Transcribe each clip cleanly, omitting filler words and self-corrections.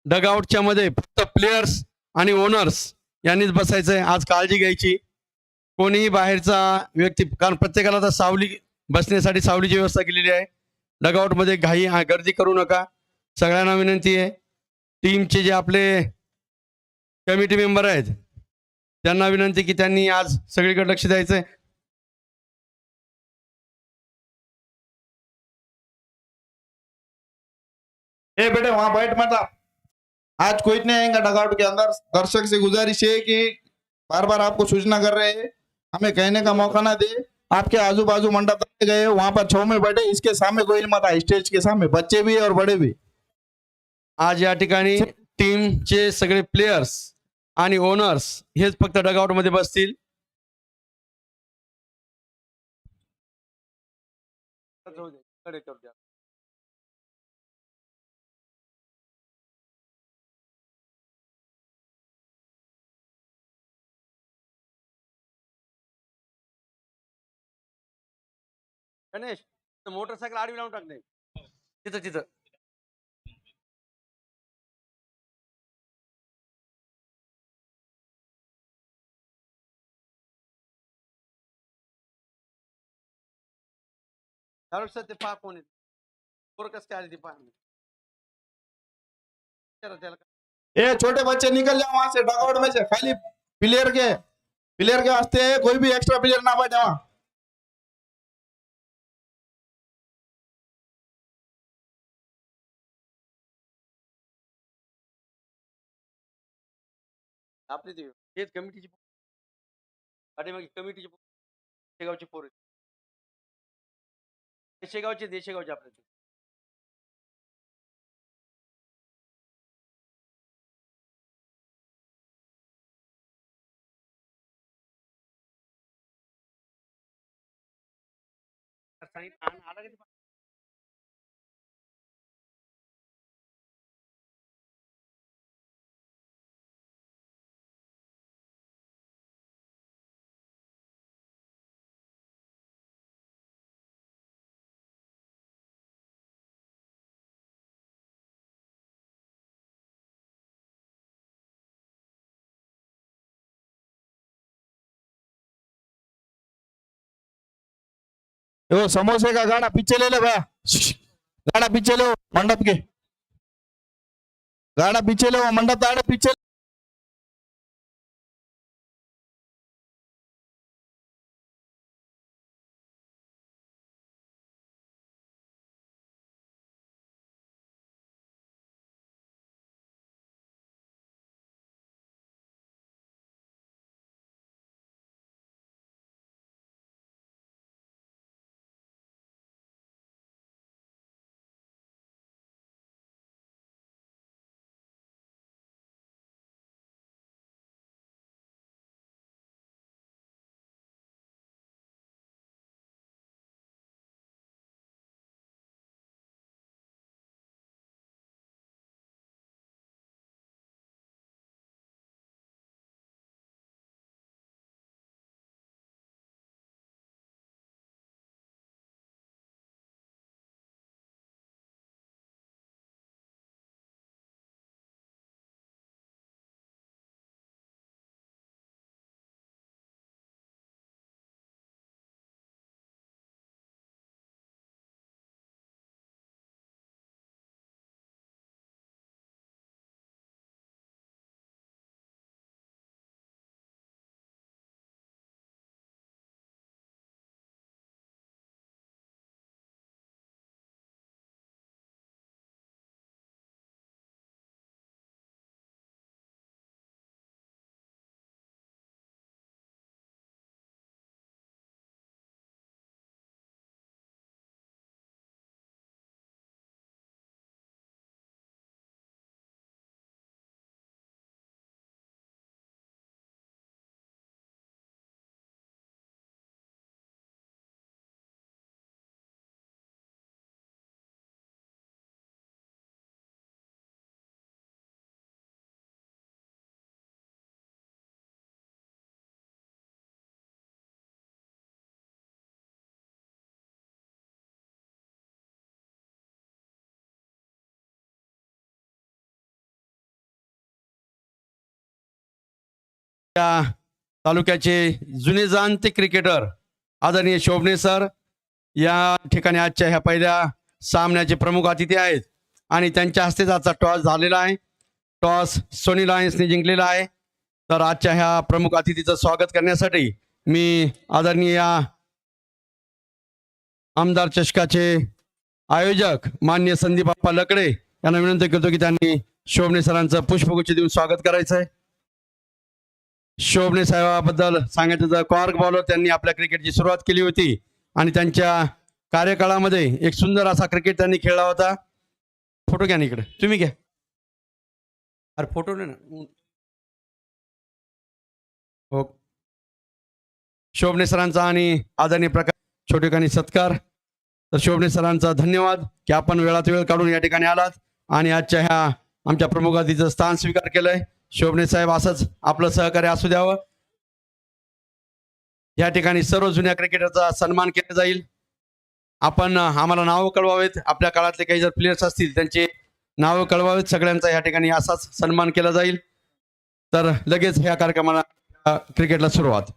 डगआउटच्या मध्ये फक्त प्लेयर्स आणि ओनर्स यांनीच बसायचंय. आज काळजी घ्यायची, कोणीही बाहेरचा व्यक्ती, कारण प्रत्येकाला आता सावली बसण्यासाठी सावलीची व्यवस्था केलेली आहे. डगआउटमध्ये गर्दी करू नका. सगळ्यांना विनंती आहे. टीमचे जे आपले कमिटी मेंबर आहेत त्यांना विनंती की त्यांनी आज सगळीकडे लक्ष द्यायचंय. ए बेटे वहां बैठ मत आप। आज कोई नहीं आएगा डगआउट के अंदर। दर्शक से गुजारिश है कि बार बार आपको सूचना कर रहे हैं, हमें कहने का मौका ना दे। आपके आजू बाजू मंडप गए वहां पर छो में बैठे, इसके सामने कोई मत आए, स्टेज के सामने बच्चे भी और बड़े भी। आज या ठिकाणी टीमचे सगळे प्लेयर्स आणि ओनर्स हेच फक्त डगआउट मध्ये बसतील. गणेश मोटरसायकल आडवी लावून टाक नाही तिथं तिथं. त्यावेळेस ते पहा कोण आहे, कस काय आली ती पहा. त्याला ए छोटे बच्चे निकल जाओ वहां से, डगआउट में से। खाली प्लेयर के वास्ते कोई भी एक्स्ट्रा प्लेयर ना बैठे वहां। आपली ती हेच कमिटीची पाठीमागे कमिटीची शेगावची पोरं शेगावचे देशेगावचे आपले ते. आला कधी वो समोसे का गाना पीछे ले लो भैया, गाना पीछे लो मंडप के, गाना पीछे लो मंडप गाना पीछे। त्या तालुक्याचे जुने जाणते क्रिकेटर आदरणीय शोभने सर या ठिकाणी आजच्या ह्या पहिल्या सामन्याचे प्रमुख अतिथी आहेत आणि त्यांच्या हस्तेच आजचा टॉस झालेला आहे. टॉस सोनी लायन्सने जिंकलेला आहे. तर आजच्या ह्या प्रमुख अतिथीचं स्वागत करण्यासाठी मी आदरणीय आमदार चषकाचे आयोजक माननीय संदीप बाप्पा लकडे यांना विनंती करतो की त्यांनी शोभने सरांचं पुष्पगुच्छ देऊन स्वागत करायचं आहे. शोभने साहेबाबद्दल सांगायचं तर कॉर्क बॉलर त्यांनी आपल्या क्रिकेटची सुरुवात केली होती आणि त्यांच्या कार्यकाळामध्ये एक सुंदर असा क्रिकेट त्यांनी खेळला होता. फोटो घ्या ना इकडे, तुम्ही घ्या. अरे फोटो नाही ना. हो, शोभने सरांचा आणि आदरणीय प्रकाश छोटेखानी सत्कार. तर शोभने सरांचा धन्यवाद की आपण वेळात वेळ काढून या ठिकाणी आलात आणि आजच्या ह्या आमच्या प्रमुख अतिथीचं स्थान स्वीकार केलंय. शोभने साहेब असंच आपलं सहकार्य असू द्यावं. या ठिकाणी सर्व जुन्या क्रिकेटरचा सन्मान केला जाईल. आपण आम्हाला नावं कळवावेत. आपल्या काळातले काही जर प्लेयर्स असतील त्यांचे नावं कळवावेत. सगळ्यांचा या ठिकाणी असाच सन्मान केला जाईल. तर लगेच ह्या कार्यक्रमाला क्रिकेटला सुरुवात.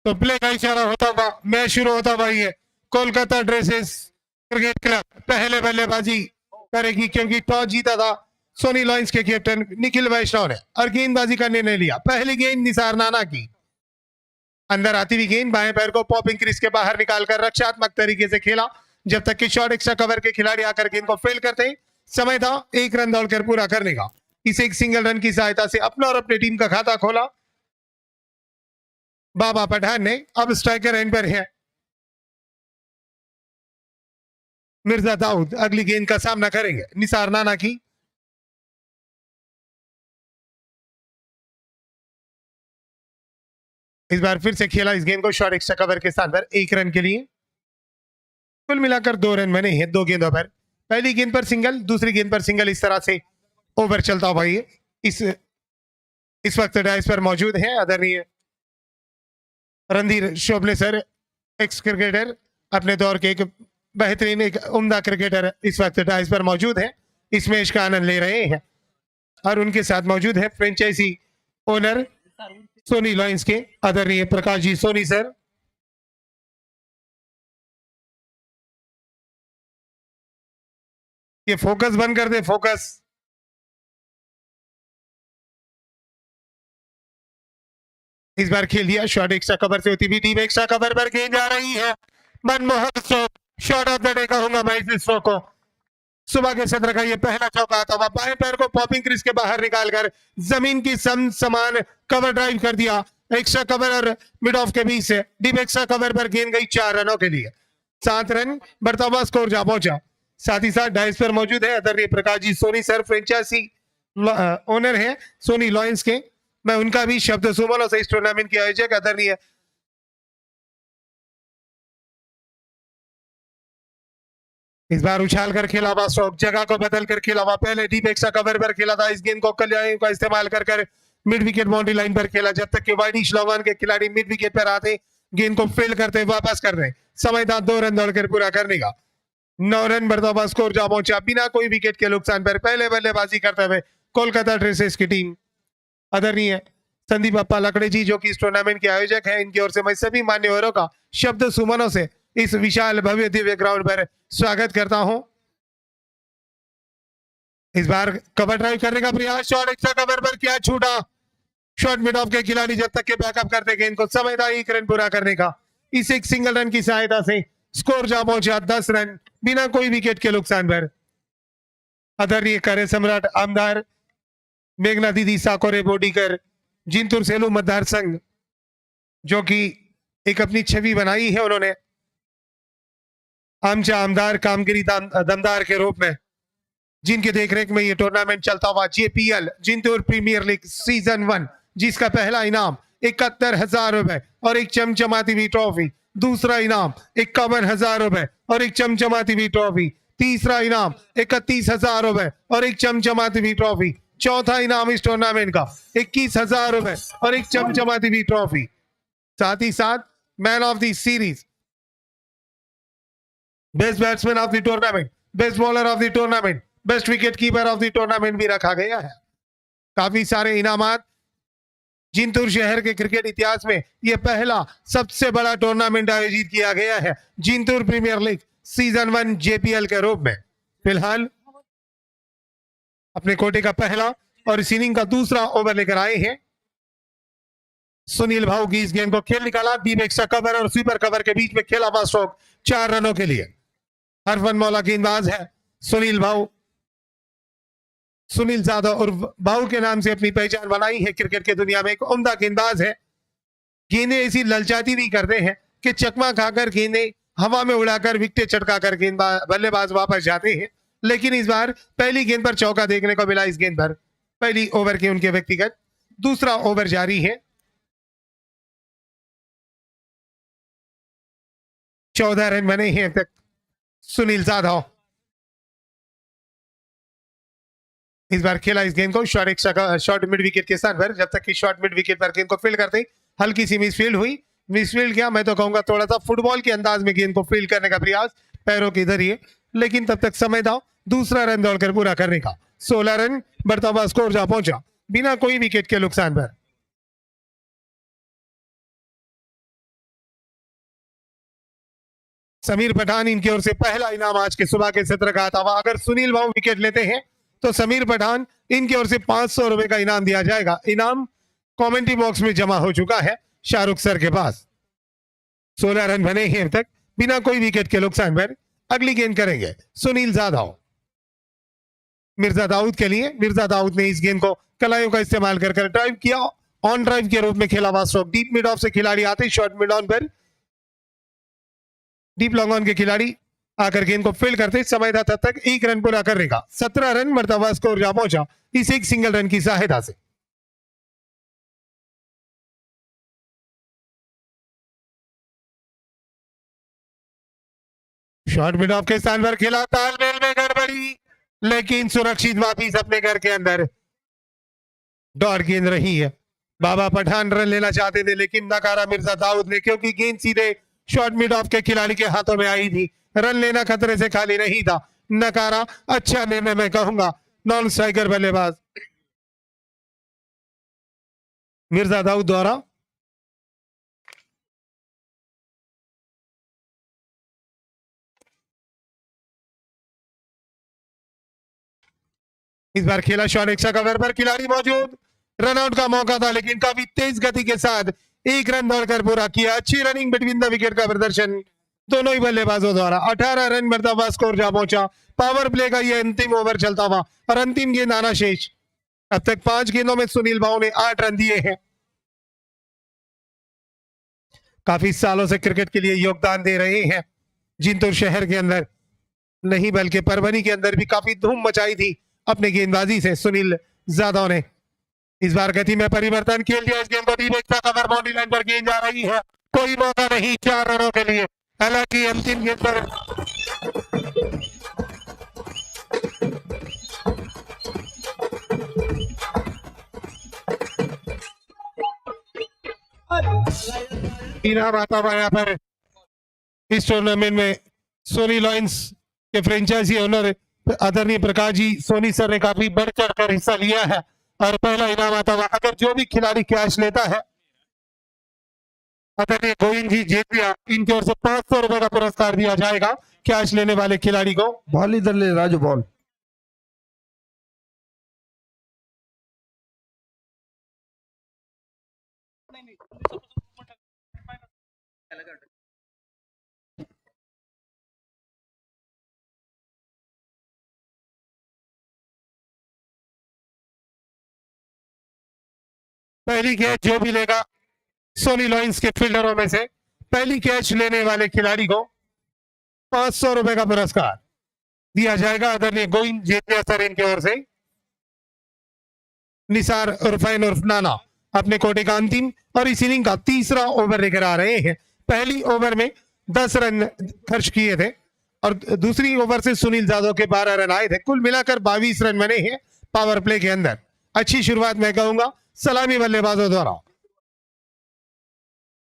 तो प्ले का इशारा होता हुआ मैच शुरू होता हुआ ये कोलकाता ड्रेसेस क्रिकेट क्लब पहले बल्लेबाजी करेगी क्योंकि टॉस जीता था सोनी लॉयंस के कैप्टन निखिल वैष्णव ने और गेंदबाजी का निर्णय लिया. पहली गेंद निसार नाना की अंदर आती हुई गेंद बाएं पैर को पॉपिंग क्रीज के बाहर निकालकर रक्षात्मक तरीके से खेला जब तक कि शॉर्ट एक्स्ट्रा कवर के खिलाड़ी आकर गेंद को फेल करते. समय था 1 रन दौड़कर पूरा करने का. इस एक सिंगल रन की सहायता से अपना और अपनी टीम का खाता खोला बाबा पठान ने. अब स्ट्राइकर एंड पर है मिर्जा दाऊद. अगली गेंद का सामना करेंगे निसार नाना की. इस बार फिर से खेला इस गेंद को शॉर्ट एक्स्ट्रा कवर के स्थान पर 1 रन के लिए. कुल मिलाकर 2 रन बने हैं 2 गेंदों पर. पहली गेंद पर सिंगल, दूसरी गेंद पर सिंगल. इस तरह से ओवर चलता हुआ ये इस वक्त डाइस पर मौजूद है आदरणीय रणधीर शोभने सर, एक्स क्रिकेटर, अपने दौर के एक बेहतरीन एक उम्दा क्रिकेटर इस वक्त डाइस पर मौजूद है. इस मैच का आनंद ले रहे हैं और उनके साथ मौजूद है फ्रेंचाइजी ओनर सोनी लॉयंस के आदरणीय प्रकाश जी सोनी सर. ये फोकस बंद कर दे, फोकस. इस बार खेल दिया शॉर्ट एक्स्ट्रा कवर से होती हुई डीप एक्स्ट्रा कवर पर गेंद जा रही है. Manmohan stroke shot of the day कहूंगा मैं इस स्ट्रोक को. सुबह के सत्र का ये पहला चौका आता हुआ बाएं पैर को पॉपिंग क्रीज के बाहर निकालकर जमीन की समान कवर ड्राइव कर दिया. एक्स्ट्रा कवर और मिड ऑफ के बीच से डीप एक्स्ट्रा कवर पर गेंद गई 4 रनों के लिए. 7 रन बढ़ता हुआ स्कोर जा पहुंचा. साथ ही साथ डाइस पर मौजूद है आदरणीय Prakash ji Soni sir, franchise owner है सोनी लॉयंस के. मैं उनका भी शब्द सुमनों से इस टूर्नामेंट के आयोजक आदरणीय इस बार उछाल कर खेला हुआ स्ट्रोक, जगह को बदल कर खेला हुआ. पहले डीप एक्स्ट्रा कवर पर खेला था. इस गेंद को कल्याण का इस्तेमाल कर मिड विकेट बाउंड्री लाइन पर खेला जब तक कि वाइडिश लॉन्ग के खिलाड़ी मिड विकेट पर आते गेंद को फेल करते वापस कर रहे. समय था 2 रन दौड़कर पूरा करने का. 9 रन बढ़ता हुआ स्कोर जा पहुंचा बिना कोई विकेट के नुकसान पर. पहले बल्लेबाजी करते हुए कोलकाता ड्रेसेस की टीम आदरणीय संदीप बाप्पा लकड़े जी जो कि इस टूर्नामेंट के आयोजक हैं, इनकी ओर से मैं सभी मान्यवरों का शब्द सुमनों से इस विशाल भव्य दिव्य ग्राउंड पर स्वागत करता हूं. इस बार कवर ड्राइव करने का प्रयास, शॉर्ट एक्स्ट्रा कवर पर क्या छूटा. शॉर्ट मिड ऑफ के खिलाड़ी जब तक के बैकअप करते गेंद को. समय था 1 रन पूरा करने का. इस एक सिंगल रन की सहायता से स्कोर जा पहुंचा 10 रन बिना कोई विकेट के नुकसान पर. आदरणीय कार्य सम्राट आमदार मेघना दीदी साकोरे बोडीकर जिंतूर सेलू मतदार संघ जो कि एक अपनी छवि बनाई है उन्होंने आमच्या आमदार कामगिरी दमदार के रूप में, जिनके देखरेख में ये टूर्नामेंट चलता हुआ JPL Jintur premier league season 1 जिसका पहला इनाम 71,000 रुपए और एक चमचमाती हुई ट्रॉफी. दूसरा इनाम 51,000 रुपए और एक चमचमाती हुई ट्रॉफी. तीसरा इनाम 31,000 रुपए और एक चमचमाती हुई ट्रॉफी. चौथा इनाम इस टूर्नामेंट का 21,000 रुपए और एक चमचमाती हुई ट्रॉफी. साथ ही साथ man of the series, best batsman of the tournament, best bowler of the tournament, best wicket keeper of the tournament भी रखा गया है. काफी सारे इनामात जिंतूर शहर के क्रिकेट इतिहास में यह पहला सबसे बड़ा टूर्नामेंट आयोजित किया गया है, Jintur premier league season 1 JPL के रूप में। फिलहाल अपने कोटे का पहला और इस इनिंग का दूसरा ओवर लेकर आए हैं सुनील भाऊ की। इस गेंद को खेल निकाला, डीप एक्स्ट्रा कवर और स्वीपर कवर के बीच में खेला हुआ स्ट्रोक 4 रनों के लिए। हरफन मौला गेंदबाज है सुनील भाऊ। सुनील जाधव और भाऊ के नाम से अपनी पहचान बनाई है क्रिकेट की दुनिया में। एक उम्दा गेंदबाज है। गेंदें ऐसी ललचाती नहीं करते हैं कि चकमा खाकर गेंदें हवा में उड़ाकर विकेट चटकाकर गेंदबाज बल्लेबाज वापस जाते हैं, लेकिन इस बार पहली गेंद पर चौका देखने को मिला। इस गेंद पर पहली ओवर के उनके व्यक्तिगत। दूसरा ओवर जारी है। 14 रन बने हैं तक सुनील जाधव। इस बार खेला इस गेंद को शॉर्ट मिड विकेट के स्थान पर। जब तक कि शॉर्ट मिड विकेट पर गेंद को फील्ड करते हल्की सी मिसफील्ड हुई। मिसफील्ड क्या, मैं तो कहूंगा थोड़ा सा फुटबॉल के अंदाज में गेंद को फील्ड करने का प्रयास पैरों के जरिए, लेकिन तब तक समय था दूसरा रन दौड़कर पूरा करने का। 16 रन बढ़ता हुआ स्कोर जा पहुंचा बिना कोई विकेट के नुकसान पर। समीर पठान इनकी ओर से पहला इनाम आज के सुबह के सत्र का आता हुआ। अगर सुनील भाऊ विकेट लेते हैं तो समीर पठान इनकी ओर से 500 रुपए का इनाम दिया जाएगा। इनाम कमेंट्री बॉक्स में जमा हो चुका है शाहरुख सर के पास। 16 रन बने हैं अब तक बिना कोई विकेट के नुकसान पर। अगली गेंद करेंगे सुनील जाधव मिर्जा दाऊद के लिए। मिर्जा दाऊद ने इस गेंद को कलाइयों का इस्तेमाल कर ड्राइव किया। ऑन ड्राइव के रूप में खेला हुआ स्ट्रोक। डीप मिड ऑफ से खिलाड़ी आते शॉर्ट मिड ऑन पर। डीप लॉन्ग ऑन के खिलाड़ी आकर गेंद को फील्ड करते समय था तब तक 1 रन पूरा करने का। 17 रन बढ़ता हुआ स्कोर जा पहुंचा इस एक सिंगल रन की सहायता से। शॉर्ट मिड ऑफ के स्थान पर खेला, तालमेल में गड़बड़ी, लेकिन सुरक्षित वापिस अपने घर के अंदर। डॉट गेंद रही है। बाबा पठान रन लेना चाहते थे लेकिन नकारा मिर्जा दाऊद ने, क्योंकि गेंद सीधे शॉर्ट मिड ऑफ के खिलाड़ी के हाथों में आई थी। रन लेना खतरे से खाली नहीं था। नकारा। अच्छा निर्णय मैं कहूंगा नॉन स्ट्राइकर बल्लेबाज मिर्जा दाऊद द्वारा। इस बार खेला शॉट एक्स्ट्रा कवर पर, खिलाड़ी मौजूद। रनआउट का मौका था लेकिन काफी तेज गति के साथ 1 रन दौड़कर पूरा किया। अच्छी रनिंग बिटवीन द विकेट का प्रदर्शन दोनों ही बल्लेबाजों द्वारा। 18 रन बढ़ता हुआ स्कोर जा पहुंचा। पावर प्ले का यह अंतिम ओवर चलता हुआ और अंतिम गेंद आना शेष। अब तक 5 गेंदों में सुनील भाऊ ने 8 रन दिए हैं। काफी सालों से क्रिकेट के लिए योगदान दे रहे हैं। जिंतूर शहर के अंदर नहीं बल्कि परभनी के अंदर भी काफी धूम मचाई थी अपने गेंदबाजी से सुनील जाधव ने। इस बार गति में परिवर्तन खेल दिया। इस गेंद को deep extra cover boundary line पर गेंद जा रही है। कोई मौका नहीं 4 रनों के लिए। हालांकि अंतिम गेंद पर इनाम आता हुआ यहाँ पर इस टूर्नामेंट में सोनी लॉयंस के फ्रेंचाइजी ओनर आदरणीय प्रकाश जी सोनी सर ने काफी बढ़ चढ़ कर हिस्सा लिया है और पहला इनाम आता हुआ। अगर जो भी खिलाड़ी कैश लेता है आदरणीय गोविंद जी जेतिया इनकी ओर से 500 रुपए का पुरस्कार दिया जाएगा कैश लेने वाले खिलाड़ी को। बॉल इधर ले राजू, बॉल। पहली कैच जो भी लेगा सोनी लॉयंस के फील्डरों में से पहली कैच लेने वाले खिलाड़ी को 500 रुपए का पुरस्कार दिया जाएगा आदरणीय गोविंद जेतिया सर इनकी ओर से। निसार उर्फैन उर्फ नाना अपने कोटे का अंतिम और इस इनिंग का तीसरा ओवर लेकर आ रहे हैं। पहली ओवर में 10 रन खर्च किए थे और दूसरी ओवर से सुनील जाधव के 12 रन आए थे। कुल मिलाकर 22 रन बने हैं पावर प्ले के अंदर। अच्छी शुरुआत मैं कहूंगा सलामी बल्लेबाजों द्वारा।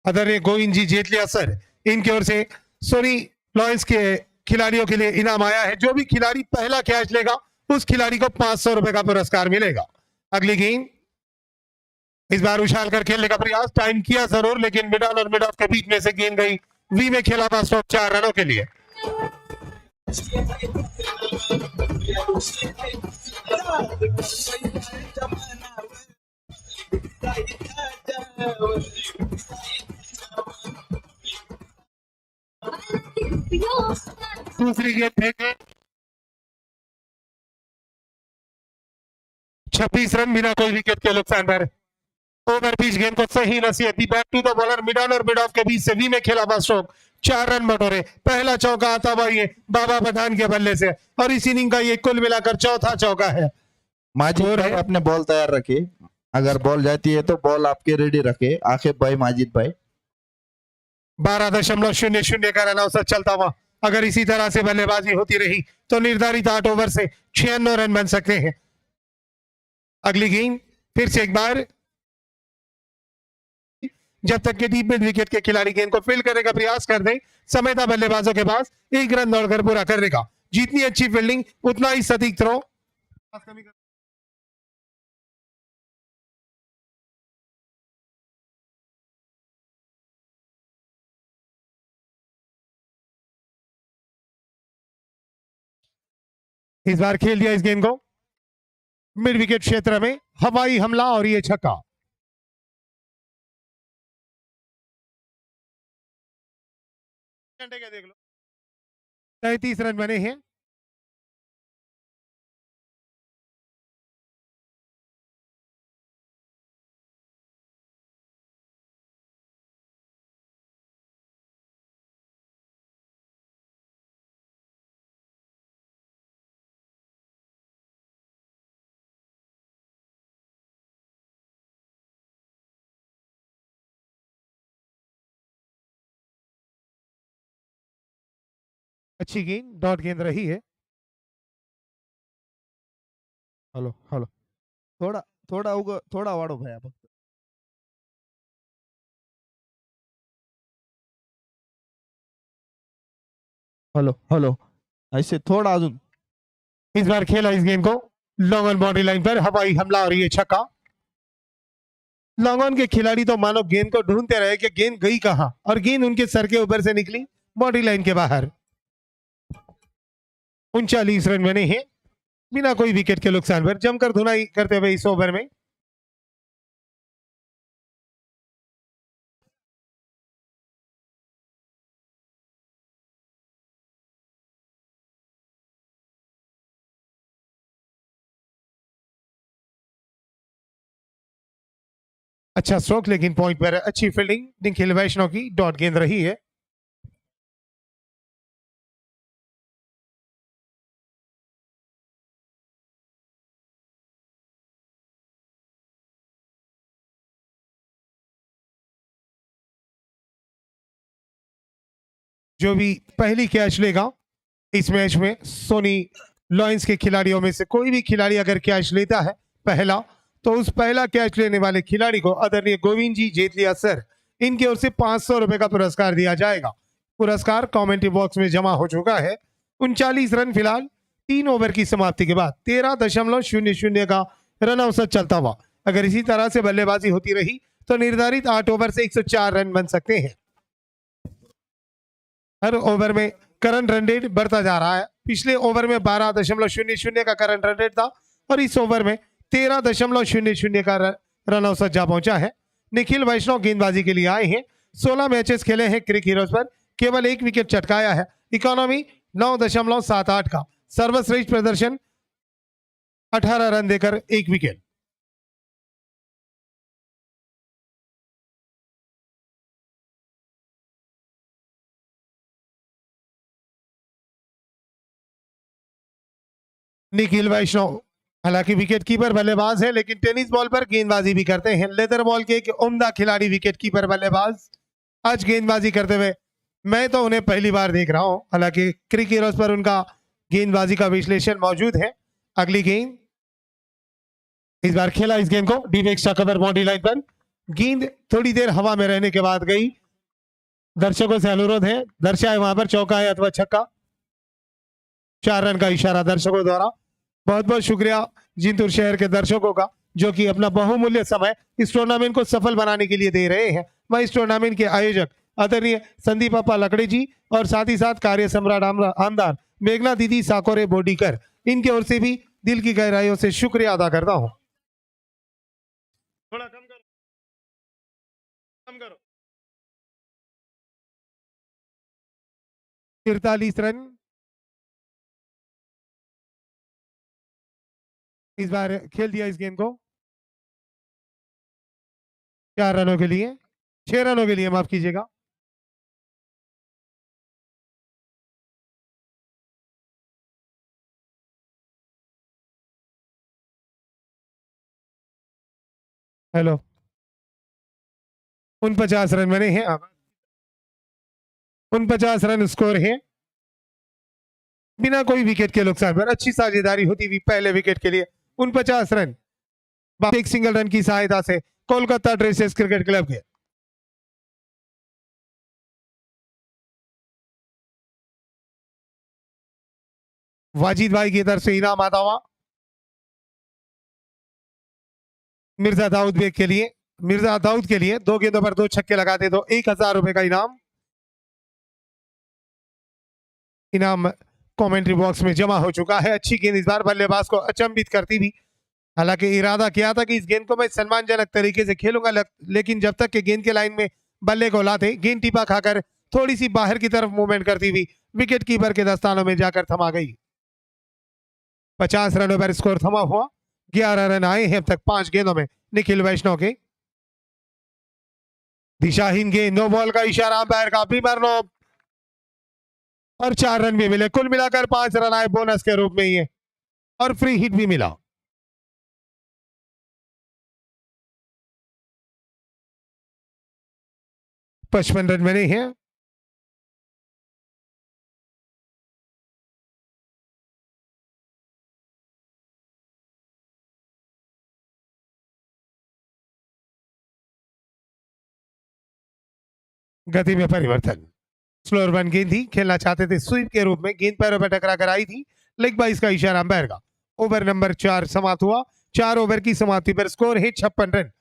आदरणीय गोविंद जी जेतलिया सर इनकी ओर से सोनी लॉयंस के खिलाड़ियों के लिए इनाम आया है। जो भी खिलाड़ी पहला कैच लेगा उस खिलाड़ी को 500 रुपए का पुरस्कार मिलेगा। अगली गेंद इस बार उछाल कर खेलने का प्रयास, टाइम किया जरूर, लेकिन मिड ऑन और मिड ऑफ के बीच में से गेंद गई वी में, खेला था स्ट्रोक 4 रनों के लिए। दूसरी गेंद फेंके, 26 रन बिना कोई विकेट के नुकसान पर। ओवर पिच गेंद को सही नसीहत दी, back to the bowler, mid on और मिड ऑफ के बीच से वी में खेला था स्ट्रोक, 4 रन बटोरे। पहला चौका आता हुआ ये बाबा पठान के बल्ले से, और इस इनिंग का ये कुल मिलाकर चौथा चौका है। माजिद भाई अपने बॉल तैयार रखिए, अगर बॉल जाती है तो बॉल आपके रेडी रखे आखिर भाई माजिद भाई। 12.00 का रन औसत चलता हुआ, अगर इसी तरह से बल्लेबाजी होती रही तो निर्धारित 8 ओवर से 96 रन बन सकते हैं। अगली गेंद फिर से एक बार, जब तक के डीप मिड विकेट के खिलाड़ी गेंद को फील्ड करने का प्रयास कर दें, समय था बल्लेबाजों के पास 1 रन दौड़कर पूरा करने का। जितनी अच्छी फील्डिंग उतना ही सटीक थ्रो। इस बार खेल दिया इस गेंद को मिड विकेट क्षेत्र में, हवाई हमला और ये छक्का। देख लो 33 रन बने हैं। अच्छी गेंद, डॉट गेंद रही है। हॅलो हॅलो, थोडा थोडा थोडा वाढव भैया फक्त। हॅलो हॅलो, ऐसे थोड़ा अजून। इस बार खेला इस गेंद को लॉन्ग ऑन बाउंड्री लाइन पर, हवाई हमला और ये छक्का। लॉन्ग ऑन के खिलाड़ी तो मानो गेंद को ढूंढते रहे कि गेंद गई कहां, और गेंद उनके सर के ऊपर से निकली बाउंड्री लाइन के बाहर। 39 रन बने हैं बिना कोई विकेट के नुकसान पर। जमकर धुनाई करते हुए इस ओवर में अच्छा स्ट्रोक, लेकिन पॉइंट पर अच्छी फील्डिंग निखिल वैष्णव की, डॉट गेंद रही है। जो भी पहली कैच लेगा इस मैच में, सोनी लॉयंस के खिलाड़ियों में से कोई भी खिलाड़ी अगर कैच लेता है पहला, तो उस पहला कैच लेने वाले खिलाड़ी को आदरणीय गोविंद जी जेतलिया सर, इनकी ओर से 500 रुपए का पुरस्कार दिया जाएगा। पुरस्कार कमेंट्री बॉक्स में जमा हो चुका है। 39 रन फिलहाल 3 ओवर की समाप्ति के बाद 13.00 का रन औसत चलता हुआ, अगर इसी तरह से बल्लेबाजी होती रही तो निर्धारित 8 ओवर से 104 रन बन सकते हैं। हर ओवर में करंट रन रेट बढ़ता जा रहा है। पिछले ओवर में 12.00 का करंट रन रेट था, और इस ओवर में 13.00 का रन औसत जा पहुंचा है। निखिल वैष्णव गेंदबाजी के लिए आए हैं। 16 मैचेस खेले हैं क्रिक हीरोज पर, केवल 1 विकेट चटकाया है। इकोनॉमी 9.78 का, सर्वश्रेष्ठ प्रदर्शन 18 रन देकर 1 विकेट। निखिल वैष्णव हालांकि विकेट कीपर बल्लेबाज है, लेकिन टेनिस बॉल पर गेंदबाजी भी करते हैं। लेदर बॉल के एक उम्दा खिलाड़ी विकेट कीपर बल्लेबाज आज गेंदबाजी करते हुए मैं तो उन्हें पहली बार देख रहा हूं। हालांकि क्रिक हीरोज पर उनका गेंदबाजी का विश्लेषण मौजूद है। अगली गेंद, इस बार खेला इस गेंद को deep extra cover boundary line पर। गेंद थोड़ी देर हवा में रहने के बाद गई। दर्शकों से अनुरोध है, दर्शाए वहां पर चौका है अथवा छक्का। 4 रन का इशारा दर्शकों द्वारा। बहुत बहुत शुक्रिया जिंतूर शहर के दर्शकों का। जो कि अपना बहुमूल्य समय इस टूर्नामेंट को सफल बनाने के लिए दे रहे हैं। मैं इस टूर्नामेंट के आयोजक आदरणीय संदीप अप्पा लकड़े जी और साथ ही साथ कार्य सम्राट आमदार मेघना दीदी साकोरे बोडीकर, इनकी ओर से भी दिल की गहराइयों से शुक्रिया अदा करता हूं। थोड़ा कम करो, कम करो। 43 रन इस बार खेल दिया इस गेंद को 4 रनों के लिए, 6 रनों के लिए माफ कीजिएगा। हेलो, 49 रन बने हैं, 49 रन स्कोर है बिना कोई विकेट के नुकसान पर। अच्छी साझेदारी होती हुई पहले विकेट के लिए 49 रन एक सिंगल रन की सहायता से कोलकाता ड्रेसेस क्रिकेट क्लब के वाजिद भाई की तरफ से इनाम आता हुआ मिर्जा दाऊद बेग के लिए, मिर्जा दाऊद के लिए 2 गेंदों पर 2 छक्के लगाते तो 1000 रुपए का इनाम कमेंट्री बॉक्स में जमा हो चुका है। अच्छी गेंद इस बार बल्लेबाज को अचंभित करती भी, हालांकि इरादा किया था कि इस गेंद को मैं सम्मानजनक तरीके से खेलूंगा, लेकिन जब तक कि गेंद के लाइन में बल्ले को लाते गेंद टिपा खाकर थोड़ी सी बाहर की तरफ मूवमेंट करती हुई विकेट कीपर के दस्तानों में जाकर थमा गई। 50 रनों पर स्कोर थमा हुआ, 11 रन आए हैं अब तक 5 गेंदों में निखिल वैष्णव के। दिशाहीन गेंद, नो बॉल का इशारा अंपायर का, बीमर नो, और 4 रन भी मिले। कुल मिलाकर 5 रन आए बोनस के रूप में ही है और फ्री हिट भी मिला। पचपन रन बने हैं। गति में परिवर्तन, स्लोअर वन गेंद थी, खेलना चाहते थे स्वीप के रूप में, गेंद पैरों पर टकरा कर आई थी, लेग बाइस का इशारा अंपायर का। ओवर नंबर 4 समाप्त हुआ। 4 ओवर की समाप्ति पर स्कोर है 56 रन।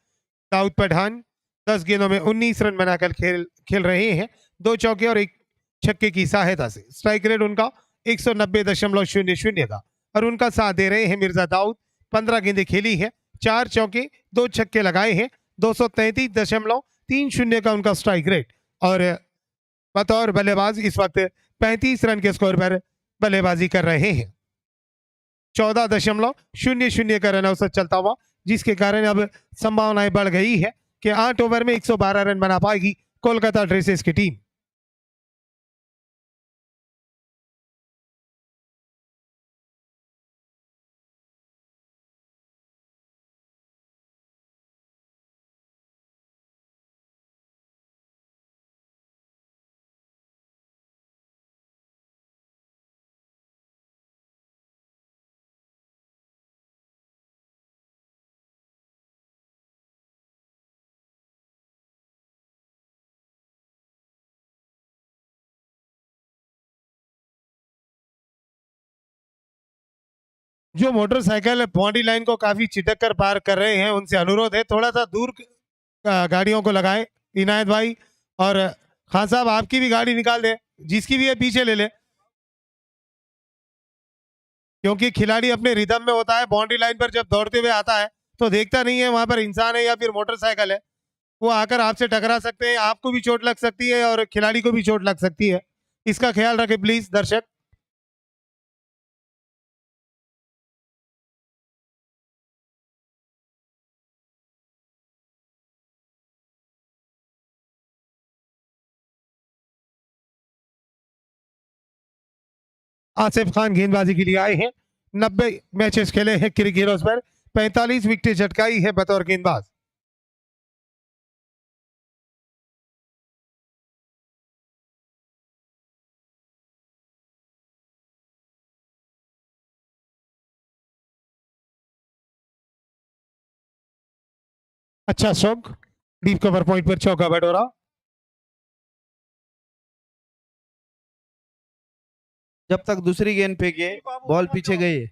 दाऊद पठान 10 गेंदों में 19 रन बनाकर खेल रहे हैं, 2 चौके और 1 छक्के की सहायता से। स्ट्राइक रेट उनका 190.00 था और उनका साथ दे रहे हैं मिर्जा दाऊद। 15 गेंदें खेली है, 4 चौके 2 छक्के लगाए हैं, 233.30 का उनका स्ट्राइक रेट और बतौर बल्लेबाज इस वक्त 35 रन के स्कोर पर बल्लेबाजी कर रहे हैं। 14.00 का रन औसत चलता हुआ, जिसके कारण अब संभावनाएं बढ़ गई है कि 8 ओवर में 112 रन बना पाएगी कोलकाता ड्रेसेस की टीम। जो मोटरसाइकिल बाउंड्री लाइन को काफी चिटक कर पार कर रहे हैं, उनसे अनुरोध है थोड़ा सा दूर गाड़ियों को लगाएं। इनायत भाई और खान साहब आपकी भी गाड़ी निकाल दे, जिसकी भी है पीछे ले ले, क्योंकि खिलाड़ी अपने रिदम में होता है। बाउंड्री लाइन पर जब दौड़ते हुए आता है तो देखता नहीं है वहां पर इंसान है या फिर मोटरसाइकिल है, वो आकर आपसे टकरा सकते हैं, आपको भी चोट लग सकती है और खिलाड़ी को भी चोट लग सकती है। इसका ख्याल रखें प्लीज दर्शक। आसिफ खान गेंदबाजी के लिए आए हैं, 90 मैचेस खेले हैं क्रिकेट हीरोज पर, 45 विकेटें झटकाई है बतौर गेंदबाज। अच्छा स्ट्रोक, डीप कवर पॉइंट पर चौका बटोरा। जब तक दूसरी गेंद फेंके बॉल पीछे गई है।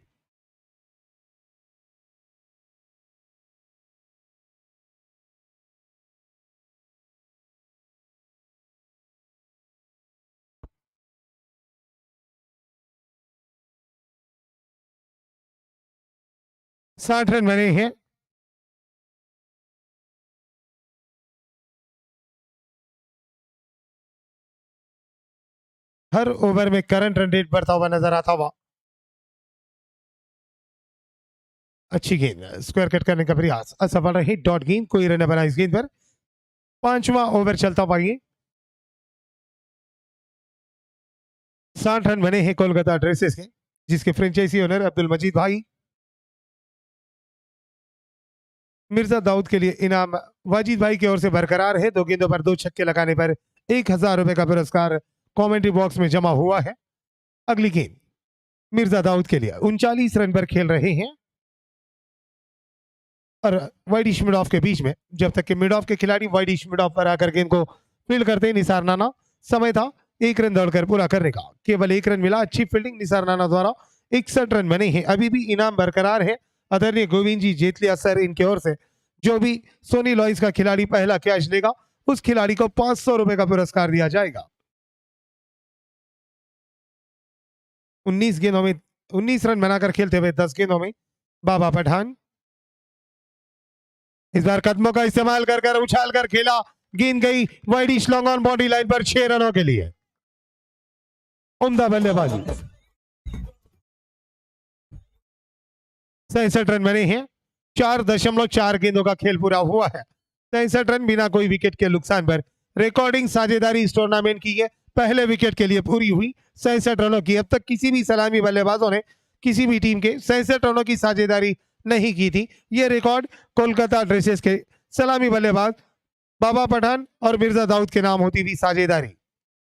60 रन बने हैं। हर ओवर में करंट रन रेट बढ़ता हुआ नजर आता हुआ। अच्छी गेंद, स्क्वायर कट करने का प्रयास असफल रही, डॉट गेंद, कोई रन बना इस गेंद पर। पांचवा ओवर चलता हुआ ये। 60 रन बने हैं कोलकाता ड्रेसेस के, जिसके फ्रेंचाइजी ओनर अब्दुल मजीद भाई। मिर्जा दाऊद के लिए इनाम वाजिद भाई की ओर से बरकरार है। 2 गेंदों पर 2 छक्के लगाने पर 1000 रुपए का पुरस्कार कमेंट्री बॉक्स में जमा हुआ है। अगली गेंद मिर्जा दाऊद के लिए 39 रन पर खेल रहे हैं और वाइडिश मिड ऑफ के बीच में, जब तक कि मिड ऑफ के खिलाड़ी वाइडिश मिड ऑफ पर आकर गेंद को फील्ड करते निसार नाना, समय था 1 रन दौड़कर पूरा करने का। केवल 1 रन मिला। अच्छी फील्डिंग निसार नाना द्वारा। 61 रन बने हैं। अभी भी इनाम बरकरार है। आदरणीय गोविंद जी जेतलिया सर इनकी ओर से जो भी सोनी लॉइस का खिलाड़ी पहला कैच लेगा उस खिलाड़ी को 500 रुपए का पुरस्कार दिया जाएगा। 19 गेंदों में 19 रन बनाकर खेलते हुए 10 गेंदों में बाबा पठान इस बार कदमों का इस्तेमाल कर उछाल कर खेला। गेंद गई widish long on body line पर 6 रनों के लिए। उम्दा बल्लेबाजी। 63 रन बने हैं। 4.4 गेंदों का खेल पूरा हुआ है। 63 रन बिना कोई विकेट के नुकसान पर। रिकॉर्डिंग साझेदारी इस टूर्नामेंट की है पहले विकेट के लिए पूरी हुई 67 रनों की। अब तक किसी भी सलामी बल्लेबाजों ने किसी भी टीम के 67 रनों की साझेदारी नहीं की थी। यह रिकॉर्ड कोलकाता ड्रेसेस के सलामी बल्लेबाज बाबा पठान और मिर्जा दाऊद के नाम होती थी साझेदारी।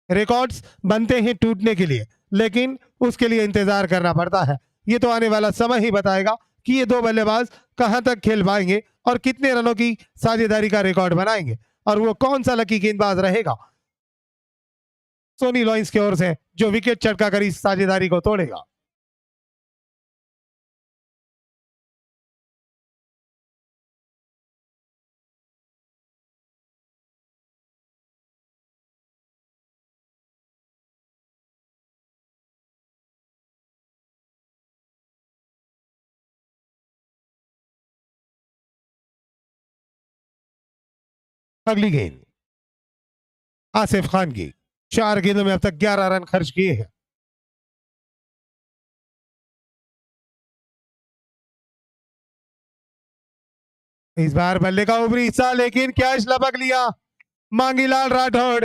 रिकॉर्ड्स बनते हैं टूटने के लिए, लेकिन उसके लिए इंतजार करना पड़ता है। ये तो आने वाला समय ही बताएगा कि ये 2 बल्लेबाज कहां तक खेल पाएंगे और कितने रनों की साझेदारी का रिकॉर्ड बनाएंगे और वो कौन सा लकी गेंदबाज रहेगा सोनी लॉइंस की ओर से जो विकेट चटका कर इस साझेदारी को तोड़ेगा। अगली गेंद आसिफ खान की। 4 गेंदों में अब तक 11 रन खर्च किए हैं। इस बार बल्ले का ऊपरी हिस्सा, लेकिन कैच लपक लिया मांगीलाल राठौड़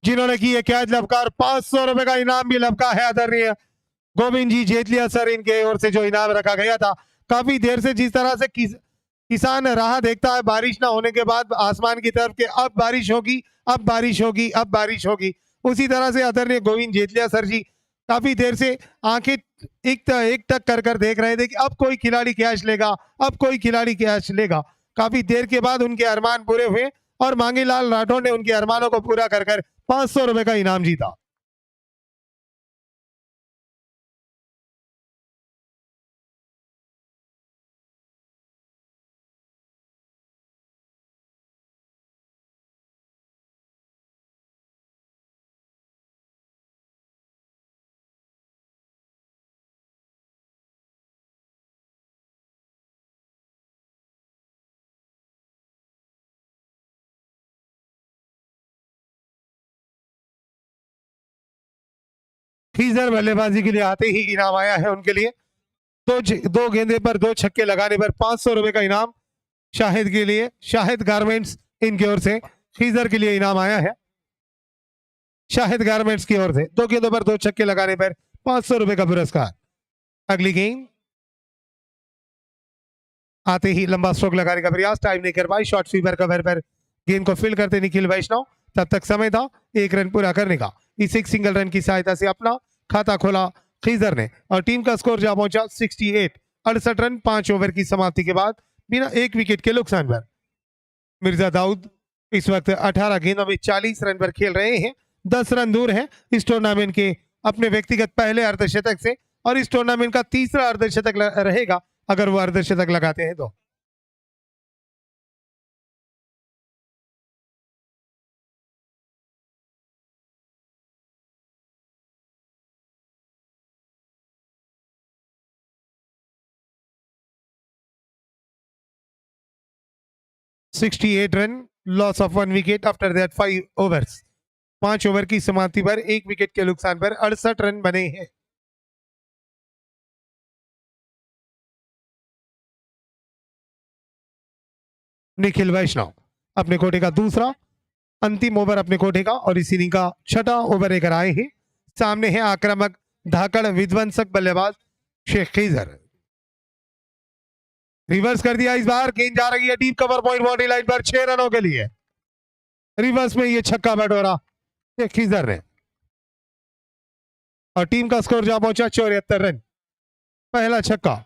जिन्होंने की है कैच लपकार। 500 रुपए का इनाम भी लपका है आदरणीय गोविंद जी जेतलिया सर इनके ओर से जो इनाम रखा गया था। काफी देर से जिस तरह से किसान राह देखता है बारिश ना होने के बाद आसमान की तरफ के अब बारिश होगी, अब बारिश होगी, अब बारिश होगी, उसी तरह से आदरणीय गोविंद जेतलिया सर जी काफी देर से आंखें एक टक कर देख रहे थे कि अब कोई खिलाड़ी कैच लेगा, अब कोई खिलाड़ी कैच लेगा। काफी देर के बाद उनके अरमान पूरे हुए और मांगीलाल राठौड़ ने उनके अरमानों को पूरा कर 500 रुपए का इनाम जीता। खीजर बल्लेबाजी के लिए आते ही इनाम आया है उनके लिए। 2 गेंदे पर 2 छक्के लगाने पर 500 रुपए का इनाम शाहिद के लिए। शाहिद गारमेंट्स इनकी ओर से खीजर के लिए इनाम आया है। शाहिद गारमेंट्स की ओर से 2 गेंदों पर 2 छक्के लगाने पर 500 रुपए का पुरस्कार। अगली गेंद आते ही लंबा स्ट्रोक लगाने का प्रयास, टाइम नहीं कर पाई। शॉर्ट स्वीपर कवर पर गेंद को फील करते निखिल वैष्णव। तब तक समय था 1 रन पूरा करने का। इस एक सिंगल रन की सहायता से अपना खाता खोला खीजर ने और टीम का स्कोर जा पहुंचा 68। 68 रन 5 ओवर की समाप्ति के बाद बिना 1 विकेट के नुकसान पर। मिर्जा दाऊद इस वक्त 18 गेंदों में 40 रन पर खेल रहे हैं। 10 रन दूर है इस टूर्नामेंट के अपने व्यक्तिगत पहले अर्धशतक से और इस टूर्नामेंट का तीसरा अर्धशतक रहेगा अगर वो अर्धशतक लगाते हैं तो। 68 run, loss of 1 wicket after that 5 overs. 5 over की समाप्ति पर 1 विकेट के नुकसान पर 68 रन बने हैं। निखिल वैष्णव अपने कोटे का दूसरा अंतिम ओवर अपने कोटे का और इस इनिंग का छठा ओवर लेकर आए हैं। सामने है आक्रामक धाकड़ विध्वंसक बल्लेबाज शेख खीजर। रिवर्स कर दिया, इस बार गेंद जा रही है deep cover point boundary line पर 6 रनों के लिए। रिवर्स में ये छक्का बटोरा शेख खीजर ने और टीम का स्कोर जहां पहुंचा 74 रन। पहला छक्का।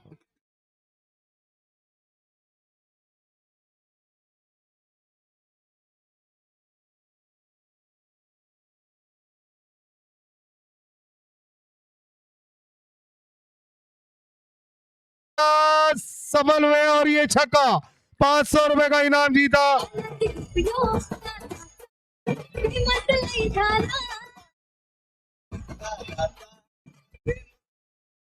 सफल हुए और ये छक्का। 500 रुपए का इनाम जीता।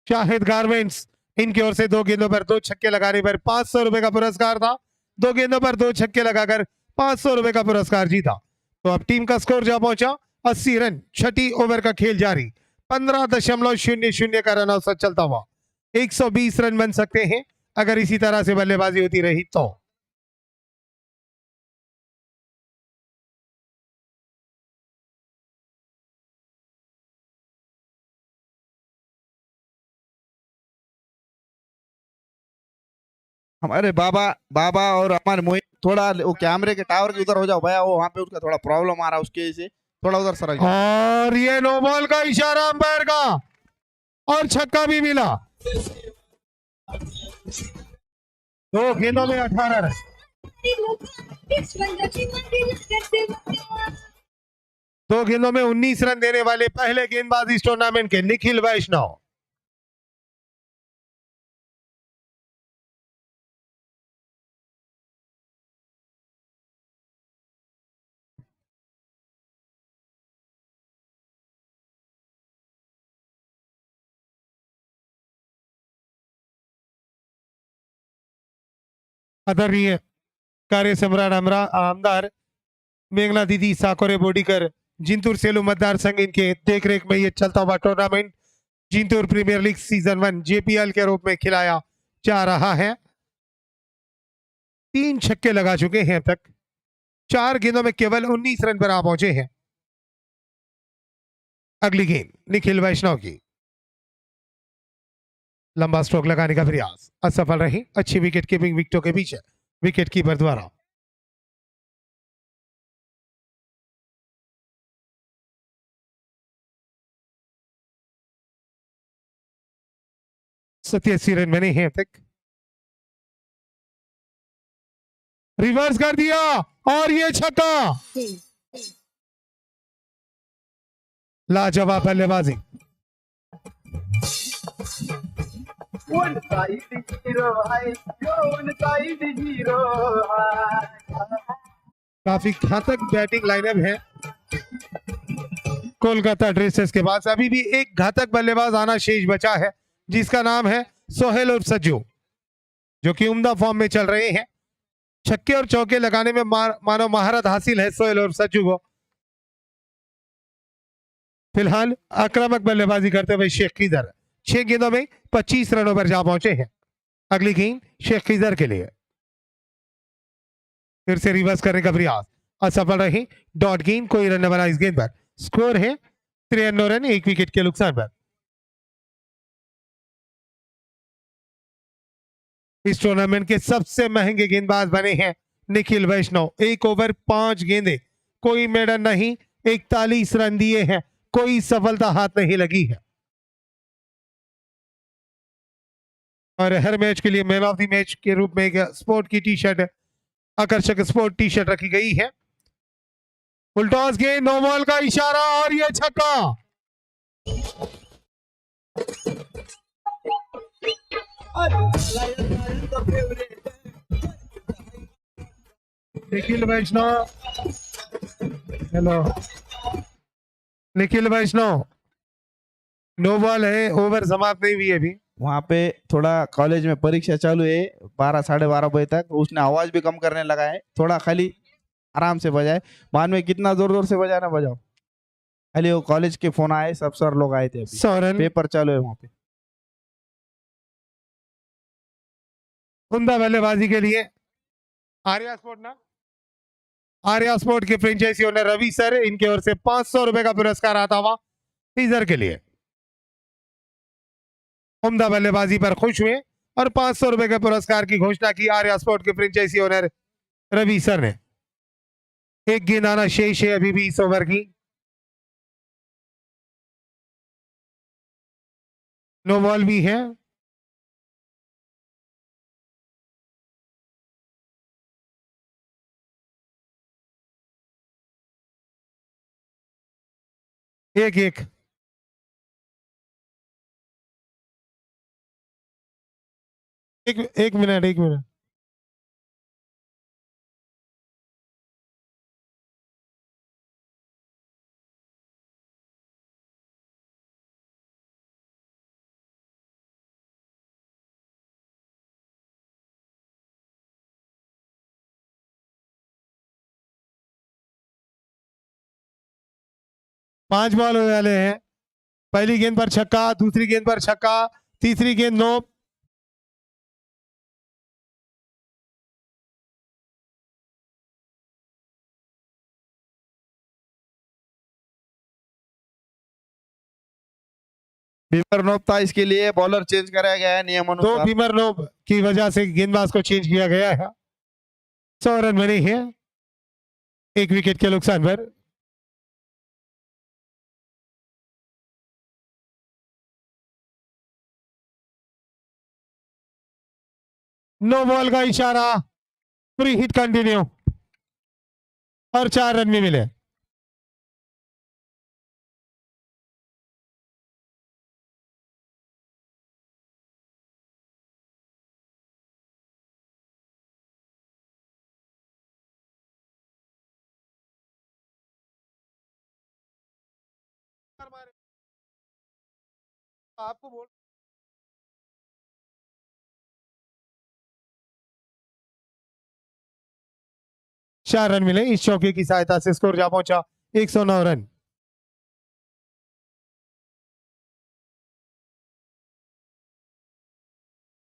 शाहिद गारमेंट्स, इनकी ओर से 2 गेंदों पर 2 छक्के लगाने पर 500 रुपए का पुरस्कार था। 2 गेंदों पर 2 छक्के लगाकर 500 रुपए का पुरस्कार जीता। तो अब टीम का स्कोर जहां पहुंचा 80 रन। छठी ओवर का खेल जारी। 15.00 का रन औसत चलता हुआ 120 रन बन सकते हैं अगर इसी तरह से बल्लेबाजी होती रही तो। हमारे बाबा बाबा और हमारे मोहित थोड़ा वो कैमरे के टावर के उधर हो जाओ भैया, वो वहां पे उसका थोड़ा प्रॉब्लम आ रहा है, उसके वजह से थोड़ा उधर सरक जाओ। और ये नो बॉल का इशारा अंपायर का और छक्का भी मिला। 2 गेंदों में 18 रन। 2 गेंदों में 19 रन देने वाले पहले गेंदबाज इस टूर्नामेंट के निखिल वैष्णव। आदरणीय कार्य सम्राट आमदार मेघना दीदी साकोरे बोडीकर, जिंतूर सेलू मतदार संघ, इनके देखरेख में ये चलता हुआ tournament Jintur premier league season 1 JPL के रूप में खिलाया जा रहा है। 3 छक्के लगा चुके हैं अब तक। 4 गेंदों में केवल 19 रन पर आ पहुंचे हैं। अगली गेंद निखिल वैष्णव की। लंबा स्ट्रोक लगाने का प्रयास असफल रही। अच्छी विकेट कीपिंग विकेटों के बीच विकेट कीपर द्वारा। सत्तासी रन बने हैं अब तक। रिवर्स कर दिया और ये छक्का। लाजवाब बल्लेबाजी। काफी घातक बैटिंग लाइनअप है कोलकाता ड्रेसर्स के पास। अभी भी एक घातक बल्लेबाज आना शेष बचा है जिसका नाम है सोहेल उर्फ सज्जू, जो कि उम्दा फॉर्म में चल रहे हैं। छक्के और चौके लगाने में मानो महारत हासिल है सोहेल उर्फ सज्जू को। फिलहाल आक्रामक बल्लेबाजी करते हुए शेख खीजर 6 गेंदों में 25 रनों पर जा पहुंचे हैं। अगली गेंद शेख खीजर के लिए। फिर से रिवर्स करने का प्रयास असफल रही। डॉट गेंद, कोई रन न बना इस गेंद पर। स्कोर है 93 रन, 1 विकेट के नुकसान पर। इस टूर्नामेंट के सबसे महंगे गेंदबाज बने हैं निखिल वैष्णव। 1 ओवर 5 गेंदे, कोई मेडन नहीं, 41 रन दिए हैं, कोई सफलता हाथ नहीं लगी है। और हर मैच के लिए मैन ऑफ द मैच के रूप में एक स्पोर्ट की टी शर्ट, आकर्षक स्पोर्ट टी शर्ट रखी गई है। फुलटॉस गेंद, नो बॉल का इशारा और ये छक्का। निखिल वैष्णव, हेलो निखिल वैष्णव, नो बॉल है, ओवर समाप्त नहीं हुई अभी। वहाँ पे थोड़ा कॉलेज में परीक्षा चालू है 12 साढ़े 12 बजे तक, तो उसने आवाज भी कम करने लगा है, थोड़ा खाली आराम से बजाए। बाद में कितना जोर जोर से बजाना बजाओ, खाली वो कॉलेज के फोन आए, सब सर लोग आए थे, अभी 100 रन। पेपर चालू है वहाँ पे। उम्दा बल्लेबाजी के लिए आर्या स्पोर्ट ना, आर्या स्पोर्ट के फ्रेंचाइजी ओनर रवि सर, इनकी ओर से 500 रुपए का पुरस्कार आता हुआ टीजर के लिए। उम्दा बल्लेबाजी पर खुश हुए और 500 रुपए के पुरस्कार की घोषणा की आर्या स्पोर्ट के फ्रेंचाइजी ओनर रवि सर ने। एक गेंद आना शेष है अभी भी इस ओवर की। नो बॉल भी है। एक एक। एक मिनट, एक मिनट। पांच बॉल होने वाले हैं। पहली गेंद पर छक्का, दूसरी गेंद पर छक्का, तीसरी गेंद नो। बीमर नोप था, इसके लिए बॉलर चेंज कराया गया है नियम दो अनुसार। बीमर नोब की वजह से गेंदबाज को चेंज किया गया है। 100 रन बने हैं एक विकेट के नुकसान पर। नो बॉल का इशारा, फ्री हिट कंटिन्यू और 4 रन भी मिले। आपको बोल 4 रन मिले। इस चौके की सहायता से स्कोर जा पहुंचा 109 रन।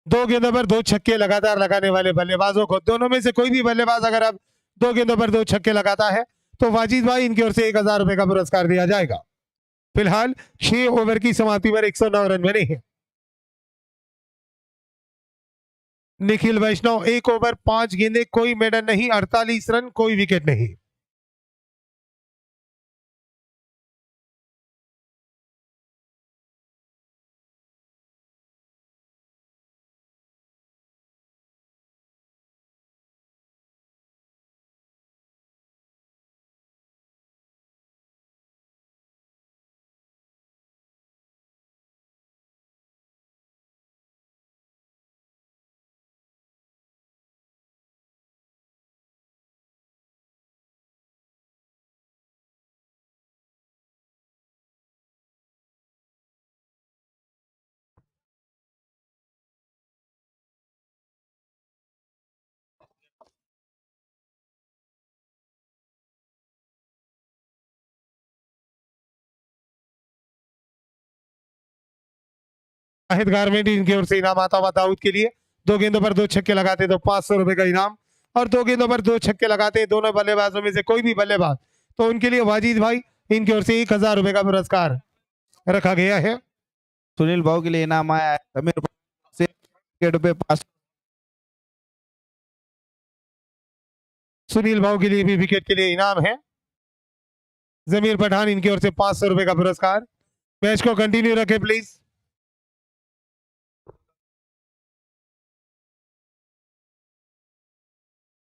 दो गेंदों पर दो छक्के लगातार लगाने वाले बल्लेबाजों को, दोनों में से कोई भी बल्लेबाज अगर अब दो गेंदों पर दो छक्के लगाता है तो वाजिद भाई इनकी ओर से 1000 रुपए का पुरस्कार दिया जाएगा। फिलहाल 6 ओवर की समाप्ति पर 109 रन बने हैं। निखिल वैष्णव, एक ओवर 5 गेंदे, कोई मेडन नहीं, 48 रन, कोई विकेट नहीं। शाहिद गारमेंट इनकी ओर से इनाम आता हुआ दाऊद के लिए। दो गेंदों पर दो छक्के लगाते तो 500 रुपए का इनाम, और दो गेंदों पर दो छक्के लगाते दोनों बल्लेबाजों में से कोई भी बल्लेबाज तो उनके लिए वाजिद भाई इनकी ओर से 1000 रुपए का पुरस्कार रखा गया है। सुनील भाव के लिए इनाम आया है, समीर से विकेट पे पास। सुनील भाव के लिए भी विकेट के लिए इनाम है। जमीर पठान इनकी ओर से 500 रुपए का पुरस्कार। मैच को कंटिन्यू रखें प्लीज।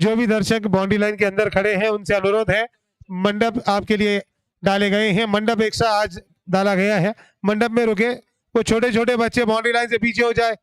जो भी दर्शक बाउंड्री लाइन के अंदर खड़े हैं उनसे अनुरोध है, मंडप आपके लिए डाले गए हैं, मंडप एक्स्ट्रा आज डाला गया है, मंडप में रुके। वो छोटे छोटे बच्चे बाउंड्री लाइन से पीछे हो जाए।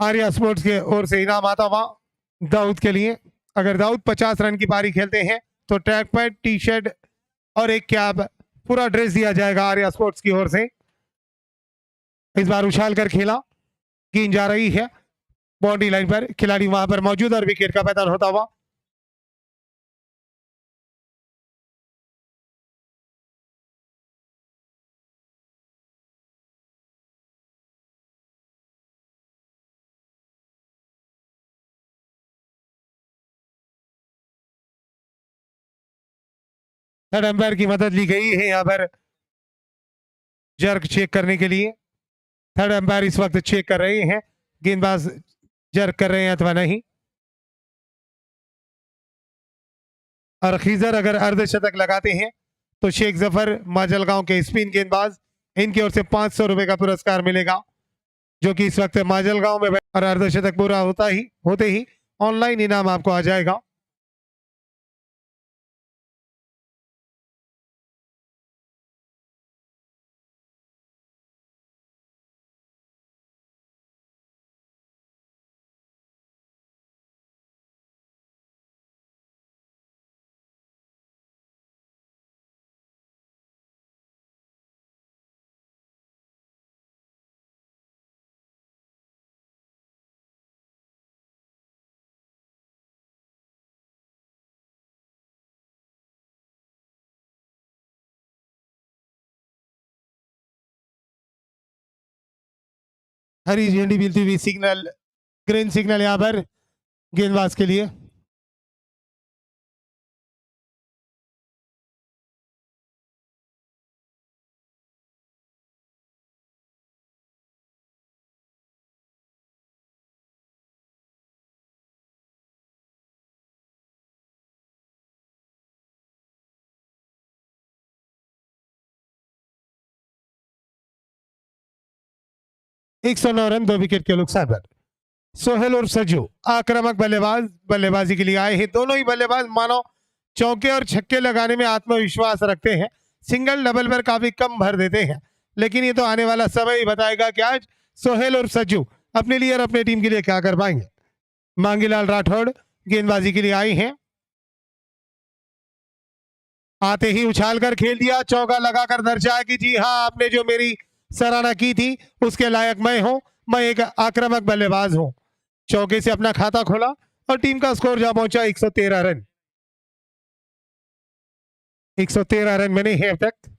आर्या स्पोर्ट्स के ओर से इनाम आता हुआ दाऊद के लिए। अगर दाऊद 50 रन की पारी खेलते हैं तो ट्रैक पैड, टी शर्ट और एक कैप, पूरा ड्रेस दिया जाएगा आर्या स्पोर्ट्स की ओर से। इस बार उछाल कर खेला, गेंद जा रही है बाउंड्री लाइन पर, खिलाड़ी वहां पर मौजूद और विकेट का पैदान होता हुआ। थर्ड अंपायर की मदद ली गई है यहाँ पर जर्क चेक करने के लिए। थर्ड अंपायर इस वक्त चेक कर रहे हैं गेंदबाज जर्क कर रहे हैं अथवा नहीं। और खीजर अगर अर्धशतक लगाते हैं तो शेख जफर माजलगांव के स्पिन गेंदबाज, इनकी ओर से 500 रुपए का पुरस्कार मिलेगा, जो कि इस वक्त माजलगांव में और अर्धशतक पूरा होते ही ऑनलाइन इनाम आपको आ जाएगा। हरी झंडी मिलती हुई सिग्नल, ग्रीन सिग्नल यहाँ पर गेंदबाज के लिए। एक 109 रन, 2 विकेट के नुकसान पर। सोहेल और सज्जू आक्रामक बल्लेबाजी के लिए आए हैं। दोनों ही बल्लेबाज मानो चौके और छक्के लगाने में आत्मविश्वास रखते हैं, सिंगल डबल पर काफी कम भर देते हैं, लेकिन ये तो आने वाला समय ही बताएगा कि आज सोहेल और सज्जू अपने लिए और अपने टीम के लिए क्या कर पाएंगे। मांगीलाल राठौड़ गेंदबाजी के लिए आए हैं। आते ही उछाल कर खेल दिया, चौका लगाकर दर्शाया कि जी हाँ, आपने जो मेरी सराहना की थी उसके लायक मैं हूं, मैं एक आक्रामक बल्लेबाज हूं। चौके से अपना खाता खोला और टीम का स्कोर जा पहुंचा 113 रन। 113 रन बने हैं अब तक।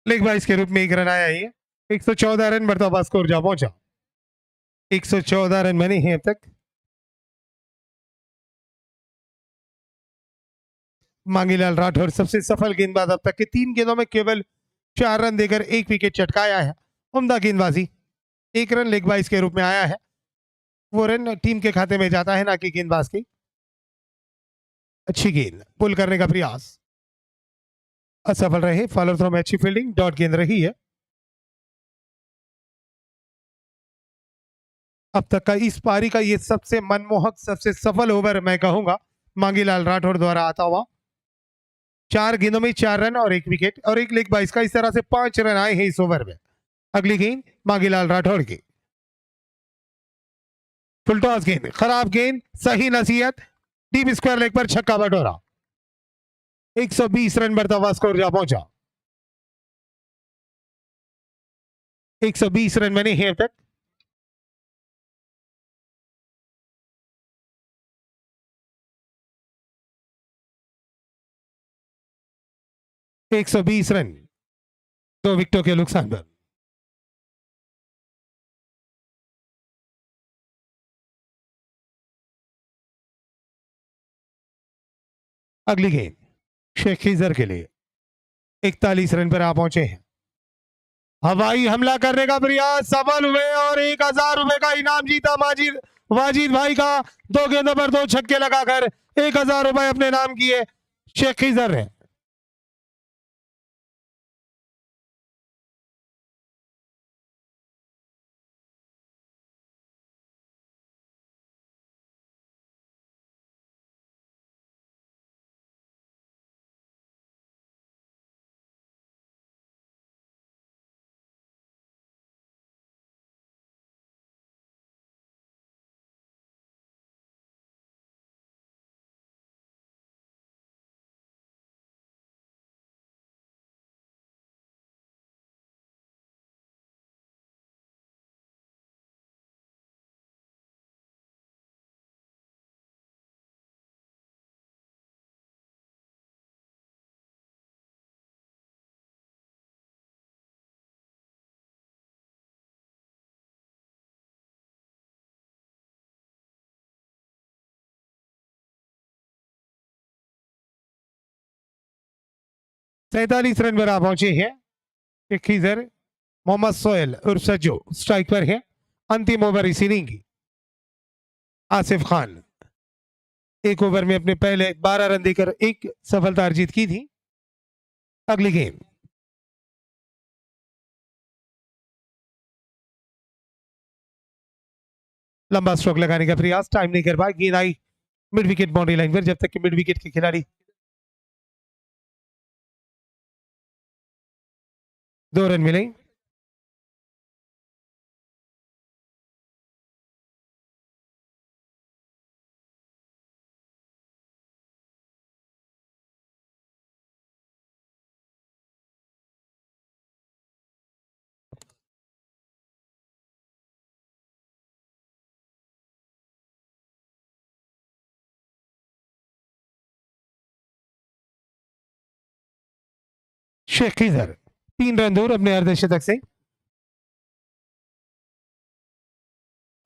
लेग बाइस के रूप में 1 रन आया है। 114 रन मरतबा स्कोर जा पहुंचा। 114 रन बने हैं अब तक। मांगीलाल राठौर सबसे सफल गेंदबाज अब तक के 3 गेंदों में केवल 4 रन देकर 1 विकेट चटकाया है। उम्दा गेंदबाजी, 1 रन लेग बाइस के रूप में आया है, वो रन टीम के खाते में जाता है, ना कि गेंदबाज की। अच्छी गेंद, पुल करने का प्रयास असफल रहे। फॉलो थ्रो में अच्छी फील्डिंग, डॉट गेंद रही है। अब तक का इस पारी का ये सबसे मनमोहक, सबसे सफल ओवर मैं कहूंगा मांगीलाल राठौर द्वारा आता हुआ। 4 गेंदों में 4 रन और 1 विकेट और 1 लेग बाइस का, इस तरह से 5 रन आए हैं इस ओवर में। अगली गेंद मांगीलाल राठौर की, फुल टॉस गेंद, खराब गेंद, सही नसीहत, डीप स्क्वायर लेग पर छक्का बटोरा। 120 रन मरतबा स्कोर जा पहुंचा। 120 रन बने हैं अब तक। एक 120 रन, 2 विकेटों के नुकसान पर। अगली गेंद शेख खीजर के लिए, 41 रन पर आ पहुंचे हैं। हवाई हमला करने का प्रयास सफल हुए और 1000 रुपए का इनाम जीता वाजिद भाई का। 2 गेंदों पर 2 छक्के लगाकर 1000 रुपए अपने नाम किए शेख खीजर ने। 43 रन पर आ पहुंचे हैं। एक खीजर मोहम्मद सोहेल उर्फ सज्जो स्ट्राइक पर है। अंतिम ओवर इस इनिंग की। आसिफ खान एक ओवर में अपने पहले 12 रन देकर एक सफलता अर्जित की थी। अगली गेंद लंबा स्ट्रोक लगाने का प्रयास, टाइम नहीं कर पाए। गेंद आई मिड विकेट बाउंड्री लाइन पर, जब तक कि मिड विकेट के खिलाड़ी 2 रन मिले। शेख खीजर 3 रन दूर अपने अर्धशतक से।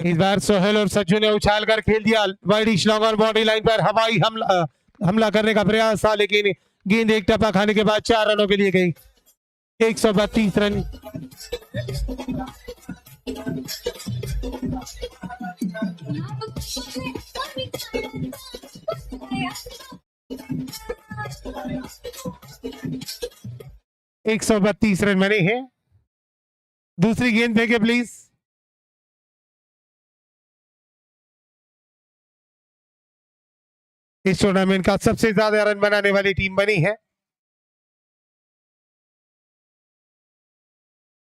इस बार सोहेल और सज्जू ने उछाल कर खेल दिया वाइड लॉन्ग और बाउंड्री लाइन पर। हवाई हमला करने का प्रयास था, लेकिन गेंद एक टप्पा खाने के बाद 4 रनों के लिए गई। 132 रन। एक 132 रन बने हैं। दूसरी गेंद फेंके प्लीज। इस टूर्नामेंट का सबसे ज्यादा रन बनाने वाली टीम बनी है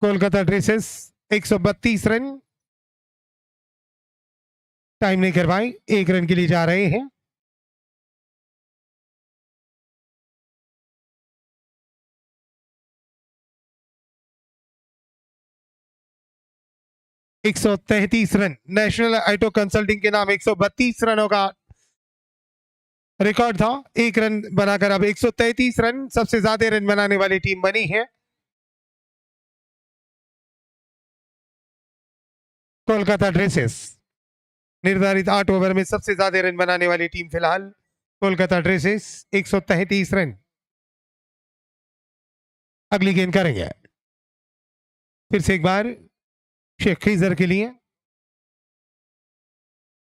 कोलकाता ड्रेसेस। 132 रन। टाइम नहीं कर पाए, 1 रन के लिए जा रहे हैं। एक 133 रन नेशनल आइटो कंसल्टिंग के नाम 132 रनों का रिकॉर्ड था। 1 रन बनाकर अब 133 रन, सबसे ज्यादा रन बनाने वाली टीम बनी है कोलकाता ड्रेसेस। निर्धारित 8 ओवर में सबसे ज्यादा रन बनाने वाली टीम फिलहाल कोलकाता ड्रेसेस, 133 रन। अगली गेंद करेंगे फिर से एक बार शेख खीजर के लिए।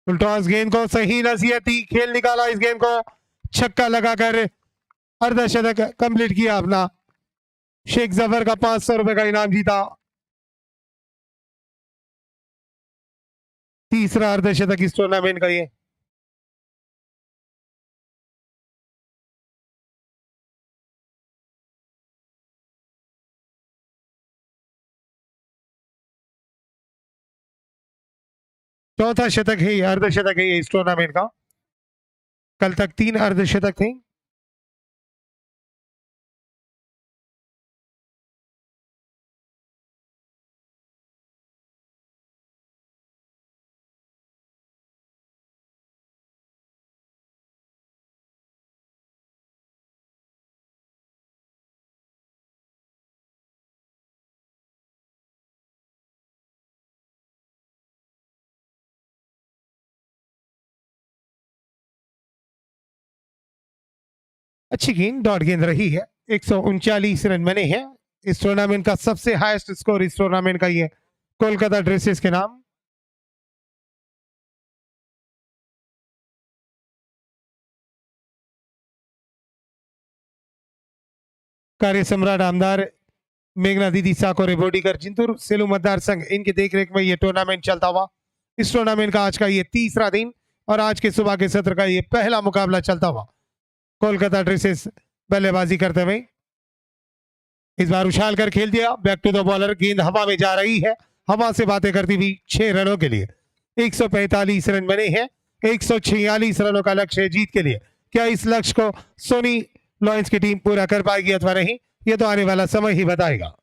फुलटॉस गेंद को सही नसीहती खेल निकाला, इस गेंद को छक्का लगाकर अर्धशतक कंप्लीट किया अपना। शेख जफर का 500 रुपए का इनाम जीता। तीसरा अर्धशतक इस टूर्नामेंट का ये। चौथा शतक है, अर्धशतक है इस टूर्नामेंट का। कल तक 3 अर्धशतक थे। अच्छी गेंद, डॉट गेंद रही है। 139 रन बने हैं। इस टूर्नामेंट का सबसे हाईएस्ट स्कोर इस टूर्नामेंट का ये कोलकाता ड्रेसेस के नाम। कार्य सम्राट आमदार मेघना दीदी साकोरे बोडीकर जिंतूर सेलू मतदार संघ, इनके देखरेख में ये टूर्नामेंट चलता हुआ। इस टूर्नामेंट का आज का ये तीसरा दिन और आज के सुबह के सत्र का ये पहला मुकाबला चलता हुआ। कोलकाता ड्रेसेस बल्लेबाजी करते हुए इस बार उछाल कर खेल दिया, बैक टू द बॉलर। गेंद हवा में जा रही है, हवा से बातें करती हुई 6 रनों के लिए। 145 रन बने हैं। 146 रनों का लक्ष्य है जीत के लिए। क्या इस लक्ष्य को सोनी लॉयंस की टीम पूरा कर पाएगी अथवा नहीं, ये तो आने वाला समय ही बताएगा।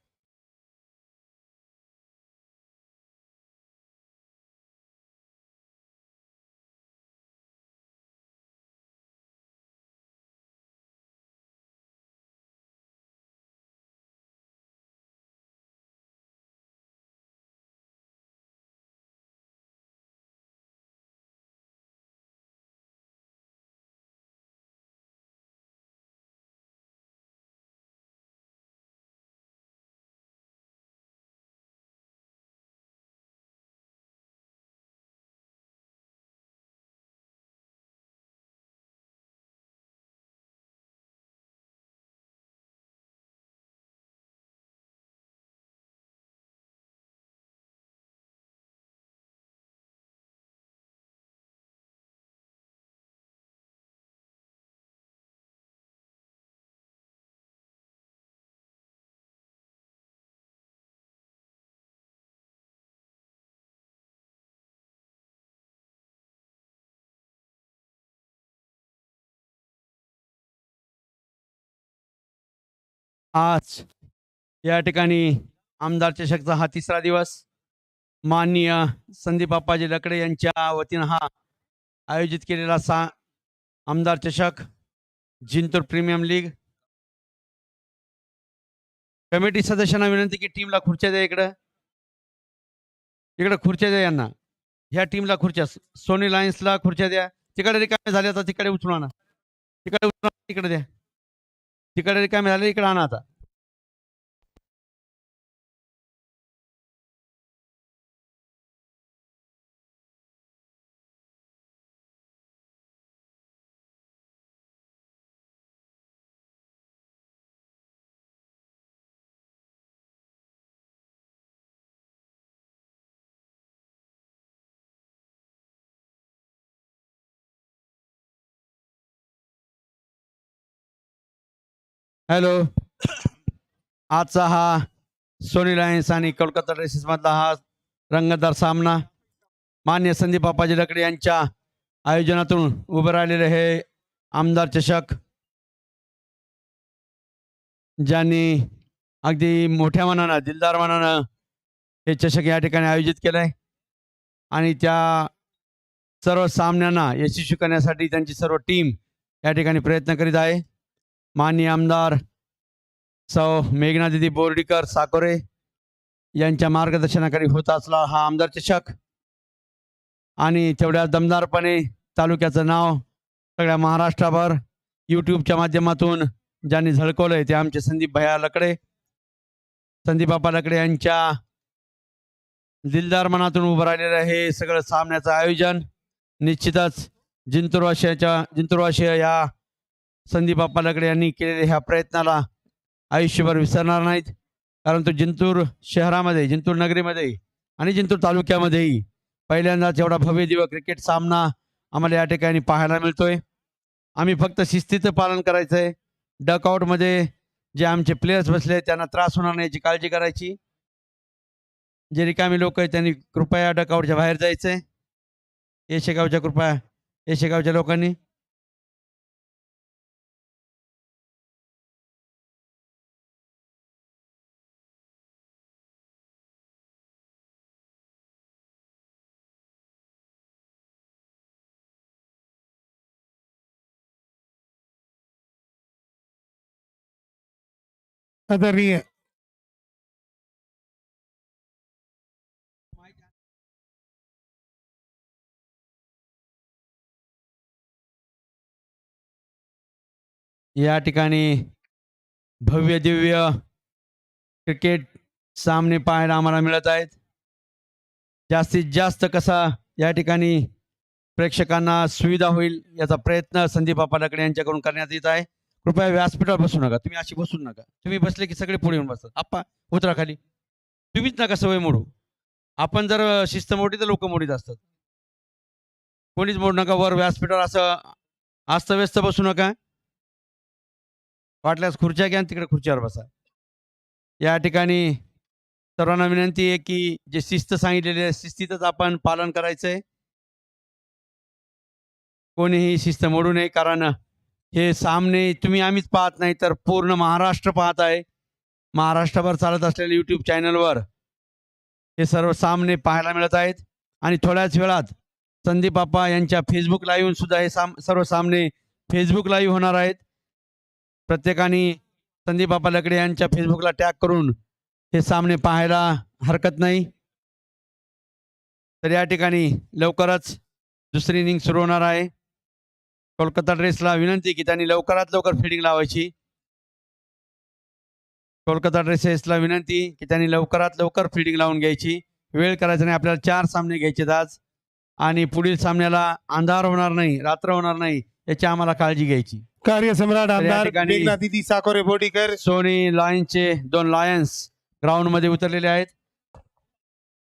आज या ठिकाणी आमदार चषकचा हा तिसरा दिवस माननीय संदीप आप्पाजी लकडे यांच्या वतीनं हा आयोजित केलेला आमदार चषक जिंतूर प्रीमियम लीग. कमिटी सदस्यांना विनंती की टीमला खुर्च्या द्या. इकडे खुर्च्या द्या यांना. ह्या टीमला खुर्च्या, सोनी लायन्सला खुर्च्या द्या. तिकडे रिकामे झाले आता तिकडे उचलून आणा. तिकडे उचलून तिकडे द्या. तिकडे रिकामे झाले इकडे आणा आता. हॅलो. आजचा हा सोनी लायन्स आणि कोलकाता ड्रेसेस मधला हा रंगतदार सामना मान्य संदीप आप्पाजी लकडे यांच्या आयोजनातून उभे राहिलेले हे आमदार चषक, ज्यांनी अगदी मोठ्या मनानं दिलदार मनानं हे चषक या ठिकाणी आयोजित केलंय आणि त्या सर्व सामन्यांना यशस्वी करण्यासाठी त्यांची सर्व टीम या ठिकाणी प्रयत्न करीत आहे. माननीय आमदार सौ मेघना दिदी बोर्डीकर साकोरे यांच्या मार्गदर्शनाखाली होत असला हा आमदार चषक आणि तेवढ्या दमदारपणे तालुक्याचं नाव सगळ्या महाराष्ट्राभर यूट्यूबच्या माध्यमातून ज्यांनी झळकवलंय ते आमचे संदीप भैया लकडे, संदीप बाप्पा लकडे यांच्या दिलदार मनातून उभं राहिलेलं हे सगळं सामन्याचं आयोजन निश्चितच जिंतूरवासीय या संदीप बाप्पा लकडे यांनी केलेल्या ह्या प्रयत्नाला आयुष्यभर विसरणार नाहीत. कारण तो जिंतूर शहरामध्ये, जिंतूर नगरीमध्ये आणि जिंतूर तालुक्यामध्येही पहिल्यांदाच एवढा भव्य दिव्य क्रिकेट सामना आम्हाला या ठिकाणी पाहायला मिळतोय. आम्ही फक्त शिस्तीचं पालन करायचं आहे. डकआउटमध्ये जे आमचे प्लेयर्स बसले त्यांना त्रास होणार नाही याची काळजी करायची. जे रिकामी लोक आहेत त्यांनी कृपया डकआउटच्या बाहेर जायचं आहे. येशेगावच्या लोकांनी आदरणीय या ठिकाणी भव्य दिव्य क्रिकेट सामने पाहायला आम्हाला मिळत आहेत. जास्तीत जास्त कसा या ठिकाणी प्रेक्षकांना सुविधा होईल याचा प्रयत्न संदीप बाप्पा लकडे यांच्याकडून करण्यात येत आहे. कृपया व्यासपीठावर बसू नका. तुम्ही अशी बसू नका. तुम्ही बसले की सगळे पुढे येऊन बसतात. आप्पा उतरा खाली. तुम्हीच नका सवय मोडू. आपण जर शिस्त मोडी तर लोक मोडीत असतात. कोणीच मोडू नका. वर व्यासपीठावर असं अस्तव्यस्त बसू नका. वाटल्यास खुर्च्या घ्या तिकडे खुर्चीवर बसा. या ठिकाणी सर्वांना विनंती आहे की जे शिस्त सांगितलेली आहे शिस्तीतच आपण पालन करायचं आहे. कोणीही शिस्त मोडू नये. कारण हे सामने तुम्ही आम्हीच पाहत नाही तर पूर्ण महाराष्ट्र पाहत आहे. महाराष्ट्रभर चालत असलेल्या यूट्यूब चॅनलवर हे सर्व सामने पाहायला मिळत आहेत. आणि थोड्याच वेळात संदीप बाप्पा यांच्या फेसबुक लाईव्ह सुद्धा हे सर्व सामने फेसबुक लाईव्ह होणार आहेत. प्रत्येकाने संदीप बाप्पा लकडे यांच्या फेसबुकला टॅग करून हे सामने पाहायला हरकत नाही. तर या ठिकाणी लवकरच दुसरी इनिंग सुरू होणार आहे. कोलकाता ड्रेसला विनंती की त्यांनी लवकरात लवकर फिल्डिंग लावायची. कोलकाता ड्रेसेसला विनंती की त्यांनी लवकरात लवकर फिल्डिंग लावून घ्यायची. वेळ करायचा नाही. आपल्याला 4 सामने घ्यायचे आज आणि पुढील सामन्याला अंधार होणार नाही, रात्र होणार नाही याची आम्हाला काळजी घ्यायची. कार्यसम्राट आमदार ठिकाणी मेघना दिदी साकोरे बोर्डीकर सोनी लायन्सचे 2 लायन्स ग्राउंड मध्ये उतरलेले आहेत.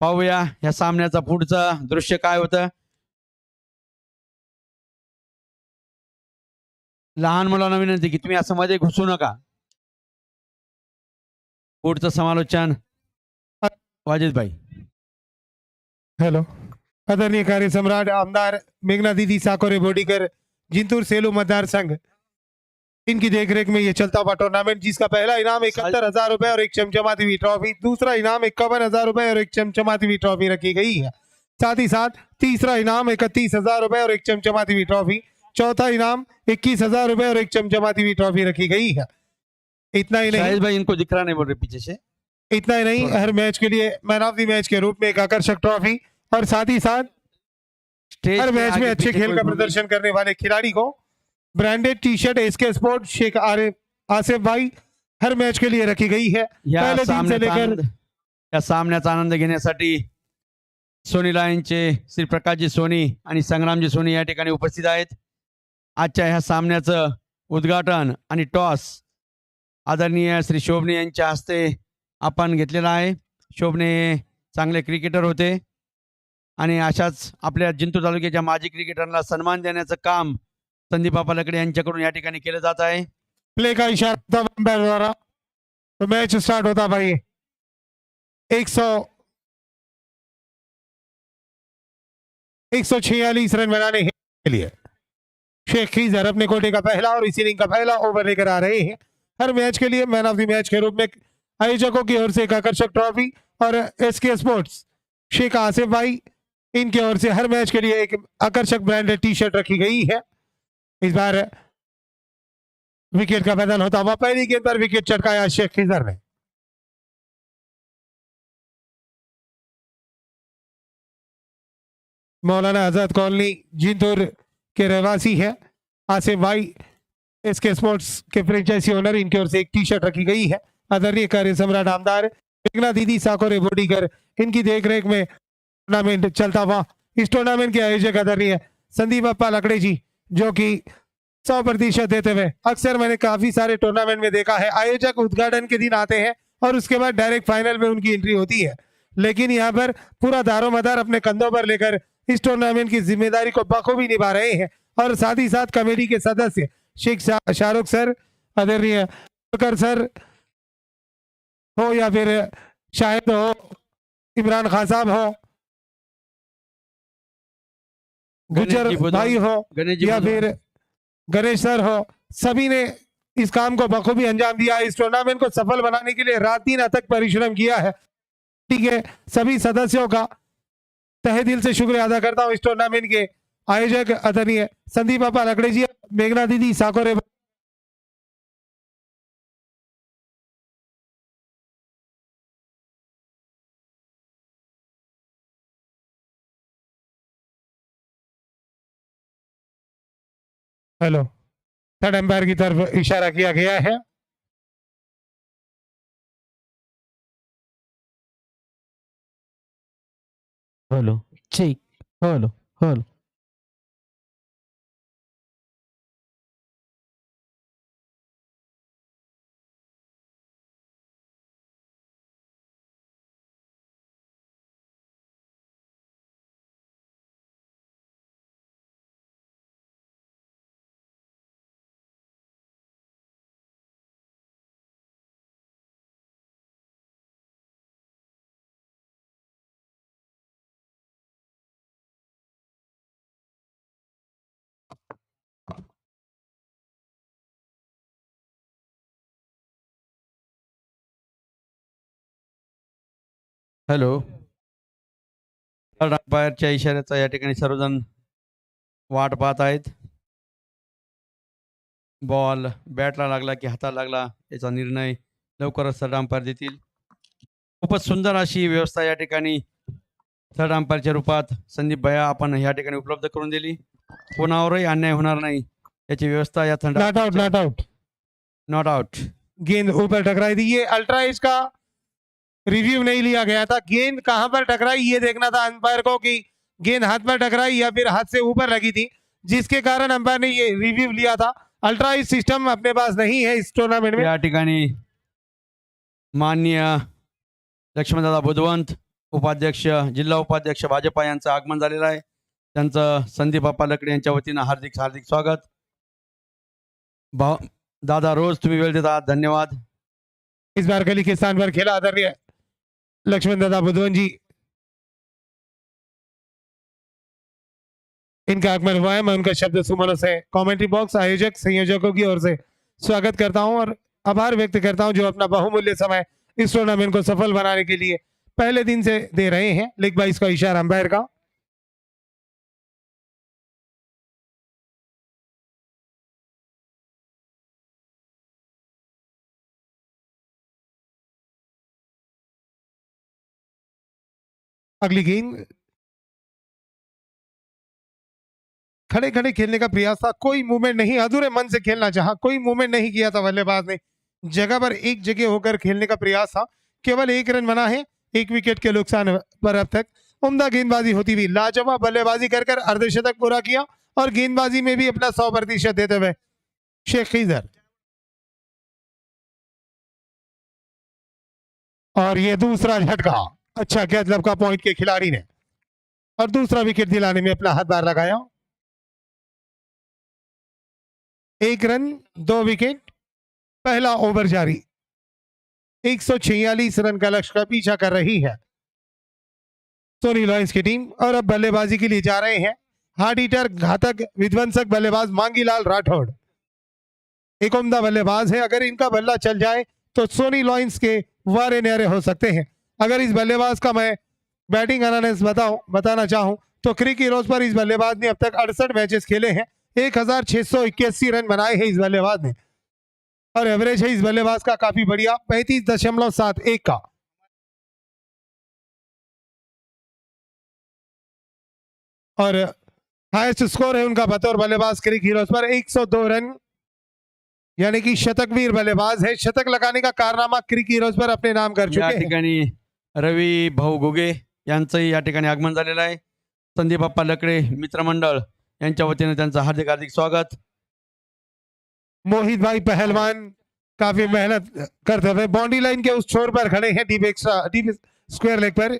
पाहूया या सामन्याचा पुढचं दृश्य काय होतं. लहान मुलांना विनंती की तुम्ही असं मध्ये घुसू नका. पुढचं समालोचन वाजिद भाई. हेलो. आदरणीय कार्यसम्राट आमदार मेघना दीदी साकोरे बोर्डीकर जिंतूर सेलू मतदारसंघ इनकी देखरेख में ये चलता हुआ टूर्नामेंट, जिसका पहला इनाम 71,000 रुपए और एक चमचमाती हुई ट्रॉफी, दूसरा इनाम 51,000 रुपए और एक चमचमाती हुई ट्रॉफी रखी गई है। साथ ही साथ तीसरा इनाम 31,000 रुपए और एक चमचमाती हुई ट्रॉफी, चौथा इनाम 21,000 रुपए और एक चमचमाती हुई ट्रॉफी रखी गई है। इतना ही नहीं, शाहिद भाई इनको दिख रहा नहीं, बोल रहे पीछे से। इतना ही नहीं, हर मैच के लिए मैन ऑफ द मैच के रूप में एक आकर्षक ट्रॉफी, और साथ ही साथ स्टेज हर के मैच में आगे अच्छे पीछे खेल कोई का घूमे। प्रदर्शन करने वाले खिलाड़ी को branded T shirt SK sport Shaikh Asif भाई हर मैच के लिए रखी गई है। या पहले दिन से सामन्याचा लेकर आनंद, या सामन्याचा आनंद घेण्यासाठी सोनी लाईनचे श्री प्रकाशजी सोनी आणि संग्रामजी सोनी या ठिकाणी उपस्थित आहेत. आजच्या ह्या सामन्याचं उद्घाटन आणि टॉस आदरणीय श्री शोभने यांच्या हस्ते आपण घेतलेला आहे. शोभने चांगले क्रिकेटर होते आणि अशाच आपल्या जिंतूर तालुक्याच्या माजी क्रिकेटरला सन्मान देण्याचं काम संदीप बापा लकडे यांच्याकडून या ठिकाणी केलं जात आहे. प्ले का इशारा अंपायर द्वारा तो मैच स्टार्ट होता भाई। 146 रन बनाने के लिए शेख खीजर अपने कोटे का पहला और इस इनिंग का पहला ओवर लेकर आ रहे हैं। हर मैच के लिए मैन ऑफ द मैच के रूप में आयोजकों की ओर से एक आकर्षक ट्रॉफी और एसके स्पोर्ट्स शेख आसिफ भाई इनकी ओर से हर मैच के लिए एक आकर्षक ब्रांडेड टी शर्ट रखी गई है। इस बार विकेट का मैदान होता हुआ पहली गेंद पर विकेट चटकाया शेख खीजर ने। मौलाना आजाद कॉलोनी जिंतूर के रहवासी है आसिफ भाई, इसके स्पोर्ट्स के फ्रेंचाइजी ओनर, इनकी ओर से एक टी शर्ट रखी गई है। आदरणीय कार्य सम्राट आमदार मेघना दीदी साकोरे बोडीकर इनकी देखरेख में टूर्नामेंट चलता हुआ। इस टूर्नामेंट के आयोजक आदरणीय संदीप अप्पा लकड़े जी, जो कि 100% देते हुए अक्सर मैंने काफी सारे टूर्नामेंट में देखा है, आयोजक उद्घाटन के दिन आते हैं और उसके बाद डायरेक्ट फाइनल में उनकी एंट्री होती है, लेकिन यहाँ पर पूरा दारोमदार अपने कंधों पर लेकर इस टूर्नामेंट की जिम्मेदारी को बखूबी निभा रहे हैं। और साथ ही साथ कमेटी के सदस्य शेख शाहरुख सर, आदरणीय सर हो या फिर शाहिद हो, इमरान खान साहब हो, गुजर गणेश जी बुधवार- भाई हो गणेश जी या बुधवार- फिर गणेश सर हो, सभी ने इस काम को बखूबी अंजाम दिया। इस टूर्नामेंट को सफल बनाने के लिए रात दिन अथक परिश्रम किया है। ठीक है, सभी सदस्यों का तहे दिल से शुक्रिया अदा करता हूं। इस टूर्नामेंट के आयोजक आदरणीय संदीप बापा लकड़े जी, मेघना दीदी साकोरे, हेलो, थर्ड एम्पायर की तरफ इशारा किया गया है। हेलो ठीक, हेलो हेलो हॅलो, थर्ड अंपायरच्या इशाऱ्याचा या ठिकाणी सर्वजण वाट पाहत आहेत. बॉल बॅटला लागला की हाताला लागला याचा निर्णय लवकरच थर्ड अंपायर देतील. खूपच सुंदर अशी व्यवस्था या ठिकाणी थर्ड अंपायरच्या रूपात संदीप भैया आपण या ठिकाणी उपलब्ध करून दिली. कोणावरही अन्याय होणार नाही याची व्यवस्था या third not out, not out, not out. गेंद ऊपर टकराई थी। ये अल्ट्रा एज का रिव्यू नहीं लिया गया था, गेंद कहां पर टकराई ये देखना था अंपायर को कि गेंद हाथ पर टकराई या फिर हाथ से ऊपर लगी थी, जिसके कारण अंपायर ने ये रिव्यू लिया था। अल्ट्रा एज सिस्टम अपने पास नहीं है इस टूर्नामेंट में। या ठिकाणी माननीय लक्ष्मणदादा बुधवंत उपाध्यक्ष, जिल्हा उपाध्यक्ष भाजपा यांचं आगमन झालेलं आहे. त्यांचं संदीप बाप्पा लकडे यांच्या वतीनं हार्दिक हार्दिक स्वागत. दादा रोज तुम्ही वेळ देता, धन्यवाद. इस बार गली के स्थान पर खेला आदरणीय लक्ष्मण दादा बुधवन जी, इनका आगमन हुआ है। मैं उनका शब्द सुमनों से कमेंट्री बॉक्स आयोजक संयोजकों की ओर से स्वागत करता हूं और आभार व्यक्त करता हूं जो अपना बहुमूल्य समय इस टूर्नामेंट को सफल बनाने के लिए पहले दिन से दे रहे हैं। लेग बाइस का इशारा अंपायर का। अगली गेंद खड़े खड़े खेलने का प्रयास था, कोई मूवमेंट नहीं, अधूरे मन से खेलना चाहा, कोई मूवमेंट नहीं किया था बल्लेबाज ने, जगह पर एक जगह होकर खेलने का प्रयास था। केवल 1 रन बना है 1 विकेट के नुकसान पर। अब तक उम्दा गेंदबाजी होती हुई, लाजवाब बल्लेबाजी कर कर अर्धशतक पूरा किया और गेंदबाजी में भी अपना 100% देते हुए शेख खीजर। और ये दूसरा झटका, अच्छा कैच लपका पॉइंट के खिलाड़ी ने और दूसरा विकेट दिलाने में अपना हाथ बार लगाया। 1 रन 2 विकेट, पहला ओवर जारी। 146 रन का लक्ष्य का पीछा कर रही है सोनी लॉयंस की टीम। और अब बल्लेबाजी के लिए जा रहे हैं हार्ड हिटर, घातक विध्वंसक बल्लेबाज मांगीलाल राठौड़। एक उम्दा बल्लेबाज है, अगर इनका बल्ला चल जाए तो सोनी लॉयंस के वारे न्यारे हो सकते हैं। अगर इस बल्लेबाज का मैं बैटिंग एनालिसिस बताना चाहूं तो क्रिक हीरोज पर इस बल्लेबाज ने अब तक 68 मैचेस खेले हैं, 1681 रन बनाए हैं इस बल्लेबाज ने और एवरेज है इस बल्लेबाज का काफी बढ़िया 35.71 का। और हाईएस्ट स्कोर है उनका बतौर बल्लेबाज क्रिक हीरोज पर 102 रन, यानी कि शतकवीर बल्लेबाज है। शतक लगाने का कारनामा क्रिक हीरोज पर अपने नाम कर या चुके हैं। ठिकाणी रवी भाऊ घुगे यांचंही या ठिकाणी आगमन झालेलं आहे। संदीप अप्पा लकडे मित्रमंडळ यांच्या वतीने त्यांचं हार्दिक हार्दिक स्वागत। मोहित भाई पहलवान काफी मेहनत करते हुए बाउंड्री लाइन के उस छोर पर खड़े हैं, डीप स्क्वायर लेग पर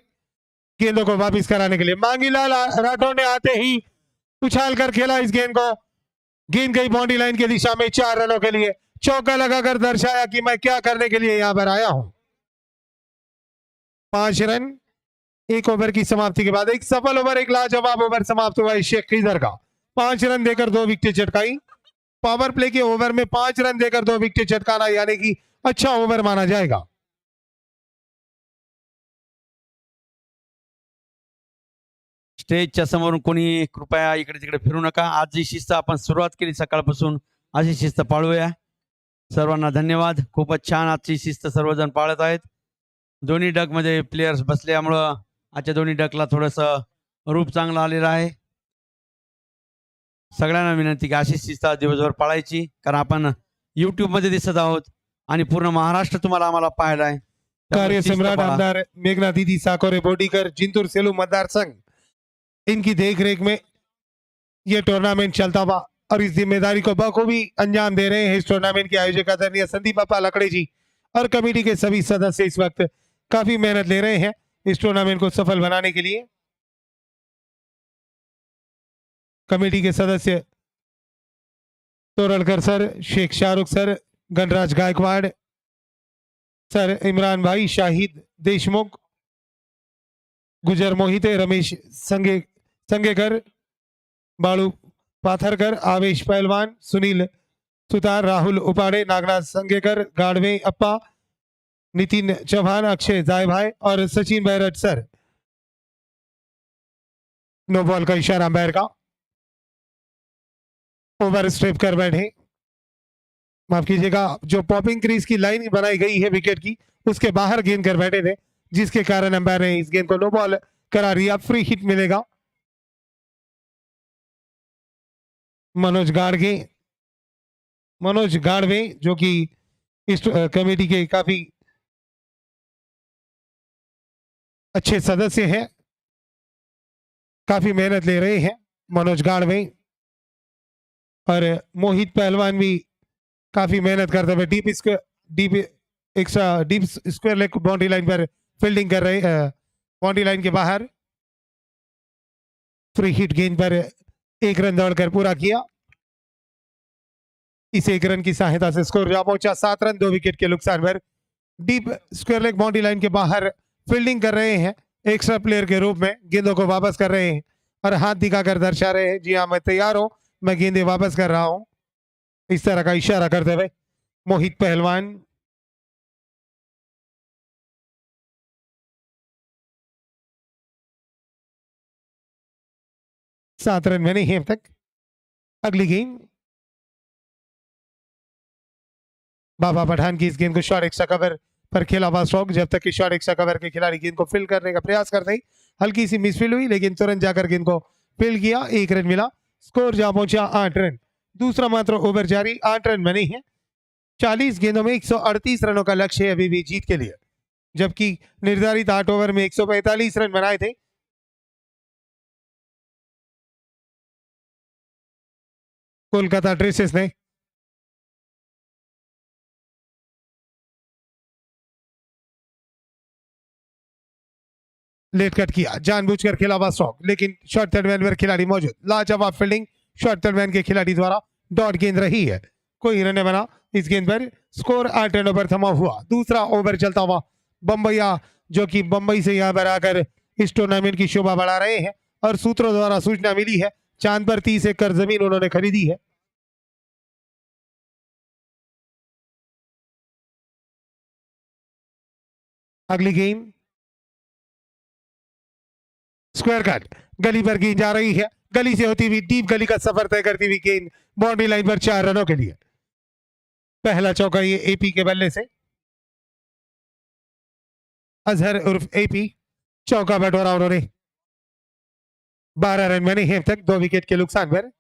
गेंदों को वापस कराने के लिए। मांगीलाल राठौड़ ने आते ही उछाल कर खेला इस गेंद को, गेंद गई बाउंड्री लाइन की दिशा में 4 रनों के लिए। चौका लगाकर दर्शाया कि मैं क्या करने के लिए यहां पर आया हूं। 5 रन 1 ओवर की समाप्ति के बाद एक सफल ओवर, एक लाजवाब ओवर समाप्त हुआ शेख खीजर का। 5 रन देकर 2 विकेट चटकाई। पावर प्ले के ओवर में 5 रन देकर 2 विकेट चटकाना यानी कि अच्छा ओवर माना जाएगा। स्टेजच्या समोरून कोणी कृपया इकडे तिकडे फिरू नका। आज जी शिस्त आपण सुरुवात केली सकाळपासून, अशी शिस्त पाळूया। सर्वांना धन्यवाद। खूपच छान आजची शिस्त सर्वजण पाळत आहेत। दोन्ही डक मध्ये प्लेयर्स बसल्यामुळं आजच्या दोन्ही डकला थोडंसं रूप चांगलं आलेलं आहे। सगळ्यांना विनंती की अशी शिस्त दिवसभर पाळायची, कारण आपण YouTube मध्ये दिसत आहोत आणि पूर्ण महाराष्ट्र तुम्हाला आम्हाला पाहायला आहे। कार्य शिस्त सम्राट पाळा। आमदार मेघना दीदी साकोरे बोडीकर, जिंतूर सेलू मतदार संघ, इनकी देखरेख में ये टूर्नामेंट चलता हुआ और इस जिम्मेदारी को बखूबी अंजाम दे रहे हैं इस टूर्नामेंट के आयोजक आदरणीय संदीप अप्पा लकड़े जी और कमेटी के सभी सदस्य इस वक्त काफी मेहनत ले रहे हैं इस टूर्नामेंट को सफल बनाने के लिए। कमेटी के सदस्य Toralkar sir, Shaikh Shahrukh sir, Ganraj Gaikwad sir, Imran भाई, शाहिद देशमुख, गुजर मोहिते, रमेश संगेकर, बाळू पाथरकर, आवेश पहलवान, सुनील सुतार, राहुल उपाड़े, नागनाथ संगेकर, गाड़वे अप्पा, नितिन चौहान, अक्षय जायभाई और Sachin Bairat sir. No ball का इशारा अंपायर का। ओवर स्टेप कर बैठे, माफ कीजिएगा, जो पॉपिंग क्रीज की लाइन बनाई गई है विकेट की उसके बाहर गेंद कर बैठे थे, जिसके कारण अंपायर ने इस गेंद को नो बॉल करार दिया। फ्री हिट मिलेगा। मनोज गाड़वे जो कि इस कमेटी के काफी अच्छे सदस्य हैं, काफी मेहनत ले रहे हैं मनोज गाड़वे। और मोहित पहलवान भी काफी मेहनत करते हुए deep square leg boundary line पर फील्डिंग कर रहे हैं। बाउंड्री लाइन के बाहर फ्री हिट गेंद पर 1 रन दौड़कर पूरा किया। इस 1 रन की सहायता से स्कोर जा पहुंचा 7 रन 2 विकेट के नुकसान पर। Deep square leg boundary line के बाहर फील्डिंग कर रहे हैं, एक्स्ट्रा प्लेयर के रूप में गेंदों को वापस कर रहे हैं और हाथ दिखाकर दर्शा रहे हैं, जी हाँ मैं तैयार हूं, मैं गेंदें वापस कर रहा हूं, इस तरह का इशारा करते हुए मोहित पहलवान 7 रन बने हैं अब तक। अगली गेंद बाबा पठान की इस गेंद को शॉर्ट एक्स्ट्रा कवर पर खेला हुआ स्ट्रोक। जब तक कि शॉर्ट एक्स्ट्रा कवर के खिलाड़ी गेंद को फिल करने का प्रयास करते ही हल्की सी मिसफील्ड हुई, लेकिन तुरंत जाकर गेंद को फिल किया, 1 रन मिला। स्कोर जहां पहुंचा 8 रन। दूसरा मात्र ओवर जारी, 8 रन बने हैं। 40 गेंदों में 138 रनों का लक्ष्य है अभी भी जीत के लिए, जबकि निर्धारित 8 ओवर में 145 रन बनाए थे। कोलकाता ड्रेसेस ने लेट कट किया, जानबूझकर खेला हुआ स्ट्रोक, लेकिन शॉर्ट थर्ड मैन पर खिलाड़ी मौजूद। लाजवाब फील्डिंग शॉर्ट थर्ड मैन के खिलाड़ी द्वारा। डॉट गेंद रही है, कोई रन बना इस गेंद पर। स्कोर 8 रनों पर थमा हुआ। दूसरा ओवर चलता हुआ बम्बैया, जो कि बम्बई से यहां पर आकर इस टूर्नामेंट की शोभा बढ़ा रहे हैं, और सूत्रों द्वारा सूचना मिली है चांद पर 30 एकड़ जमीन उन्होंने खरीदी है। अगली गेंद स्क्वायर कट, गली पर गेंद जा रही है, गली से होती हुई डीप गली का सफर तय करती हुई गेंद बाउंड्री लाइन पर 4 रनों के लिए। पहला चौका ये एपी के बल्ले से। अजहर उर्फ एपी चौका बटोरा उन्होंने। 12 रन बने हैं अब तक 2 विकेट के नुकसान पर।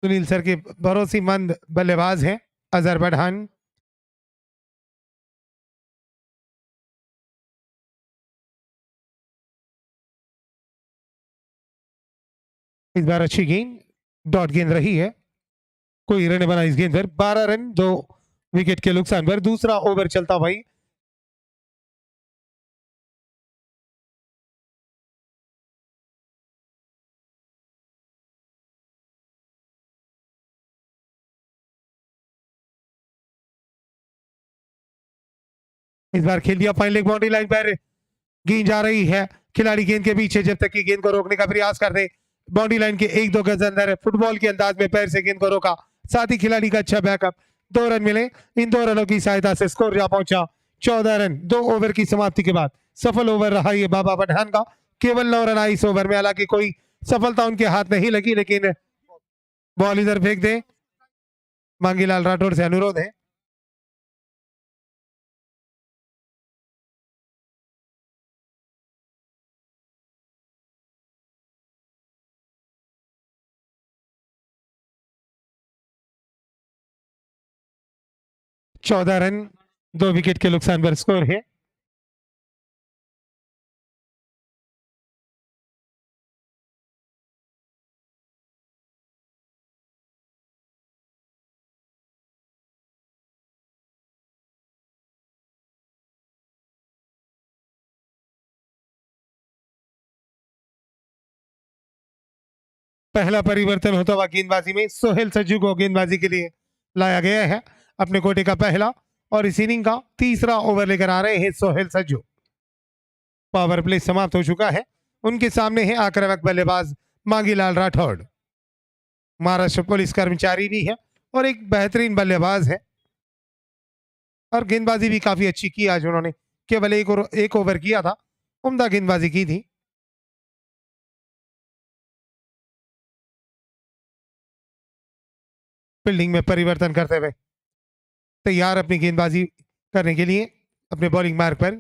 सुनील सर के भरोसेमंद बल्लेबाज हैं अजहर पठान। इस बार अच्छी गेंद, डॉट गेंद रही है, कोई रन बना इस गेंद पर। 12 रन 2 विकेट के नुकसान पर। दूसरा ओवर चलता भाई इस बार खेल दिया फाइन लेग बाउंड्री लाइन पर। गेंद जा रही है, खिलाड़ी गेंद के पीछे, जब तक कि गेंद को रोकने का प्रयास करते। बाउंड्री लाइन के 1-2 गज अंदर फुटबॉल के अंदाज में पैर से गेंद को रोका, साथ ही खिलाड़ी का अच्छा बैकअप। 2 रन मिले। इन 2 रनों की सहायता से स्कोर जा पहुंचा 14 रन। 2 ओवर की समाप्ति के बाद सफल ओवर रहा ये बाबा पठान का। केवल 9 रन आए इस ओवर में, हालांकि कोई सफलता उनके हाथ नहीं लगी, लेकिन बॉल इधर फेंक दे, मांगीलाल राठौड़ से अनुरोध है। चौदह रन 2 विकेट के नुकसान पर स्कोर है। पहला परिवर्तन होता हुआ गेंदबाजी में सोहेल सज्जू को गेंदबाजी के लिए लाया गया है। अपने कोटे का पहला और इस इनिंग का तीसरा ओवर लेकर आ रहे हैं सोहेल सज्जू। पावर प्ले समाप्त हो चुका है। उनके सामने है आक्रामक बल्लेबाज मांगीलाल राठौड़। महाराष्ट्र पुलिस कर्मचारी भी है और एक बेहतरीन बल्लेबाज है, और गेंदबाजी भी काफी अच्छी की आज उन्होंने। केवल एक ओवर किया था, उम्दा गेंदबाजी की थी। फील्डिंग में परिवर्तन करते हुए तैयार अपनी गेंदबाजी करने के लिए अपने बॉलिंग मार्ग पर।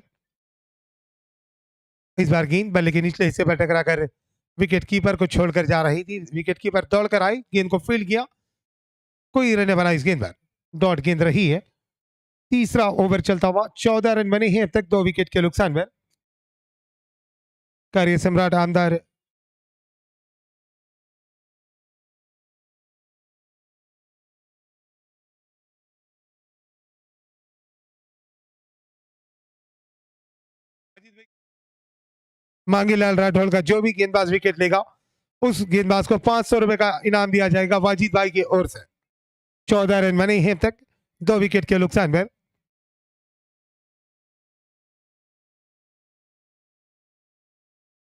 इस बार गेंद बल्ले के निचले हिस्से पर टकराकर विकेट कीपर को छोड़कर जा रही थी। विकेट कीपर दौड़कर आई, गेंद को फील्ड किया, कोई रन बना इस गेंद पर। डॉट गेंद रही है। तीसरा ओवर चलता हुआ 14 रन बने हैं अब तक 2 विकेट के नुकसान पर। कार्य सम्राट आमदार मांगीलाल राठौड़ का जो भी गेंदबाज विकेट लेगा उस गेंदबाज को 500 रुपए का इनाम दिया जाएगा वाजिद भाई की ओर से। 14 रन बने हैं अब तक 2 विकेट के नुकसान पर।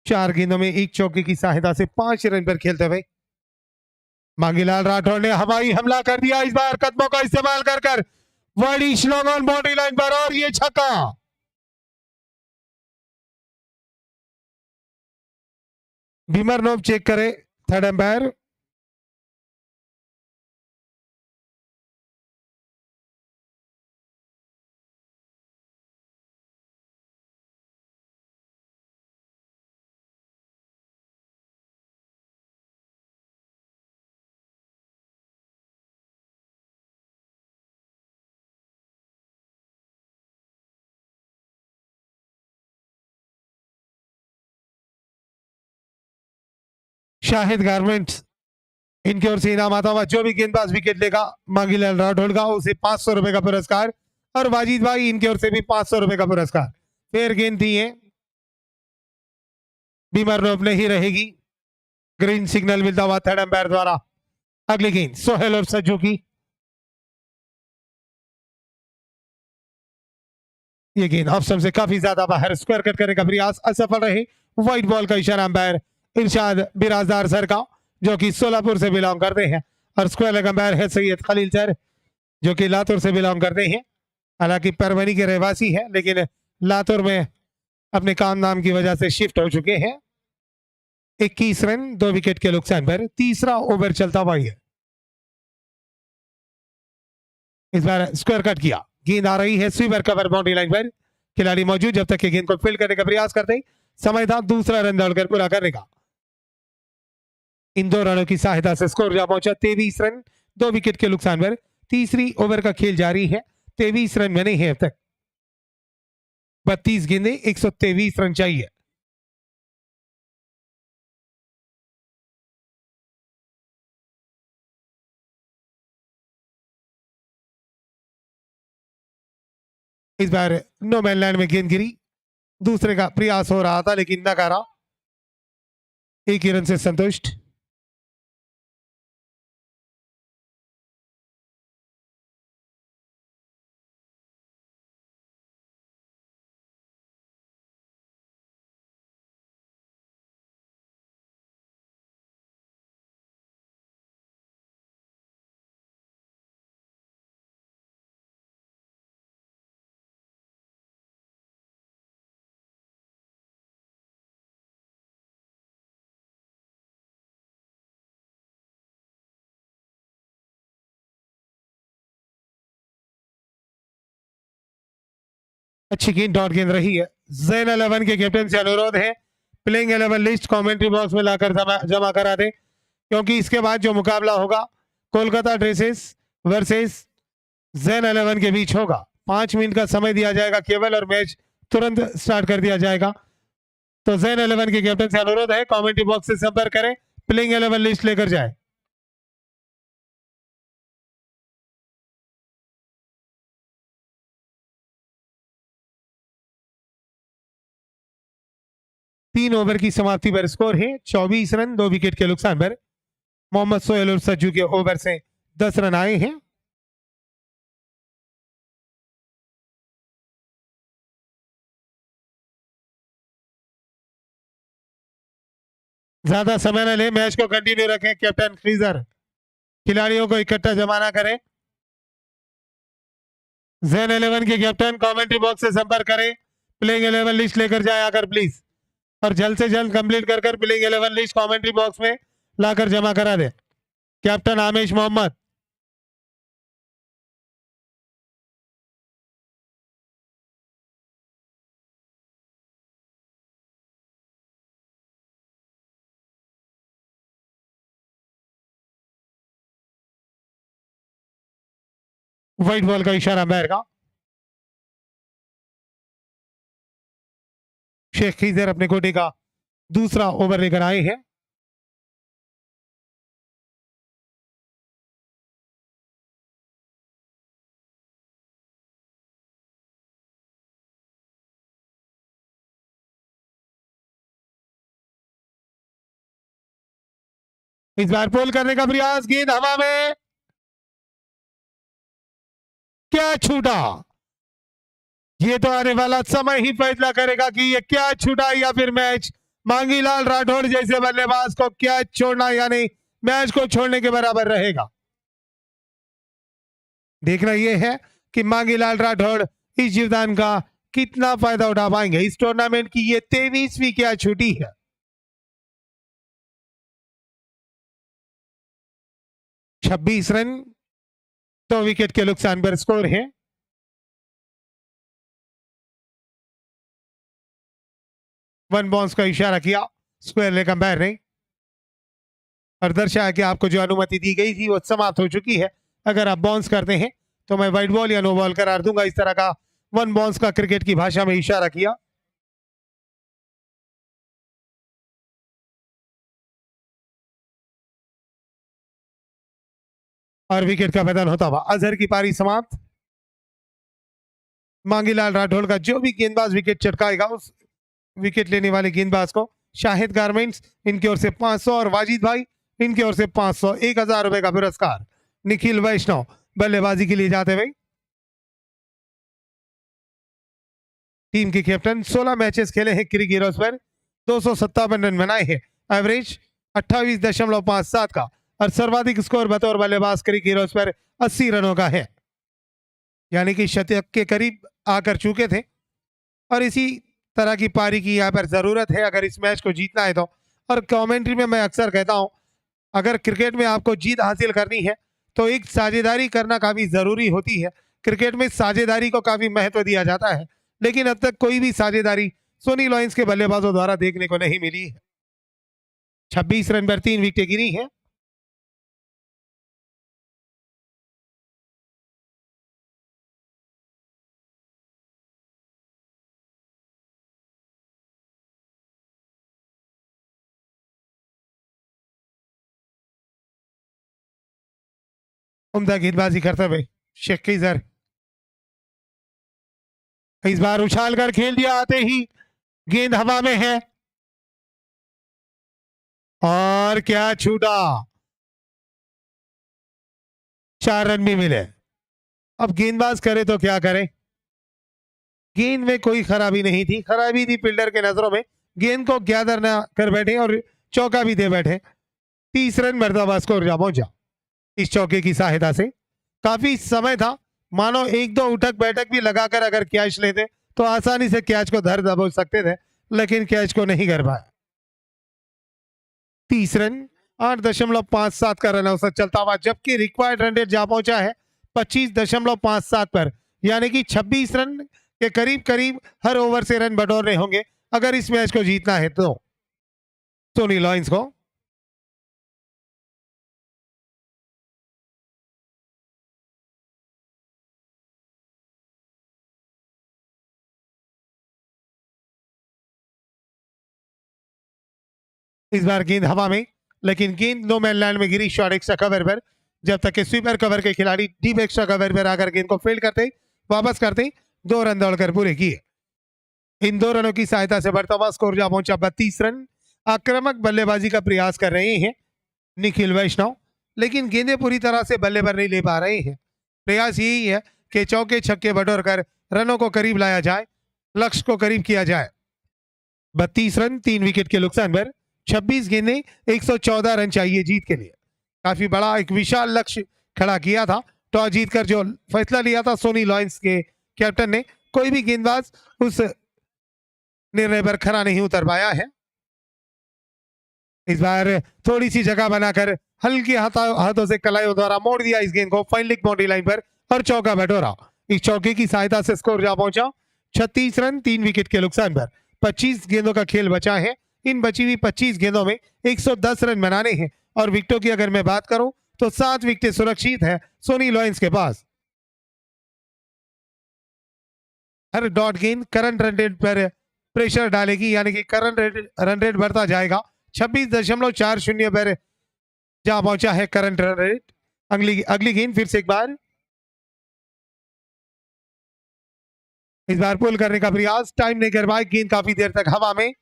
4 गेंदों में 1 चौके की सहायता से 5 रन पर खेलते हुए मांगीलाल राठौड़ ने हवाई हमला कर दिया। इस बार कदमों का इस्तेमाल कर कर बड़ी स्लोग ऑन बाउंड्री लाइन पर और ये छक्का। बीमर नोब चेक करे थर्ड एम्पायर। शाहिद गारमेंट्स इनकी ओर से इनाम आता हुआ। जो भी गेंदबाज विकेट लेगा मांगीलाल राठौड़ का उसे 500 रुपए का पुरस्कार, और वाजिद भाई इनकी ओर से भी 500 रुपए का पुरस्कार। फेयर गेंद थी है, बीमर नोब नहीं रहेगी। ग्रीन सिग्नल मिलता हुआ थर्ड एम्पायर द्वारा। अगली गेंद सोहेल और सज्जू की। ये गेंद ऑप्शन से काफी ज्यादा बाहर, स्क्वायर कट करने का प्रयास असफल रहे। व्हाइट बॉल का इशारा अंपायर इरशाद बिराजदार सर का, जो कि सोलापुर से बिलोंग करते हैं, और स्क्वायर लेग अंपायर है सैयद खलील सर, जो कि लातूर से बिलोंग करते हैं। हालांकि परवनी के रहवासी हैं, लेकिन लातूर में अपने काम नाम की वजह से शिफ्ट हो चुके हैं। 21 रन 2 विकेट के नुकसान पर तीसरा ओवर चलता हुआ है। इस बार स्क्वायर कट किया, गेंद आ रही है स्वीपर कवर बाउंड्री लाइन पर। खिलाड़ी मौजूद, जब तक कि गेंद को फील्ड करने का प्रयास करते समय था दूसरा रन दौड़कर पूरा करने का। इन 2 रनों की सहायता से स्कोर जा पहुंचा 23 रन 2 विकेट के नुकसान पर। तीसरी ओवर का खेल जारी है, 23 रन बने हैं अब तक। 32 गेंदें 123 रन चाहिए। इस बार नो मैन लैंड में गेंद गिरी, दूसरे का प्रयास हो रहा था लेकिन नकारा। 1 ही रन से संतुष्ट। अच्छी गेंद, डॉट गेंद रही है। जैन 11 के कैप्टन से अनुरोध है प्लेइंग 11 लिस्ट कमेंट्री बॉक्स में लाकर जमा करा दे, क्योंकि इसके बाद जो मुकाबला होगा कोलकाता ड्रेसेस वर्सेस जैन 11 के बीच होगा। 5 मिनट का समय दिया जाएगा केवल, और मैच तुरंत स्टार्ट कर दिया जाएगा। तो जैन 11 के कैप्टन से अनुरोध है कमेंट्री बॉक्स से संपर्क करें, प्लेइंग 11 लिस्ट लेकर जाए। तीन ओवर की समाप्ति पर स्कोर है 24 रन 2 विकेट के नुकसान पर। मोहम्मद सोहेल और सज्जू के ओवर से 10 रन आए हैं। ज्यादा समय न ले, मैच को कंटिन्यू रखें। कैप्टन फ्रीजर खिलाड़ियों को इकट्ठा जमाना करें। जैन 11 के कैप्टन कमेंट्री बॉक्स से संपर्क करें, प्लेइंग 11 लिस्ट लेकर जाए आकर प्लीज, और जल्द से जल्द कंप्लीट कर प्लेइंग 11 लिस्ट कमेंट्री बॉक्स में लाकर जमा करा दे। कैप्टन आमिश मोहम्मद। व्हाइट बॉल का इशारा अंपायर का। शेख खीजर अपने कोटे का दूसरा ओवर लेकर आए हैं। इस बार पोल करने का प्रयास, गेंद हवा में, क्या छूटा। ये तो आने वाला समय ही फैसला करेगा कि ये क्या छूटा या फिर मैच मांगीलाल राठौड़ जैसे बल्लेबाज को कैच छोड़ना यानी मैच को छोड़ने के बराबर रहेगा। देखना यह है कि मांगीलाल राठौड़ इस जीवदान का कितना फायदा उठा पाएंगे। इस टूर्नामेंट की ये 23वीं कैच छूटी है। छब्बीस रन 2 विकेट के नुकसान पर स्कोर है। वन बाउंस का इशारा किया स्क्वायर लेग अंपायर ने और दर्शाया कि आपको जो अनुमति दी गई थी वो समाप्त हो चुकी है। अगर आप बाउंस करते हैं तो मैं वाइड बॉल या नो बॉल करार दूंगा। इस तरह का वन बाउंस का क्रिकेट की भाषा में इशारा किया। और विकेट का मैदान होता हुआ अजहर की पारी समाप्त। मांगीलाल राठौड़ का जो भी गेंदबाज विकेट चटकाएगा उस विकेट लेने वाले गेंदबाज को शाहिद गारमेंट्स इनकी ओर से 500 और वाजिद भाई इनकी ओर से 500 1000 रुपए का पुरस्कार। निखिल वैष्णव बल्लेबाजी के लिए जाते हुए टीम के कैप्टन 16 मैचेस खेले हैं क्रिक हीरोज पर 257 रन बनाए हैं। एवरेज 28.57 का और सर्वाधिक स्कोर बतौर बल्लेबाज क्रिक हीरोज पर 80 रनों का है यानी कि शतक के करीब आकर चुके थे और इसी तरह की पारी की यहाँ पर जरूरत है अगर इस मैच को जीतना है तो। और कमेंट्री में मैं अक्सर कहता हूं अगर क्रिकेट में आपको जीत हासिल करनी है तो एक साझेदारी करना काफी जरूरी होती है। क्रिकेट में साझेदारी को काफी महत्व दिया जाता है लेकिन अब तक कोई भी साझेदारी सोनी लॉयंस के बल्लेबाजों द्वारा देखने को नहीं मिली है। 26 रन पर 3 विकेटें गिरी हैं। उम्दा गेंदबाजी करते हुए शेख कीजर इस बार उछाल कर खेल दिया। आते ही गेंद हवा में है और क्या छूटा। 4 रन भी मिले। अब गेंदबाज करे तो क्या करे। गेंद में कोई खराबी नहीं थी। खराबी थी फील्डर के नजरों में गेंद को गैदर ना कर बैठे और चौका भी दे बैठे। 30 रन मरतबा स्कोर जा पहुंचा इस चौके की सहायता से। काफी समय था मानो 1-2 उठक बैठक भी लगाकर अगर कैच लेते तो आसानी से कैच को धर दबोच सकते थे लेकिन कैच को नहीं कर पाए। 30 रन 8.57 का रन औसत चलता हुआ जबकि रिक्वायर्ड रन रेट जा पहुंचा है 25.57 पर यानी कि 26 रन के करीब करीब हर ओवर से रन बटोरने होंगे अगर इस मैच को जीतना है तो सोनी लॉयंस को। इस बार गेंद हवा में लेकिन गेंद नो मैन लैंड में गिरी शॉर्ट एक्स्ट्रा कवर पर। जब तक के स्वीपर कवर के खिलाड़ी डीप एक्स्ट्रा कवर पर आकर गेंद को फील्ड करते वापस करते 2 रन दौड़कर पूरे किए। इन 2 रनों की सहायता से बढ़ता हुआ स्कोर जा पहुंचा 32 रन। आक्रामक बल्लेबाजी का प्रयास कर रहे हैं निखिल वैष्णव लेकिन गेंदें पूरी तरह से बल्ले पर नहीं ले पा रहे हैं। प्रयास यही है कि चौके छक्के बटोर कर रनों को करीब लाया जाए लक्ष्य को करीब किया जाए। 32 रन 3 विकेट के नुकसान पर 26 गेंदें 114 रन चाहिए जीत के लिए। काफी बड़ा एक विशाल लक्ष्य खड़ा किया था। टॉस जीतकर जो फैसला लिया था सोनी लॉयंस के कैप्टन ने कोई भी गेंदबाज उस निर्णय पर खरा नहीं उतर पाया है। इस बार थोड़ी सी जगह बनाकर हल्के हाथों से कलाइयों द्वारा मोड़ दिया इस गेंद को फाइन लेग बाउंड्री लाइन पर और चौका बटोरा। इस चौके की सहायता से स्कोर जा पहुंचा 36 रन 3 विकेट के नुकसान पर। 25 गेंदों का खेल बचा है। इन बची हुई 25 गेंदों में 110 रन बनाने हैं और विकेटों की अगर मैं बात करूं तो 7 विकेटें सुरक्षित है सोनी लॉयंस के पास। हर डॉट गेंद करंट रन रेट पर प्रेशर डालेगी यानी कि करंट रन रेट बढ़ता जाएगा। 26.40 पर जा पहुंचा है करंट रन रेट। अगली गेंद फिर से एक बार इस बार पुल करने का प्रयास टाइम नहीं कर पाए। गेंद काफी देर तक हवा में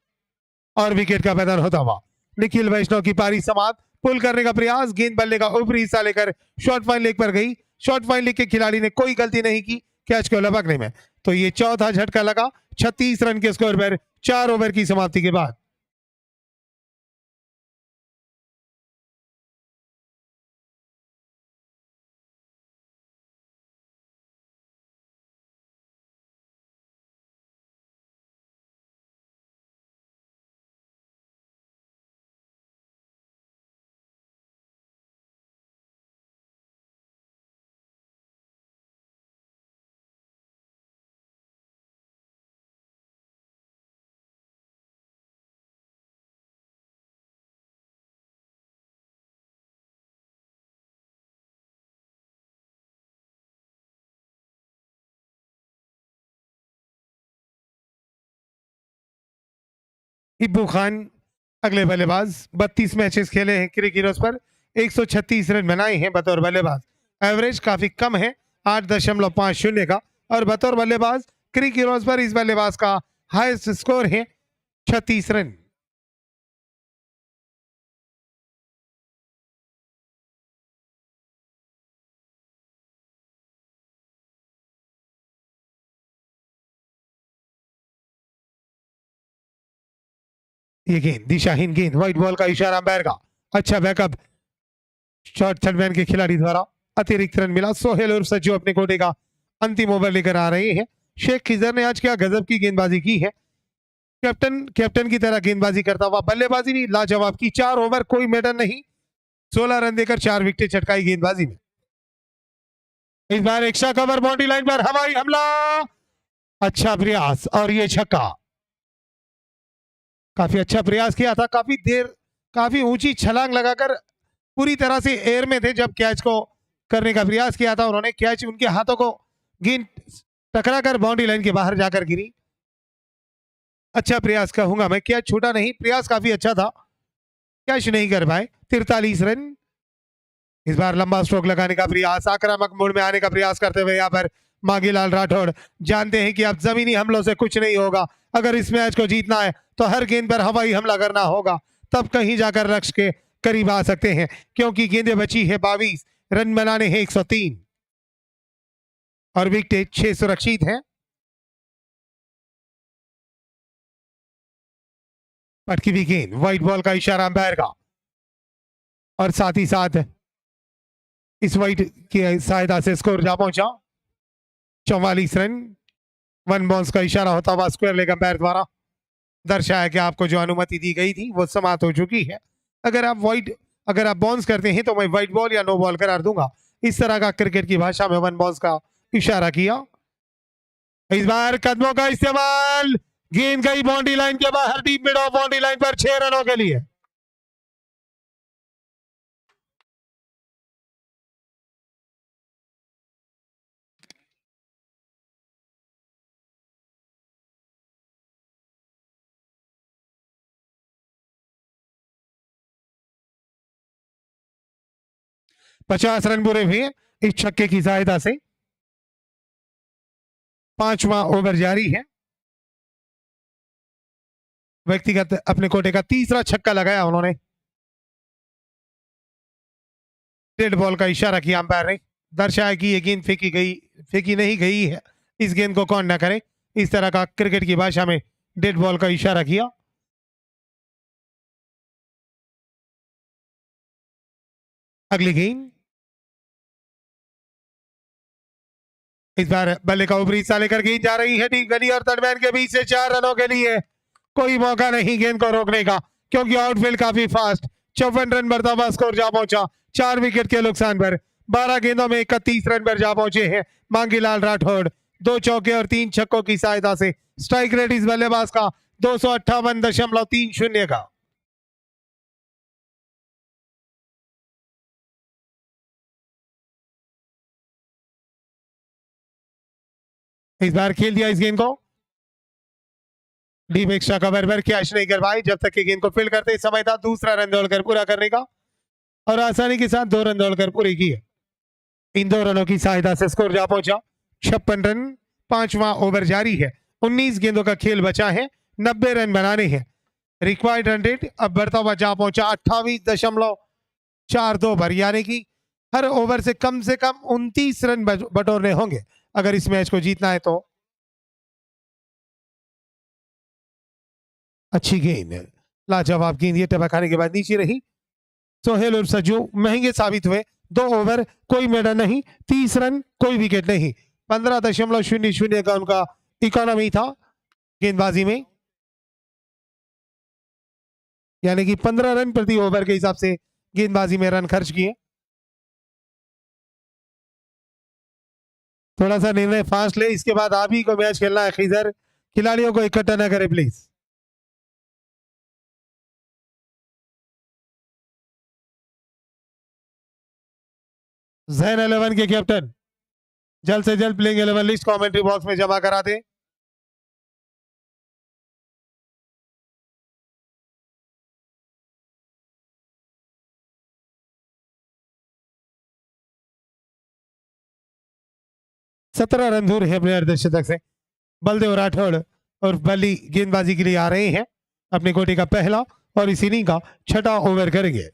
और विकेट का पैदान होता हुआ निखिल वैष्णव की पारी समाप्त। पुल करने का प्रयास गेंद बल्ले का ऊपरी हिस्सा लेकर शॉर्ट फाइन लेग पर गई। शॉर्ट फाइन लेग के खिलाड़ी ने कोई गलती नहीं की कैच को लपकने में तो ये चौथा झटका लगा 36 रन के स्कोर पर 4 ओवर की समाप्ति के बाद। हिब्बू खान अगले बल्लेबाज। 32 मैचेस खेले हैं क्रिक हीरोज पर, 136 रन बनाए हैं बतौर बल्लेबाज। एवरेज काफी कम है 8.50 का, और बतौर बल्लेबाज क्रिक हीरोज पर इस बल्लेबाज का हाईएस्ट स्कोर है 36 रन। ये गेंद दिशाहीन गेंद, व्हाइट बॉल का इशारा अंपायर का। अच्छा बैकअप शॉट, थर्डमैन के खिलाड़ी द्वारा अतिरिक्त रन मिला। सोहेल और सज्जू अपने कोटे का अंतिम ओवर लेकर आ रहे हैं। शेख खिजर ने आज क्या गजब की गेंदबाजी की है। कैप्टन की तरह गेंदबाजी करता हुआ बल्लेबाजी भी लाजवाब की। 4 ओवर कोई मेडन नहीं, 16 रन देकर 4 विकेट चटकाई गेंदबाजी में। इस बार एक्स्ट्रा कवर बाउंड्री लाइन पर हवाई हमला, अच्छा प्रयास और ये छक्का। काफी अच्छा प्रयास किया था, काफी देर, काफी ऊंची छलांग लगाकर पूरी तरह से एयर में थे जब कैच को करने का प्रयास किया था उन्होंने। कैच उनके हाथों को गेंद टकरा कर बाउंड्री लाइन के बाहर जाकर गिरी। अच्छा प्रयास कहूंगा मैं, कैच छूटा नहीं, प्रयास काफी अच्छा था, कैच नहीं कर पाए। 43 रन। इस बार लंबा स्ट्रोक लगाने का प्रयास, आक्रामक मोड में आने का प्रयास करते हुए यहाँ पर मांगीलाल राठौड़ जानते हैं कि अब जमीनी हमलों से कुछ नहीं होगा। अगर इस मैच को जीतना है तो हर गेंद पर हवाई हमला करना होगा, तब कहीं जाकर लक्ष्य के करीब आ सकते हैं, क्योंकि गेंदें बची है 22, रन बनाने हैं 103 और विकेट 6 सुरक्षित हैं। पटकी हुई गेंद, व्हाइट बॉल का इशारा अंपायर का, और साथ ही साथ इस व्हाइट की सहायता से स्कोर जा पहुंचा 44 रन। 1 बाउंस का इशारा होता हुआ स्क्वायर लेग अंपायर द्वारा दर्शाया कि आपको जो अनुमति दी गई थी वो समाप्त हो चुकी है। अगर आप बाउंस करते हैं तो मैं व्हाइट बॉल या नो बॉल करार दूंगा। इस तरह का क्रिकेट की भाषा में 1 बाउंस का इशारा किया। इस बार कदमों का इस्तेमाल, गेंद गई बाउंड्री लाइन के बाहर, deep mid of boundary line पर 6 रनों के लिए। पचास रन पूरे हुए इस छक्के की सहायता से। 5वां ओवर जारी है। व्यक्तिगत अपने कोटे का तीसरा छक्का लगाया उन्होंने। डेड बॉल का इशारा किया अंपायर ने, दर्शाया कि ये गेंद फेंकी नहीं गई है, इस गेंद को कौन ना करे। इस तरह का क्रिकेट की भाषा में डेड बॉल का इशारा किया। अगली गेंद, इस बार बल्ले का ऊपरी हिस्सा लेकर गेंद जा रही है डीप गली और थर्डमैन के बीच से 4 रनों के लिए। कोई मौका नहीं गेंद को रोकने का, क्योंकि आउटफील्ड काफी फास्ट। 54 रन बढ़ता हुआ स्कोर जा पहुंचा 4 विकेट के नुकसान पर। 12 गेंदों में 31 रन पर जा पहुंचे हैं मांगीलाल राठौड़। 2 चौके और 3 छक्कों की सहायता से स्ट्राइक रेट इस बल्लेबाज का 258.30 का। इस बार खेल दिया इस गेंद को डीप एक्स्ट्रा कवर पर, कैच नहीं कर पाए जब तक कि गेंद को फील्ड करते समय था दूसरा रन दौड़कर पूरा करने का, और आसानी के साथ 2 रन दौड़कर पूरी की है। इन 2 रनों की सहायता से स्कोर जा पहुंचा 56 रन। 5वां ओवर जारी है। 19 गेंदों का खेल बचा है, 90 रन बनाने हैं। रिक्वायर्ड रन रेट अब बढ़ता हुआ जा पहुंचा 28.42 पर, यानी कि हर ओवर से कम 29 रन बटोरने होंगे अगर इस मैच को जीतना है तो। अच्छी गेंद, लाजवाब गेंद, ये टपक खाने के बाद नीचे रही। सोहेल और सज्जू महंगे साबित हुए। 2 ओवर कोई मेडल नहीं, 30 रन कोई विकेट नहीं। 15.00 का उनका इकोनॉमी था गेंदबाजी में, यानी कि 15 रन प्रति ओवर के हिसाब से गेंदबाजी में रन खर्च किए। थोड़ा सा निर्णय फास्ट ले, इसके बाद आप ही को मैच खेलना है खिजर, खिलाड़ियों को इकट्ठा ना करें प्लीज। जैन 11 के कैप्टन जल्द से जल्द प्लेइंग 11 लिस्ट कमेंट्री बॉक्स में जमा करा दे। 17 रन दूर है अपने अर्धशतक से। बलदेव राठौड़ और बल्ली गेंदबाजी के लिए आ रहे हैं। अपने कोटे का पहला और इस इनिंग का छठा ओवर करेंगे।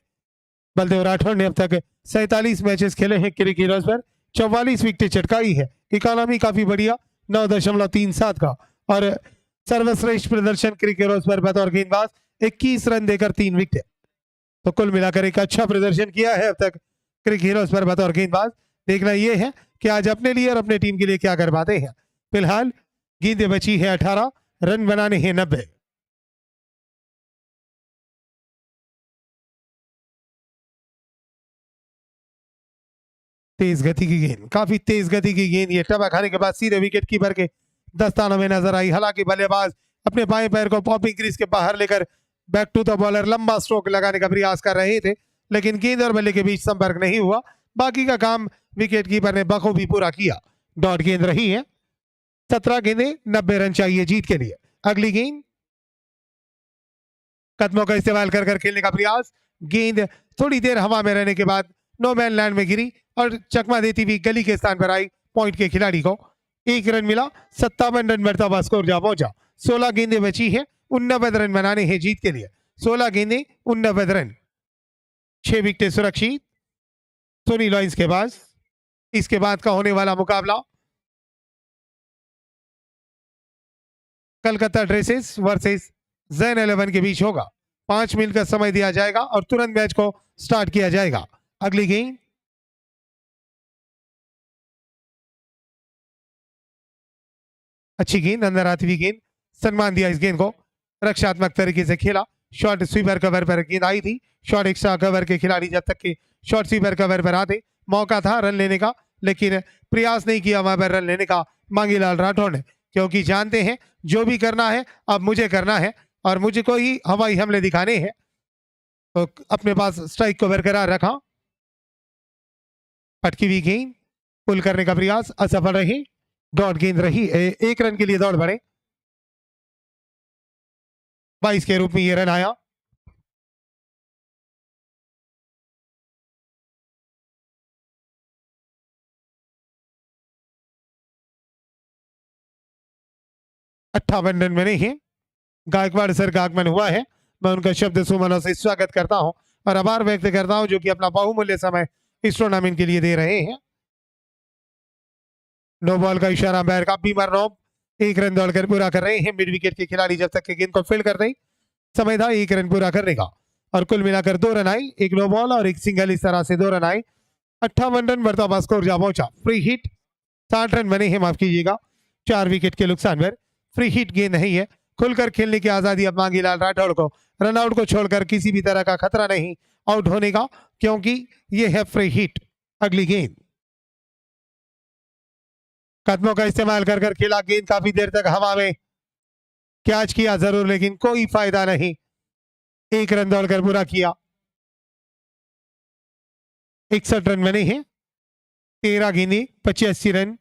बलदेव राठौड़ ने अब तक 47 मैचेस खेले हैं क्रिक हीरोज पर, 44 विकेटें चटकाई है। इकोनॉमी काफी बढ़िया 9.37 का और सर्वश्रेष्ठ प्रदर्शन क्रिक हीरोज पर बतौर गेंदबाज 21 रन देकर 3 विकेट। तो कुल मिलाकर एक अच्छा प्रदर्शन किया है अब तक क्रिक हीरोज पर बतौर गेंदबाज। देखना यह है कि आज अपने लिए और अपने टीम के लिए क्या कर पाते हैं। फिलहाल गेंदें बची है 18, रन बनाने हैं 90। तेज गति की गेंद, काफी तेज गति की गेंद, ये टबा खाने के बाद सीधे विकेट कीपर के दस्तानों में नजर आई। हालांकि बल्लेबाज अपने बाएं पैर को पॉपिंग क्रीज के बाहर लेकर बैक टू द बॉलर लंबा स्ट्रोक लगाने का प्रयास कर रहे थे, लेकिन गेंद और बल्ले के बीच संपर्क नहीं हुआ। बाकी का काम विकेट कीपर ने बखूबी पूरा किया। डॉट गेंद रही है। 17 गेंदें 90 रन चाहिए जीत के लिए। अगली गेंद कदमों का इस्तेमाल कर कर खेलने का प्रयास। गेंद थोड़ी देर हवा में रहने के बाद नो मैन लैंड में गिरी और चकमा देती हुई गली के स्थान पर आई पॉइंट के खिलाड़ी को। 1 रन मिला, 57 रन मरतबा स्कोर जा पहुंचा। 16 गेंदें बची है, 89 रन बनाने हैं जीत के लिए। 16 गेंदें 89 रन, 6 विकेटें सुरक्षित सोनी लॉइंस के पास। इसके बाद का होने वाला मुकाबला कलकत्ता ड्रेसेस वर्सेस जैन 11 के बीच होगा। 5 मिनट का समय दिया जाएगा और तुरंत मैच को स्टार्ट किया जाएगा। अगली गेंद अच्छी गेंद, अंदर आती हुई गेंद, सम्मान दिया इस गेंद को, रक्षात्मक तरीके से खेला। शॉर्ट स्वीपर कवर पर गेंद आई थी। शॉर्ट एक्स्ट्रा कवर के खिलाड़ी जब तक के शॉर्ट स्वीपर कवर पर आते मौका था रन लेने का, लेकिन प्रयास नहीं किया वहां पर रन लेने का मांगीलाल राठौड़ ने, क्योंकि जानते हैं जो भी करना है अब मुझे करना है और मुझे को ही हवाई हमले दिखाने हैं। तो अपने पास स्ट्राइक को बरकरार रखा। पटकी हुई गेंद, पुल करने का प्रयास असफल रही। डॉट गेंद रही। 1 रन के लिए दौड़ बढ़े। 22 के रूप में ये रन आया। अट्ठावन रन बने हैं। गायकवाड़ सर का आगमन हुआ है। मैं उनका शब्द सुमनों से स्वागत करता हूं और आभार व्यक्त करता हूं जो कि अपना बहुमूल्य समय इस टूर्नामेंट के लिए दे रहे हैं। नो बॉल का इशारा अंपायर का। बीमर नोब 1 रन दौड़कर पूरा कर रहे हैं। मिड विकेट के खिलाड़ी जब तक के गेंद को फील्ड कर रहे, समय था 1 रन पूरा करने का और कुल मिलाकर 2 रन आई। 1 नो बॉल और 1 सिंगल, इस तरह से 2 रन आए। 58 रन मरतबा स्कोर जा पहुंचा। फ्री हिट 60 रन बने हैं, माफ कीजिएगा, 4 विकेट के नुकसान पर। फ्री हिट गेंद नहीं है। खुलकर खेलने की आजादी अब मांगीलाल राठौड़ को। रनआउट को छोड़कर किसी भी तरह का खतरा नहीं आउट होने का, क्योंकि यह है फ्री हिट। अगली गेंद कदमों का इस्तेमाल कर कर खेला। गेंद काफी देर तक हवा में कैच किया जरूर, लेकिन कोई फायदा नहीं। 1 रन दौड़कर पूरा किया। 61 रन बने हैं। 13 गेंदें 85 रन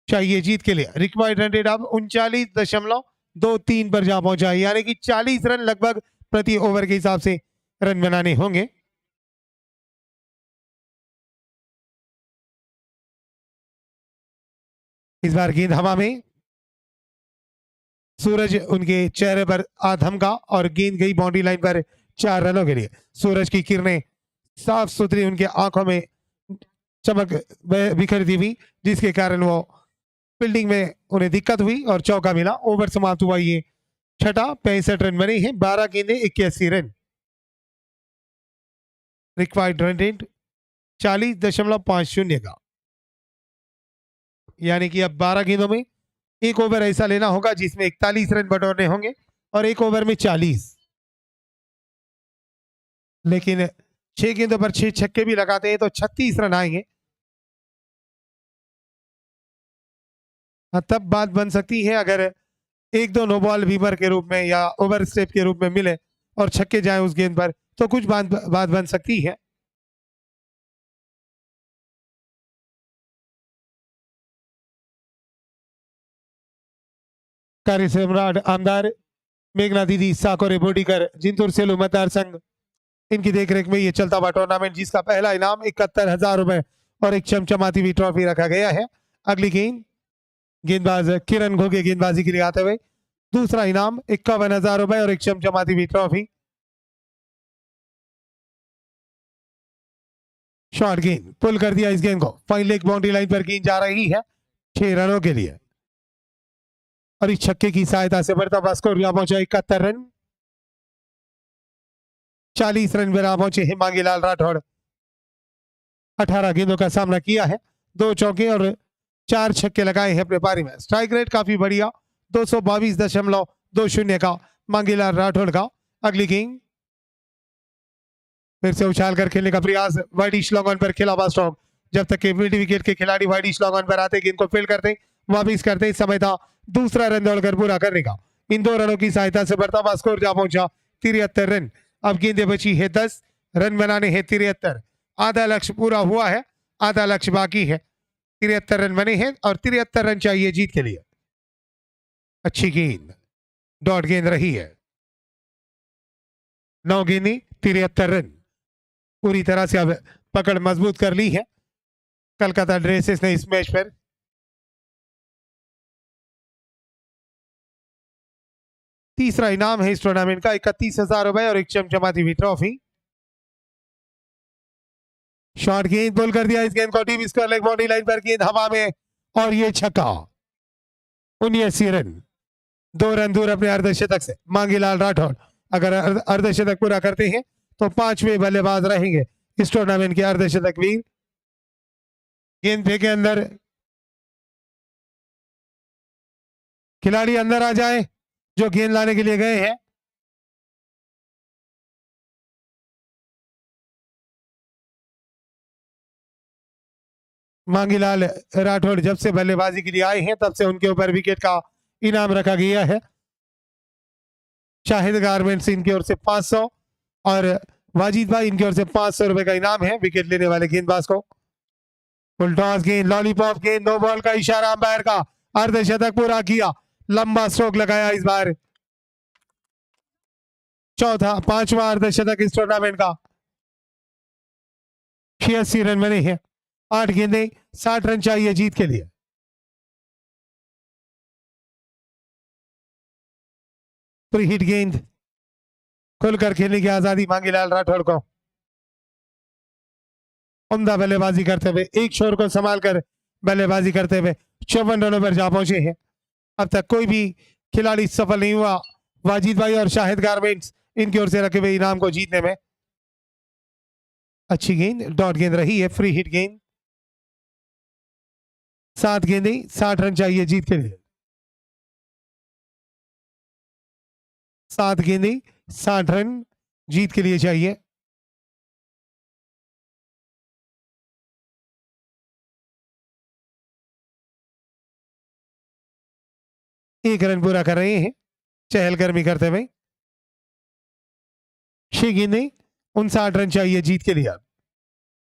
चाहिए जीत के लिए। रिक्वायर्ड रन रेट अब 39.23 पर जा पहुंचा है, यानी कि 40 रन लगभग प्रति ओवर के हिसाब से रन बनाने होंगे। इस बार गेंद हवा में, सूरज उनके चेहरे पर धमका और गेंद गई बाउंड्री लाइन पर 4 रनों के लिए। सूरज की किरणें साफ सुथरी उनके आंखों में चमक बिखरती हुई, जिसके कारण वो फील्डिंग में उन्हें दिक्कत हुई और चौका मिला। ओवर समाप्त हुआ ये छठा। 65 रन बने हैं। 12 गेंदें 81 रन। रिक्वायर्ड रन रेट 40.50 का, यानी कि अब 12 गेंदों में 1 ओवर ऐसा लेना होगा जिसमें 41 रन बटोरने होंगे और 1 ओवर में 40। लेकिन 6 गेंदों पर 6 छक्के भी लगाते हैं तो 36 रन आएंगे। तब बात बन सकती है अगर 1-2 नो बॉल बीमर के रूप में या ओवर स्टेप के रूप में मिले और छक्के जाए उस गेंद पर, तो कुछ बात बन सकती है। कार्य सम्राट आमदार मेघना दीदी साकोरे बोडीकर जिंतूर सेलू मतदार संघ, इनकी देखरेख में ये चलता हुआ टूर्नामेंट, जिसका पहला इनाम 71,000 रुपए और एक चमचमाती हुई ट्रॉफी रखा गया है। अगली गेंद गेंदबाज किरण घोगे गेंदबाजी के लिए आते हुए। दूसरा इनाम 51,000 रुपए और एक चमचमाती हुई ट्रॉफी। शॉर्ट गेंद पुल कर दिया इस गेंद को, फाइन लेग बाउंड्री लाइन पर गेंद जा रही है 6 रनों के लिए और इस छक्के की सहायता से बढ़ता हुआ स्कोर यहां पहुंचा 71 रन। 40 रन पर पहुंचे हैं मांगीलाल राठौड़। 18 गेंदों का सामना किया है, 2 चौके और 4 छक्के लगाए हैं अपने पारी में। स्ट्राइक रेट काफी बढ़िया 222.20 का मांगीलाल राठौड़ का। अगली गेंद फिर से उछाल कर खेलने का प्रयास, वाइड लॉन्ग ऑन पर खेला हुआ स्ट्रोक। जब तक के मिड विकेट के खिलाड़ी वाइड लॉन्ग ऑन पर आते गेंद को फील्ड करते वापिस करते, इस समय था दूसरा रन दौड़कर पूरा करने का। इन 2 रनों की सहायता से बढ़ता हुआ स्कोर जा पहुंचा 73 रन। अब गेंदें बची है 10, रन बनाने हैं 73। आधा लक्ष्य पूरा हुआ है, आधा लक्ष्य बाकी है। 73 रन बने हैं और 73 रन चाहिए जीत के लिए। अच्छी गेंद, डॉट गेंद रही है। 9 गेंदें 73 रन। पूरी तरह से अब पकड़ मजबूत कर ली है कलकत्ता ड्रेसेस ने इस मैच पर। तीसरा इनाम है इस टूर्नामेंट का 31,000 रुपए और एक चमचमाती हुई ट्रॉफी। शॉर्ट गेंद बोल कर दिया इस गेंद को, team square leg boundary line पर गेंद हवा में और ये छक्का। 79 रन, 2 रन दूर अपने अर्धशतक से मांगीलाल राठौड़। अगर अर्धशतक पूरा करते हैं तो 5वें बल्लेबाज रहेंगे इस टूर्नामेंट के अर्धशतक वीर। गेंद फेंके अंदर, खिलाड़ी अंदर आ जाए जो गेंद लाने के लिए गए हैं। मांगीलाल राठौड़ जब से बल्लेबाजी के लिए आए हैं तब से उनके ऊपर विकेट का इनाम रखा गया है। शाहिद गारमेंट्स इनकी ओर से 500 और वाजिद भाई इनकी ओर से 500 रुपए का इनाम है विकेट लेने वाले गेंदबाज को। फुल टॉस गेंद, लॉलीपॉप गेंद, नो बॉल का इशारा अंपायर का। अर्धशतक पूरा किया, लंबा स्ट्रोक लगाया इस बार। चौथा 5वां अर्धशतक इस टूर्नामेंट का। 86 रन बने हैं, 8 गेंदें 60 रन चाहिए जीत के लिए। फ्री हिट गेंद, खुलकर खेलने की आजादी मांगीलाल राठौड़ को। उम्दा बल्लेबाजी करते हुए, एक छोर को संभालकर बल्लेबाजी करते हुए 54 रनों पर जा पहुंचे हैं। अब तक कोई भी खिलाड़ी सफल नहीं हुआ वाजिद भाई और शाहिद गारमेंट्स इनकी ओर से रखे हुए इनाम को जीतने में। अच्छी गेंद, डॉट गेंद रही है, फ्री हिट गेंद। 7 गेंदें 60 रन चाहिए जीत के लिए। 7 गेंदें 60 रन जीत के लिए चाहिए। एक रन पूरा कर रहे हैं चहलकदमी करते हुए। 6 गेंदें 59 रन चाहिए जीत के लिए।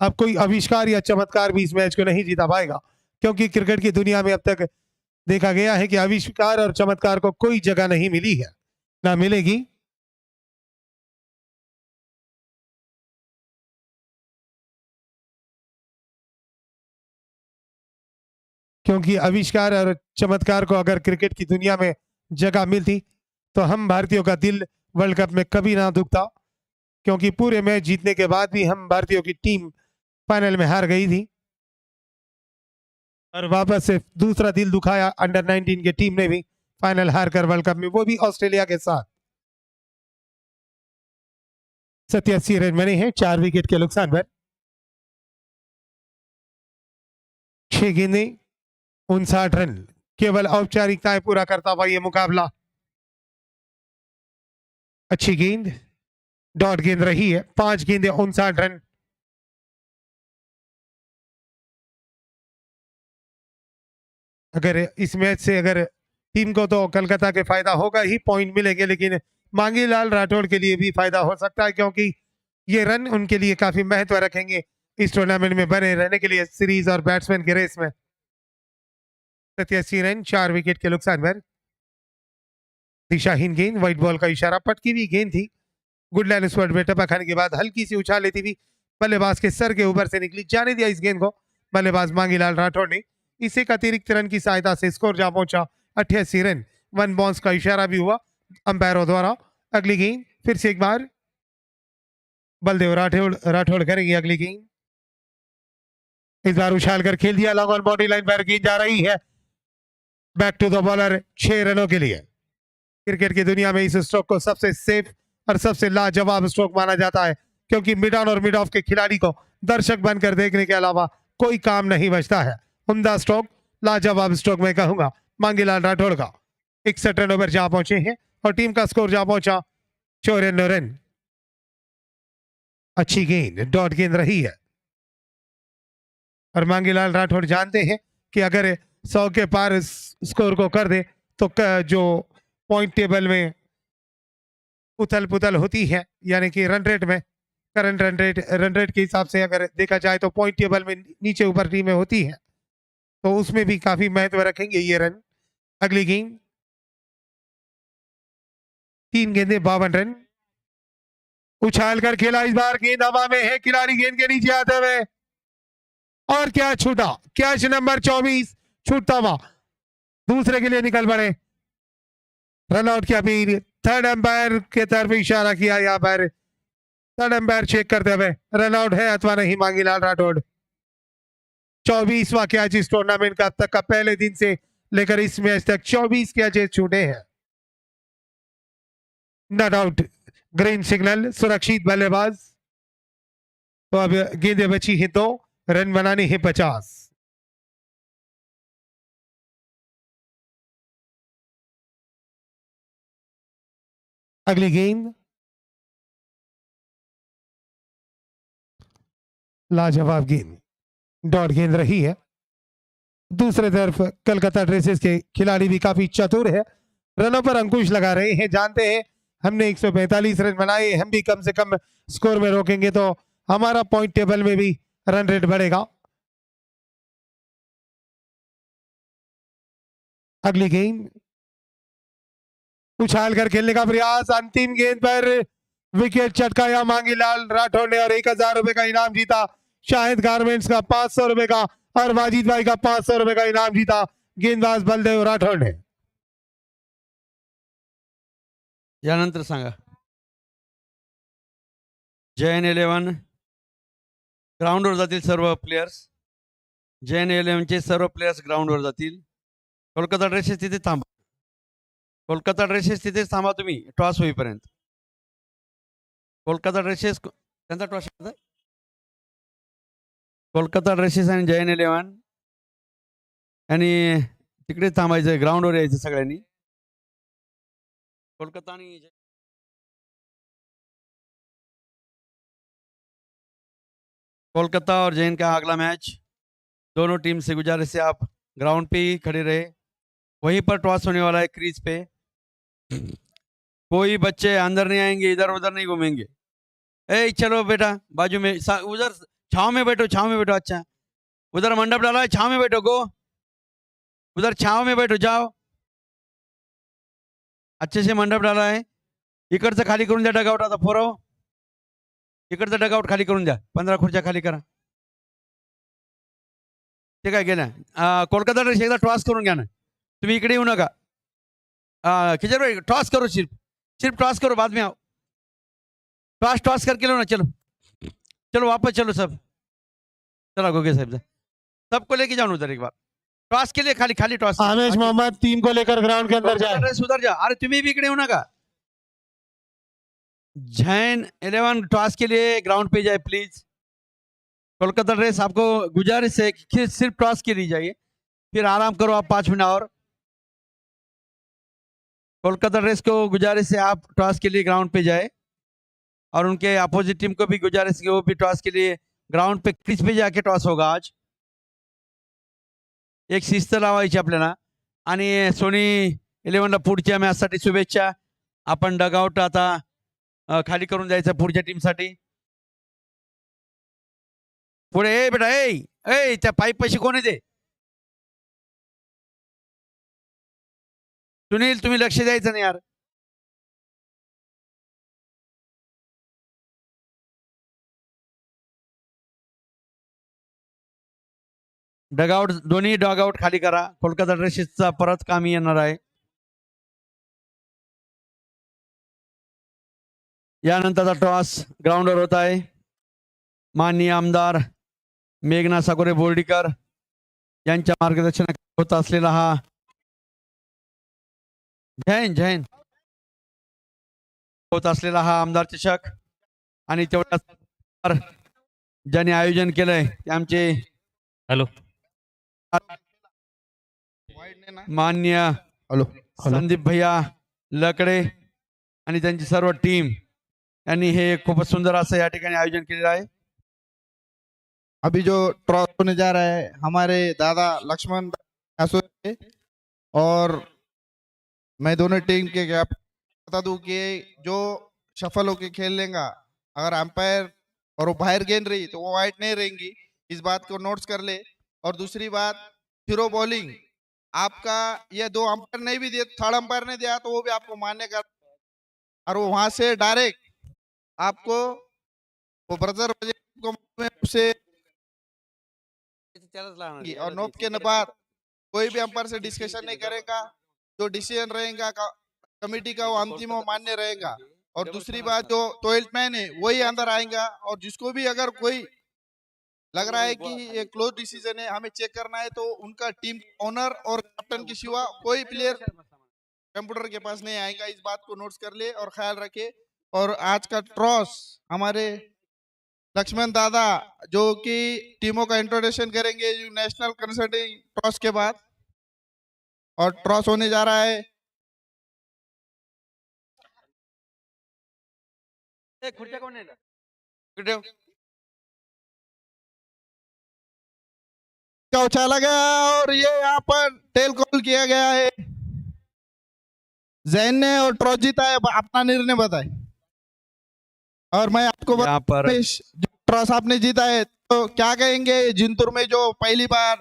अब कोई आविष्कार या चमत्कार भी इस मैच को नहीं जीता पाएगा, क्योंकि क्रिकेट की दुनिया में अब तक देखा गया है कि आविष्कार और चमत्कार को कोई जगह नहीं मिली है, ना मिलेगी। क्योंकि आविष्कार और चमत्कार को अगर क्रिकेट की दुनिया में जगह मिलती तो हम भारतीयों का दिल वर्ल्ड कप में कभी ना दुखता, क्योंकि पूरे मैच जीतने के बाद भी हम भारतीयों की टीम फाइनल में हार गई थी और वापस से दूसरा दिल दुखाया अंडर 19 की टीम ने भी फाइनल हार कर वर्ल्ड कप में, वो भी ऑस्ट्रेलिया के साथ। 87 रन बने हैं 4 विकेट के नुकसान पर। 6 गेंदें 59 रन, केवल औपचारिकताएं पूरा करता हुआ यह मुकाबला। अच्छी गेंद, डॉट गेंद रही है, 5 गेंदें 59 रन। अगर इस मैच से अगर टीम को तो कलकत्ता के फायदा होगा ही, पॉइंट मिलेंगे, लेकिन मांगीलाल राठौड़ के लिए भी फायदा हो सकता है, क्योंकि ये रन उनके लिए काफी महत्व रखेंगे इस टूर्नामेंट में बने रहने के लिए सीरीज और बैट्समैन के रेस में। 87 रन 4 विकेट के नुकसान पर। दिशाहीन गेंद, व्हाइट बॉल का इशारा, पटकी हुई गेंद थी। गुडलैंड स्पॉट में टपा खाने के बाद हल्की सी उछाल लेती हुई बल्लेबाज के सर के ऊपर से निकली, जाने दिया इस गेंद को बल्लेबाज मांगीलाल राठौड़ ने। इस एक अतिरिक्त रन की सहायता से स्कोर जा पहुंचा 88 रन। 1 बाउंस का इशारा भी हुआ अंपायरों द्वारा। अगली गेंद फिर से एक बार बलदेव राठौड़ करेंगे अगली गेंद। इस बार उछाल कर खेल दिया, लॉन्ग ऑन बाउंड्री लाइन पर गेंद जा रही है बैक टू द बॉलर 6 रनों के लिए। क्रिकेट की दुनिया में इस स्ट्रोक को सबसे सेफ और सबसे लाजवाब स्ट्रोक माना जाता है, क्योंकि मिड ऑन और मिड ऑफ के खिलाड़ी को दर्शक बनकर देखने के अलावा कोई काम नहीं बचता है। उम्दा स्ट्रोक, लाजवाब स्ट्रोक मैं कहूंगा मांगीलाल राठौड़ का। 61 रनों पर जा पहुंचे हैं और टीम का स्कोर जा पहुंचा 94 रन। अच्छी गेंद, डॉट गेंद रही है और मांगीलाल राठौड़ जानते हैं कि अगर 100 के पार स्कोर को कर दे तो जो पॉइंट टेबल में उथल पुथल होती है, यानी कि रन रेट में करंट रन रेट के हिसाब से अगर देखा जाए तो पॉइंट टेबल में नीचे ऊपर टीमें होती हैं, तो उसमें भी काफी महत्व रखेंगे ये रन। अगली गेंद 3 गेंदें 52 रन। उछाल कर खेला, इस बार गेंद हवा में है, खिलाड़ी गेंद के नीचे आते हुए और क्या छूटा, कैच नंबर 24 छूटता हुआ दूसरे के लिए निकल पड़े। रनआउट की अपील, थर्ड अंपायर के तरफ इशारा किया, यहाँ पर थर्ड अंपायर चेक करते हुए रनआउट है अथवा नहीं मांगीलाल राठौड़। 24वां कैच इस टूर्नामेंट का तक का पहले दिन से लेकर इस मैच तक 24 कैचेस छूटे हैं। नॉट आउट, ग्रीन सिग्नल, सुरक्षित बल्लेबाज। तो अब गेंदें बची हैं 2, रन बनाने हैं 50। अगली गेंद लाजवाब गेंद, डॉट गेंद रही है। दूसरे तरफ कलकत्ता ड्रेसेस के खिलाड़ी भी काफी चतुर है, रनों पर अंकुश लगा रहे हैं। जानते हैं हमने 145 रन बनाए, हम भी कम से कम स्कोर में रोकेंगे तो हमारा पॉइंट टेबल में भी रन रेट बढ़ेगा। अगली गेंद उछाल कर खेलने का प्रयास, अंतिम गेंद पर विकेट चटकाया मांगीलाल राठौड़ ने और 1000 रुपए का इनाम जीता। शाहिद गारमेंट्स का 500 रुपए का और वाजिद भाई का 500 रुपए का इनाम जीता गेंदबाज बलदेव राठौड़ ने। यानंतर सांगा जैन 11 ग्राउंडवर जातील सर्व प्लेयर्स। जैन 11 चे सर्व प्लेयर्स ग्राउंडवर जातील। कोलकाता ड्रेसेस तिथे थांबा, कोलकाता ड्रेसेस तिथेच थांबा तुम्ही टॉस होईपर्यंत। कोलकाता ड्रेसेस त्यांचा टॉस आहे, कोलकाता ड्रेसेस आणि जैन 11 आणि तिकडे थांबायचं, ग्राउंडवर यायचं सगळ्यांनी। कोलकाता आणि कोलकाता और जैन का अगला मैच, दोनों टीम से गुजारिश है आप ग्राउंड पे ही खड़े रहे, वहीं पर टॉस होने वाला है क्रीज पे। कोई बच्चे अंदर नहीं आएंगे, इधर उधर नहीं घूमेंगे। ए चलो बेटा बाजू में, उधर छाव में बैठो, छाव में बैठो। अच्छा उधर मंडप डाला है, छाव में बैठो, गो उधर छाव में बैठो, जाओ। अच्छे से मंडप डाला है, इकडचं खाली करून द्या डगआउट। आता फोराव इकडचं डगआउट खाली करून द्या, 15 खुर्च्या खाली करा। ते काय गेल्या कोलकाता ड्रेस एकदा टॉस करून घ्या ना, तुम्ही इकडे येऊ नका। किचन भाई टॉस करो, सिर्फ टॉस करो, बाद में आओ। टॉस करके लो ना, चलो चलो वापस चलो सब, चलो गोगे साहब सबको लेके जाओ उधर एक बार टॉस के लिए, खाली खाली टॉस। आमिश मोहम्मद टीम को लेकर ग्राउंड के अंदर जाए। सुधर जा, अरे तुम्ही भी इकडे येऊ नका। जैन 11 टॉस के लिए ग्राउंड पे जाए प्लीज। कोलकाता ड्रेस आपको गुजारिश है कि सिर्फ टॉस के लिए जाइए, फिर आराम करो आप 5 मिनट और। कोलकाता ड्रेस को गुजारिश है आप टॉस के लिए ग्राउंड पे जाए, और उनके अपोजिट टीम को भी गुजारिश है वो भी टॉस के लिए ग्राउंड पे क्रीज पे जाके टॉस होगा आज। एक शिस्त लावायची आपल्याला। आणि सोनी 11ला पुढच्या मॅचसाठी शुभेच्छा। आपण डगआउट आता खाली करून द्यायचं पुढच्या टीमसाठी। पुढे ए बेटा, ए त्या पाईप पैसे कोण आहे ते? सुनील तुम्ही लक्ष द्यायचं नाही यार। डगआउट दोन्ही डॉगआउट खाली करा. कोलकाता ड्रेसेसचा परत कामी येणार आहे. यानंतरचा टॉस ग्राउंडवर होत आहे. माननीय आमदार मेघना साकोरे बोर्डीकर यांच्या मार्गदर्शनाखाली होत असलेला हा जैन होत असलेला हा आमदार चषक आणि तेवढ्याच ज्यांनी आयोजन केलंय ते आमचे हॅलो मान्य हॅलो संदीप भैया लकडे आणि त्यांची सर्व टीम यांनी हे खूपच सुंदर असं या ठिकाणी आयोजन केलेलं आहे. अभी जो टॉस होने जा रहा है हमारे दादा लक्ष्मण आसोरे और मैं दोनों टीम के कैप्टन बता दूं कि जो सफल होके खेल लेगा अगर अंपायर और वो बाहर गेंद रही तो वो वाइट नहीं रहेंगी. इस बात को नोट्स कर ले. और दूसरी बात थ्रो बॉलिंग आपका ये दो अंपायर नहीं भी दिए थर्ड अंपायर ने दिया तो वो भी आपको मान्य कर और वो वहां से डायरेक्ट आपको वो ब्रदर उसे और नोट के बाद कोई भी अंपायर से डिस्कशन नहीं करेगा. जो डिसीजन रहेगा कमेटी का वो अंतिम वो मान्य रहेगा. और दूसरी बात जो 12th मैन है वही अंदर आएगा. और जिसको भी अगर कोई लग रहा है कि ये क्लोज डिसीजन है हमें चेक करना है तो उनका टीम ओनर और कैप्टन के सिवा कोई प्लेयर कंप्यूटर के पास नहीं आएगा. इस बात को नोट्स कर ले और ख्याल रखे. और आज का टॉस हमारे लक्ष्मण दादा जो कि टीमों का इंट्रोडक्शन करेंगे नेशनल कंसल्टिंग टॉस के बाद. और टॉस होने जा रहा है. क्या उछाला गया और ये यहाँ पर टेल कॉल किया गया है. जैन ने और टॉस जीता है. अपना निर्णय बताए. और मैं आपको यहाँ पर जो टॉस आपने जीता है तो क्या कहेंगे जिंतूर में जो पहली बार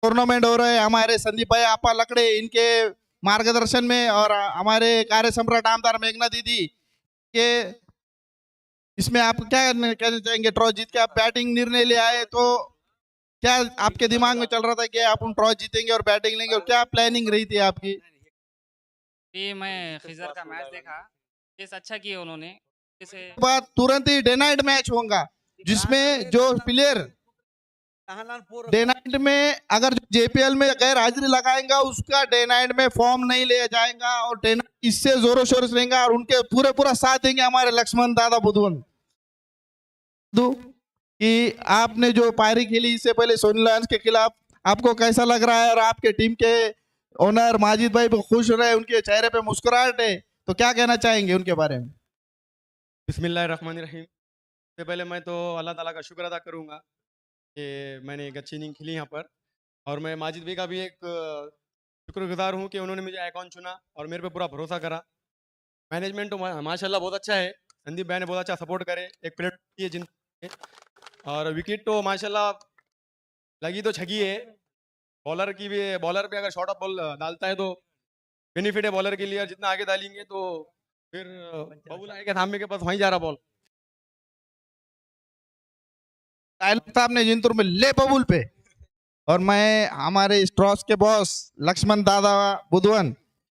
टूर्नामेंट हो रहे हैं हमारे संदीप भाई आपा लकड़े इनके मार्गदर्शन में और हमारे कार्य सम्राट आमदार मेघना दीदी के इसमें आप क्या कहना चाहेंगे. टॉस जीत के आप बैटिंग निर्णय ले आए तो क्या आपके दिमाग में चल रहा था कि आप टॉस जीतेंगे और बैटिंग लेंगे और क्या प्लानिंग रही थी आपकी. ये मैं खिजर का मैच देखा. इस अच्छा किया उन्होंने. जैसे बाद तुरंत ही डे नाइट मैच होगा जिसमें जो प्लेयर डे नाइट में अगर जो जेपीएल में गैर हाजिरी लगाएगा उसका डे नाइट में फॉर्म नहीं ले जाएगा. और डे नाइट इससे जोरों शोर से रहेगा और उनके पूरा साथ देंगे हमारे लक्ष्मण दादा बुधवन कि आपने जो पारी खेली इससे पहले सोनी लायंस के खिलाफ आपको कैसा लग रहा है. और आपके टीम के ओनर माजिद भाई भी खुश रहे उनके चेहरे पे मुस्कुराहट है तो क्या कहना चाहेंगे उनके बारे में. बिस्मिल्लाहिर्रहमानिर्रहीम. सबसे पहले मैं तो अल्लाह ताला का शुक्र अदा करूँगा कि मैंने एक अच्छी इनिंग खेली यहाँ पर. और मैं माजिद भाई का भी एक शुक्रगुजार हूँ कि उन्होंने मुझे आइकॉन चुना और मेरे पे पूरा भरोसा करा. मैनेजमेंट तो माशाल्लाह बहुत अच्छा है. संदीप भाई ने बहुत अच्छा सपोर्ट करे. एक प्लेट है जिन और विकेट तो माशाल्लाह लगी तो छगी है. बॉलर की भी बॉलर पे अगर शॉर्ट ऑफ बॉल डालता है तो बेनिफिट है बॉलर के लिए. जितना आगे डालेंगे तो फिर बबुल आएगा सामने के पास वहीं जा रहा बॉल. साहब ने जिंतूर में ले बबुल पे. और मैं हमारे इस टॉस के बॉस लक्ष्मण दादा बुधवन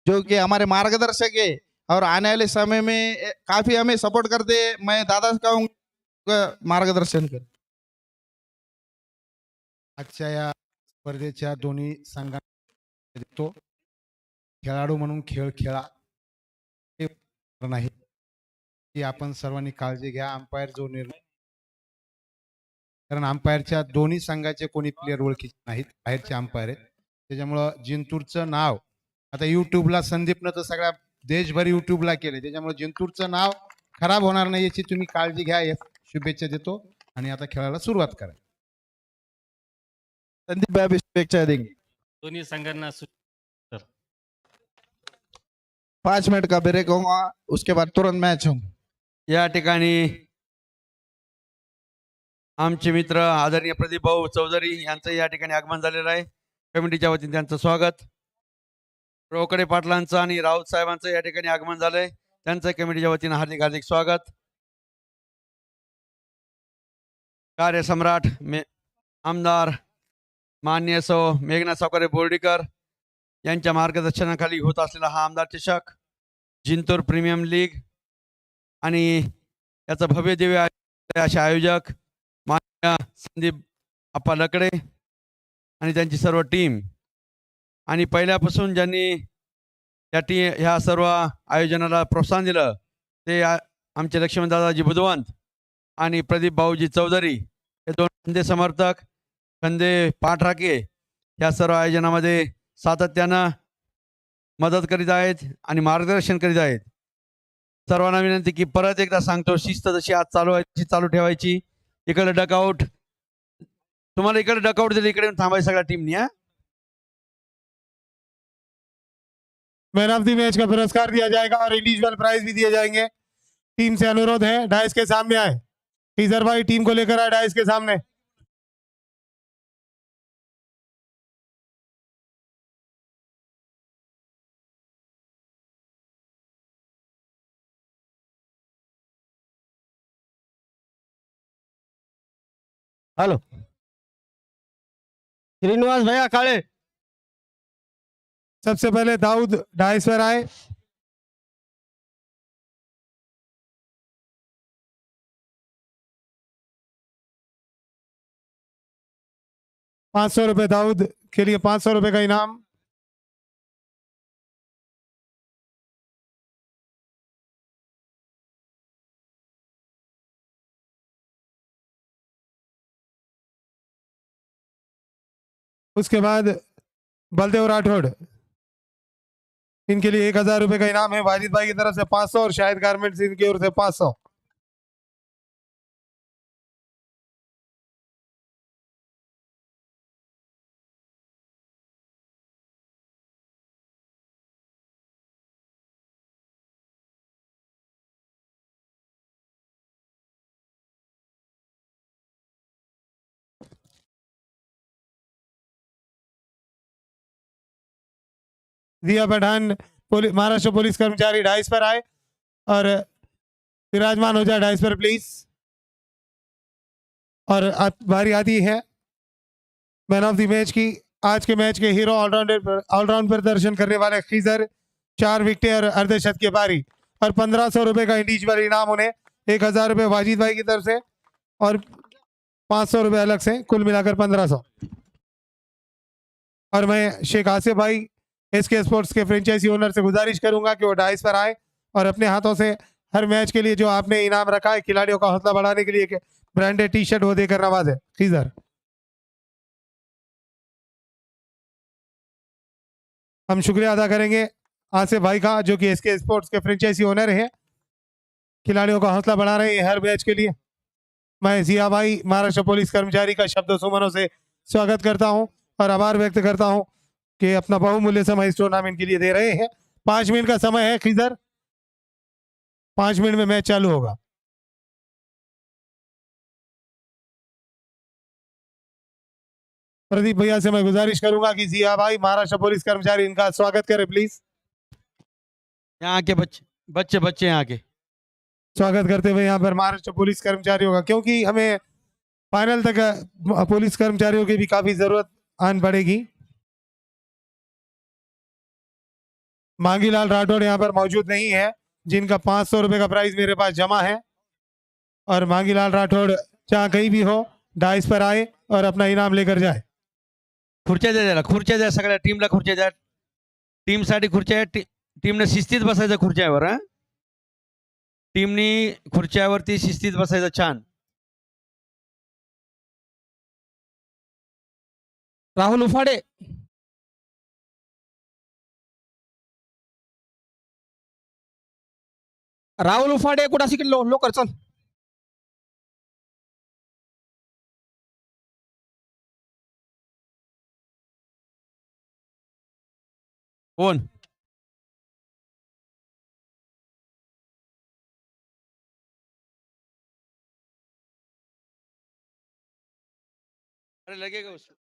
जो कि हमारे मार्गदर्शक है और आने वाले समय में काफी हमें सपोर्ट करते. मैं दादा से कहूँगा मार्गदर्शन कर. आजच्या या स्पर्धेच्या दोन्ही संघांना तो खेळाडू म्हणून खेळ खेळा हे नाही की आपण सर्वांनी काळजी घ्या. अंपायर जो निर्णय कारण अंपायरच्या दोन्ही संघाचे कोणी प्लेयर ओळखीचे नाहीत बाहेरचे अंपायर आहेत. त्याच्यामुळं जिंतूरचं नाव आता युट्यूबला संदीपनं तर सगळ्या देशभर युट्यूबला केले त्याच्यामुळे जिंतूरचं नाव खराब होणार नाही याची तुम्ही काळजी घ्या. शुभेच्छा देतो आणि आता खेळायला सुरुवात करा. संदीप भाई भी शुभेच्छा देंगे. दोन्ही संघांना 5 मिनट का ब्रेक होगा उसके बाद तुरंत मैच होगा. या ठिकाणी आमचे मित्र आदरणीय प्रदीप भाऊ चौधरी यांचं या ठिकाणी आगमन झालेलं आहे. कमिटीच्या वतीने त्यांचं स्वागत. रोकडे पाटलांचं आणि राऊत साहेबांचं या ठिकाणी आगमन झालंय. त्यांचं कमिटीच्या वतीने हार्दिक हार्दिक स्वागत. कार्यसम्राट आमदार मान्य सौ मेघना सावकारे बोर्डीकर यांच्या मार्गदर्शनाखाली होत असलेला हा आमदार चषक जिंतूर प्रीमियम लीग आणि याचं भव्य दिव्य असे आयोजक मान्य संदीप अप्पा लकडे आणि त्यांची सर्व टीम आणि पहिल्यापासून ज्यांनी ह्या सर्व आयोजनाला प्रोत्साहन दिलं ते आमचे लक्ष्मण दादाजी बुधवंत आणि प्रदीप भाऊजी चौधरी हे दोन खंदे समर्थक खंदे पाठराखे या सर्व आयोजनामध्ये सातत्यानं मदत करीत आहेत आणि मार्गदर्शन करीत आहेत. सर्वांना विनंती की परत एकदा सांगतो, शिस्त जशी आज चालू आहे तशी चालू ठेवायची. इकडे डकआउट, तुम्हाला इकडे डकआउट दिली, इकडे थांबायचं सगळ्या टीमनी. मैन ऑफ द मैच का पुरस्कार दिया जाएगा और इंडिविजुअल प्राइज भी दिए जाएंगे. टीम से अनुरोध है डाइस के सामने आए. टीजर भाई टीम को लेकर आए डाइस के सामने. हेलो श्रीनिवास भैया काले. सबसे पहले दाऊद डाइस पर आए. ₹500 दाऊद के लिए ₹500 का इनाम. उसके बाद बलदेव राठौड़, इनके लिए ₹1000 का इनाम है. वाजिद भाई की तरफ से 500 और शाहिद गारमेंट्स इनकी ओर से 500. दिया पठान महाराष्ट्र पुलिस कर्मचारी डाइस पर आए और विराजमान हो जाए डाइस पर प्लीज. और बारी आती है मैन ऑफ द मैच की. आज के मैच के हीरो ऑलराउंड प्रदर्शन करने वाले खीजर, 4 विकेटें और अर्धशत की पारी और ₹1500 का इंडिविजुअल इनाम उन्हें. ₹1000 वाजिद भाई की तरफ से और ₹500 अलग से, कुल मिलाकर 1500. और मैं शेख आसिफ भाई एसके स्पोर्ट्स के फ्रेंचाइजी ओनर से गुजारिश करूंगा कि वो डाइस पर आए और अपने हाथों से हर मैच के लिए जो आपने इनाम रखा है खिलाड़ियों का हौसला बढ़ाने के लिए एक ब्रांडेड टी शर्ट वो देकर नवाजे. खीजर, हम शुक्रिया अदा करेंगे आसिफ भाई का जो कि एसके स्पोर्ट्स के फ्रेंचाइजी ओनर है, खिलाड़ियों का हौसला बढ़ा रहे हैं हर मैच के लिए. मैं जिया भाई महाराष्ट्र पुलिस कर्मचारी का शब्दों सुमनों से स्वागत करता हूं और आभार व्यक्त करता हूं कि अपना बहुमूल्य समय इस टूर्नामेंट के लिए दे रहे हैं. 5 मिनट का समय है खीजर, 5 मिनट में मैच चालू होगा. प्रदीप भैया से मैं गुजारिश करूंगा कि जिया भाई महाराष्ट्र पुलिस कर्मचारी इनका स्वागत करें प्लीज. यहाँ के बच्चे यहाँ के स्वागत करते हुए यहाँ पर महाराष्ट्र पुलिस कर्मचारियों का, क्योंकि हमें फाइनल तक पुलिस कर्मचारियों की भी काफी जरूरत आन पड़ेगी. मांगीलाल राठौड़ यहाँ पर मौजूद नहीं है, जिनका ₹500 का प्राइज मेरे पास जमा है. और मांगीलाल राठौड़ जहाँ कहीं भी हो डाइस पर आए और अपना इनाम लेकर जाए. खुर्च्या द्या, त्याला खुर्च्या द्या, सगळ्या टीमला खुर्च्या द्या. टीमसाठी खुर्च्या आहे. टीमने शिस्तीत बसायचं खुर्च्यावर. टीमनी खुर्च्यावरती शिस्तीत बसायचं. छान. राहुल उफाडे, राहुल उफाडे कुठं शिकलो लोकर चल. कोण अरे लगेगा उसको.